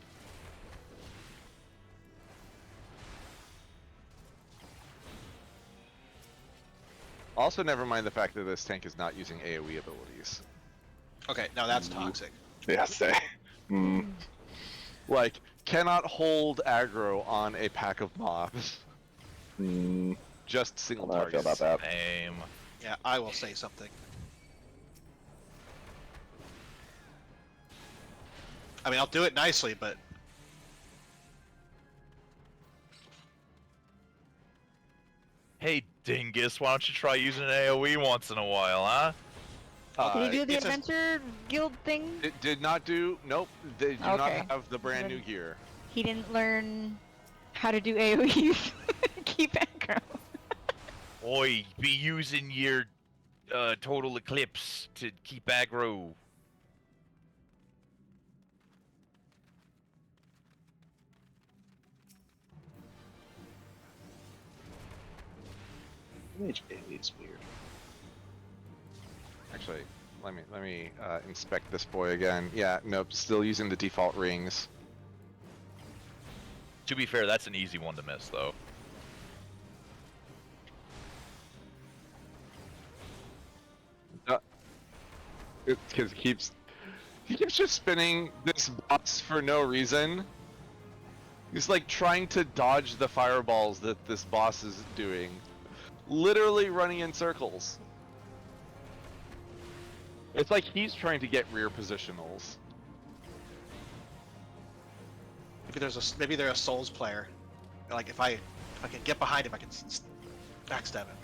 Also, never mind the fact that this tank is not using AoE abilities. Okay, now that's toxic. Yeah, say. Like, cannot hold aggro on a pack of mobs. Just I single don't know how I feel targets. about that. Same. Yeah, I will say something. I mean, I'll do it nicely, but... Dingus, why don't you try using an AoE once in a while, huh? Did he do the it's a- adventure guild thing? It did not do. Nope. They do not Okay. have the brand new Then- gear. He didn't learn how to do AoEs. Keep aggro. Oi, be using your total eclipse to keep aggro. Mage AoE is weird. Actually, let me inspect this boy again. Yeah, nope. Still using the default rings. To be fair, that's an easy one to miss, though. Because he keeps just spinning this boss for no reason. He's like trying to dodge the fireballs that this boss is doing. Literally running in circles. It's like he's trying to get rear positionals. Maybe they're a Souls player. Like if I can get behind him, I can backstab him.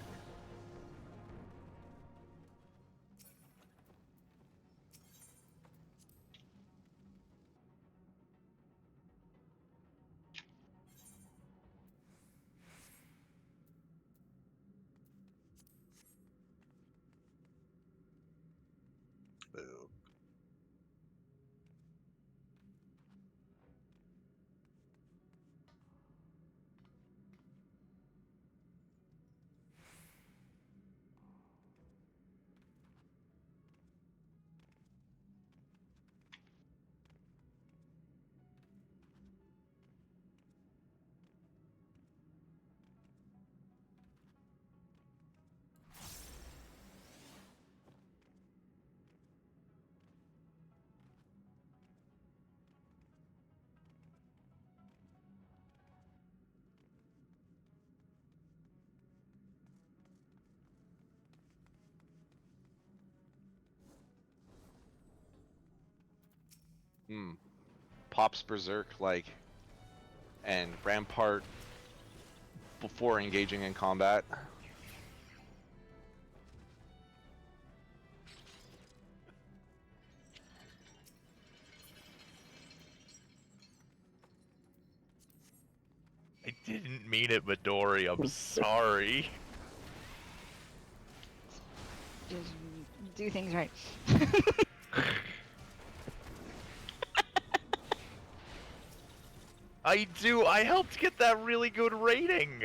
Boo. Pops berserk like, and rampart before engaging in combat. I didn't mean it, Midori. I'm sorry. Just do things right. I do. I helped get that really good rating.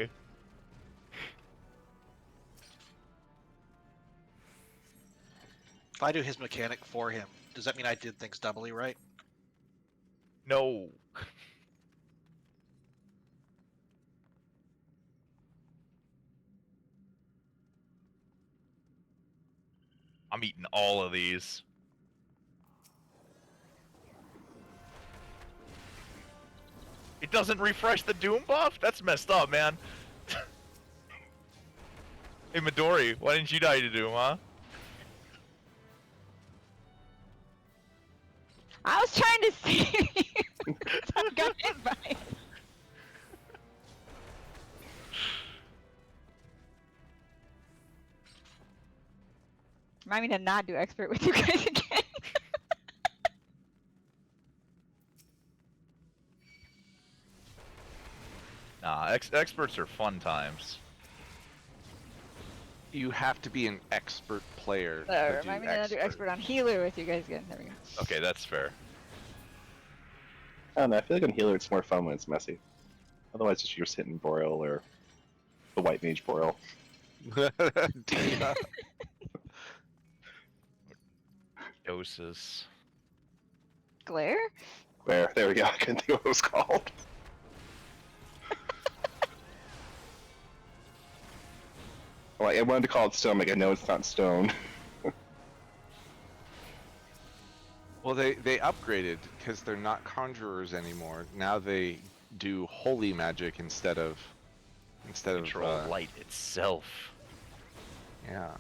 If I do his mechanic for him, does that mean I did things doubly right? No. I'm eating all of these. It doesn't refresh the Doom buff? That's messed up, man. Hey, Midori, why didn't you die to Doom, huh? I was trying to save you. I got hit by it. Remind me to not do expert with you guys again. Nah, experts are fun times. You have to be an expert player. to Remind do me to not do expert on healer with you guys again. There we go. Okay, that's fair. I don't know, I feel like on healer it's more fun when it's messy. Otherwise it's just hitting Boreal or the white mage Boreal. Dina. Doses. Glare? There we go, I couldn't think of what it was called. Like, I wanted to call it stone, like I know it's not stone. Well, they upgraded because they're not conjurers anymore. Now they do holy magic instead of Control light itself. Yeah.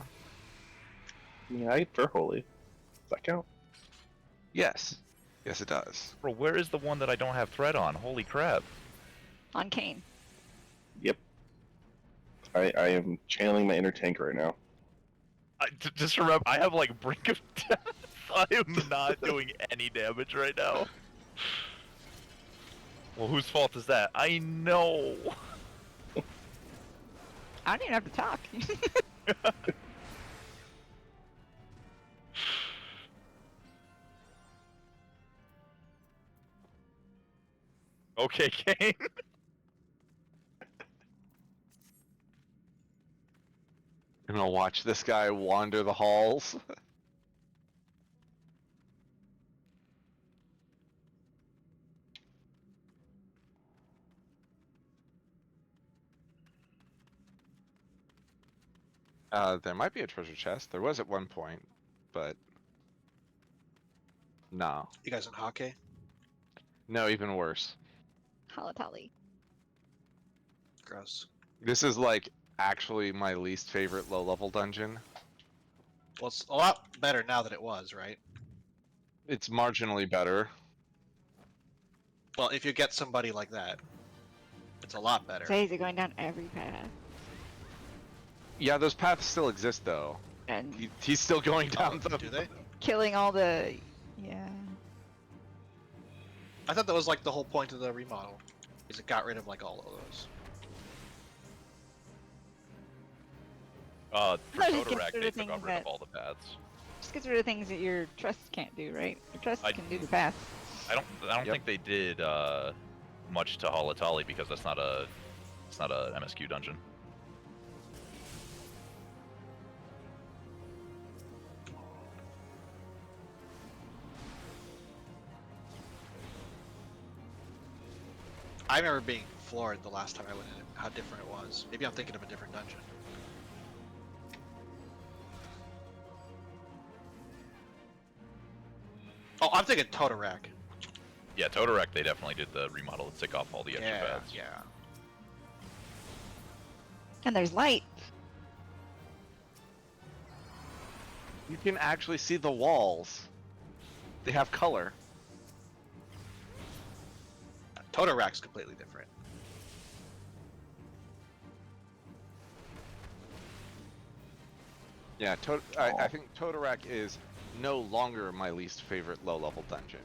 Yeah, I prefer holy. Does that count? Yes. Yes, it does. Bro, where is the one that I don't have thread on? Holy crap. On Kane. Yep. I am channeling my inner tank right now. Just remember, I have like brink of death. I am not doing any damage right now. Well, whose fault is that? I know. I don't even have to talk. Okay, Kane. Gonna watch this guy wander the halls. There might be a treasure chest. There was at one point, but no. You guys in hockey? No, even worse. Halatali. Gross. This is like actually my least favorite low-level dungeon. Well, it's a lot better now than it was, right? It's marginally better. Well, if you get somebody like that, it's a lot better. Say you're going down every path. Yeah, those paths still exist though. And He's still going down Oh, them. do they? killing all the... Yeah. I thought that was like the whole point of the remodel, is it got rid of like all of those. For No, just get Totorak, rid they of took things rid of that- all the paths. Just gets rid of things that your trust can't do, right? Your trust I- can do the path. I don't Yep. think they did much to Halatali because it's not a MSQ dungeon. I remember being floored the last time I went in it, how different it was. Maybe I'm thinking of a different dungeon. Oh, I'm thinking Totorak. Yeah, Totorak, they definitely did the remodel to take off all the extra Yeah, paths. yeah. And there's light. You can actually see the walls. They have color. Totorak's completely different. Yeah, I think Totorak is no longer my least favorite low-level dungeon.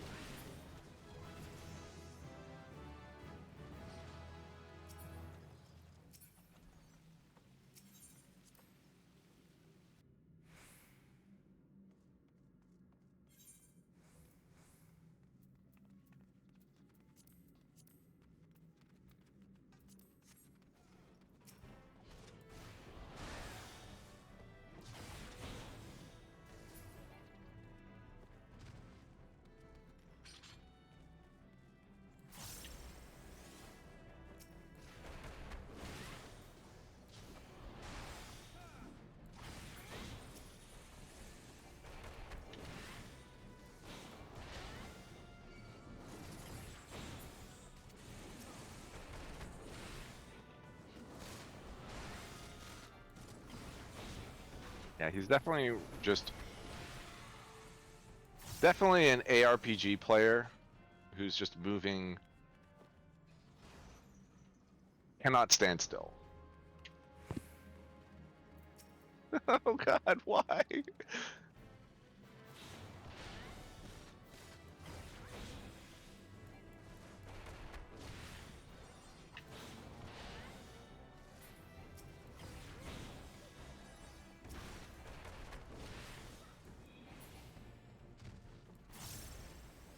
Yeah, he's definitely definitely an ARPG player who's just moving, cannot stand still. Oh god, why?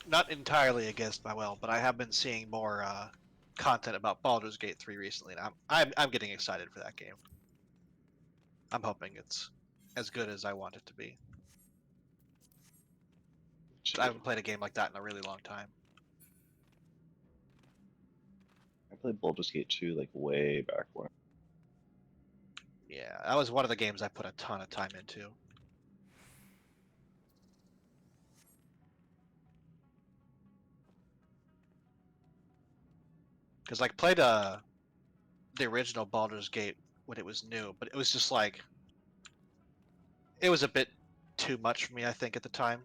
Not entirely against my will, but I have been seeing more content about Baldur's Gate 3 recently, and I'm getting excited for that game. I'm hoping it's as good as I want it to be. I haven't played a game like that in a really long time. I played Baldur's Gate 2 like way back when. Yeah, that was one of the games I put a ton of time into. Because like played the original Baldur's Gate when it was new, but it was just like it was a bit too much for me, I think, at the time.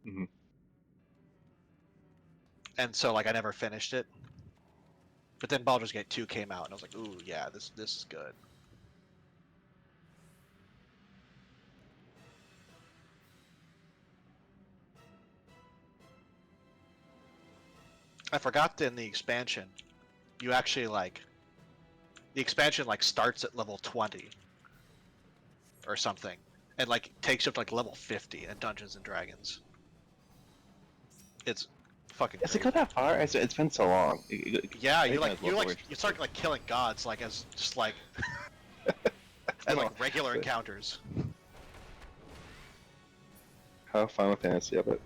Mhm. And so like I never finished it. But then Baldur's Gate 2 came out, and I was like, ooh, yeah, this is good. I forgot that in the expansion, you actually the expansion starts at level 20 or something, and takes you up to level 50 in Dungeons and Dragons. It's fucking Does it crazy. go that far? It's been so long. Yeah, I you think you start killing gods as just and regular encounters. Have Final Fantasy of it.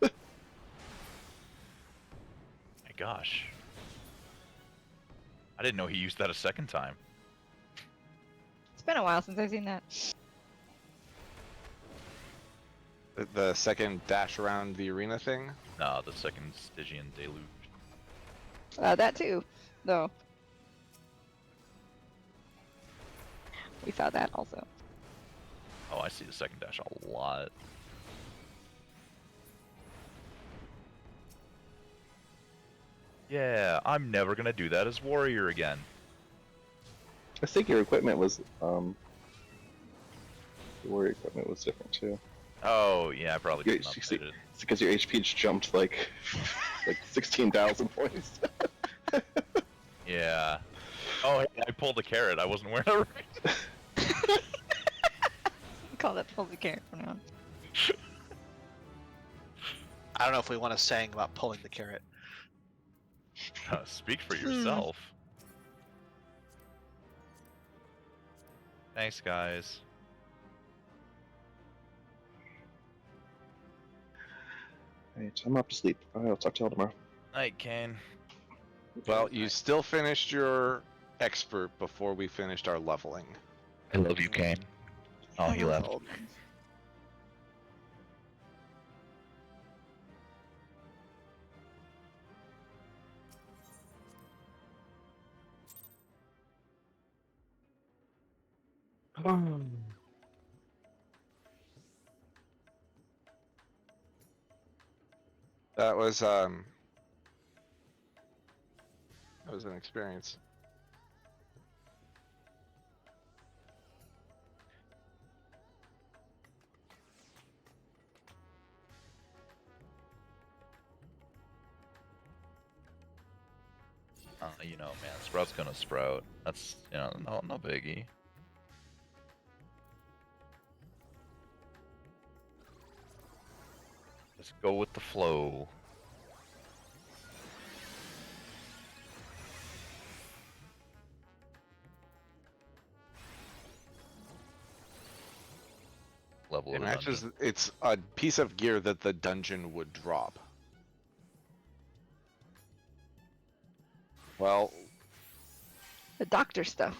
My gosh. I didn't know he used that a second time. It's been a while since I've seen that. The second dash around the arena thing. No, the second Stygian Deluge. That too, though. We saw that also. Oh, I see the second dash a lot. Yeah, I'm never gonna do that as warrior again. I think your equipment was your equipment was different too. Oh, yeah, I probably Your, didn't see, update it. it's because your HP just jumped like 16,000 points. Yeah. Oh, hey, I pulled a carrot. I wasn't wearing a ring. Call that pull the carrot from now on. I don't know if we want to saying about pulling the carrot. Speak for yourself. Thanks, guys. Alright, I'm up to sleep. Alright, I'll talk to y'all tomorrow. Night, Kane. Well, you still finished your expert before we finished our leveling. I love you, Kane. Oh, he left. That was an experience. You know, man, Sprout's gonna sprout. That's, no biggie. Just go with the flow. Level It of the matches. dungeon. It's a piece of gear that the dungeon would drop. Well, The doctor stuff.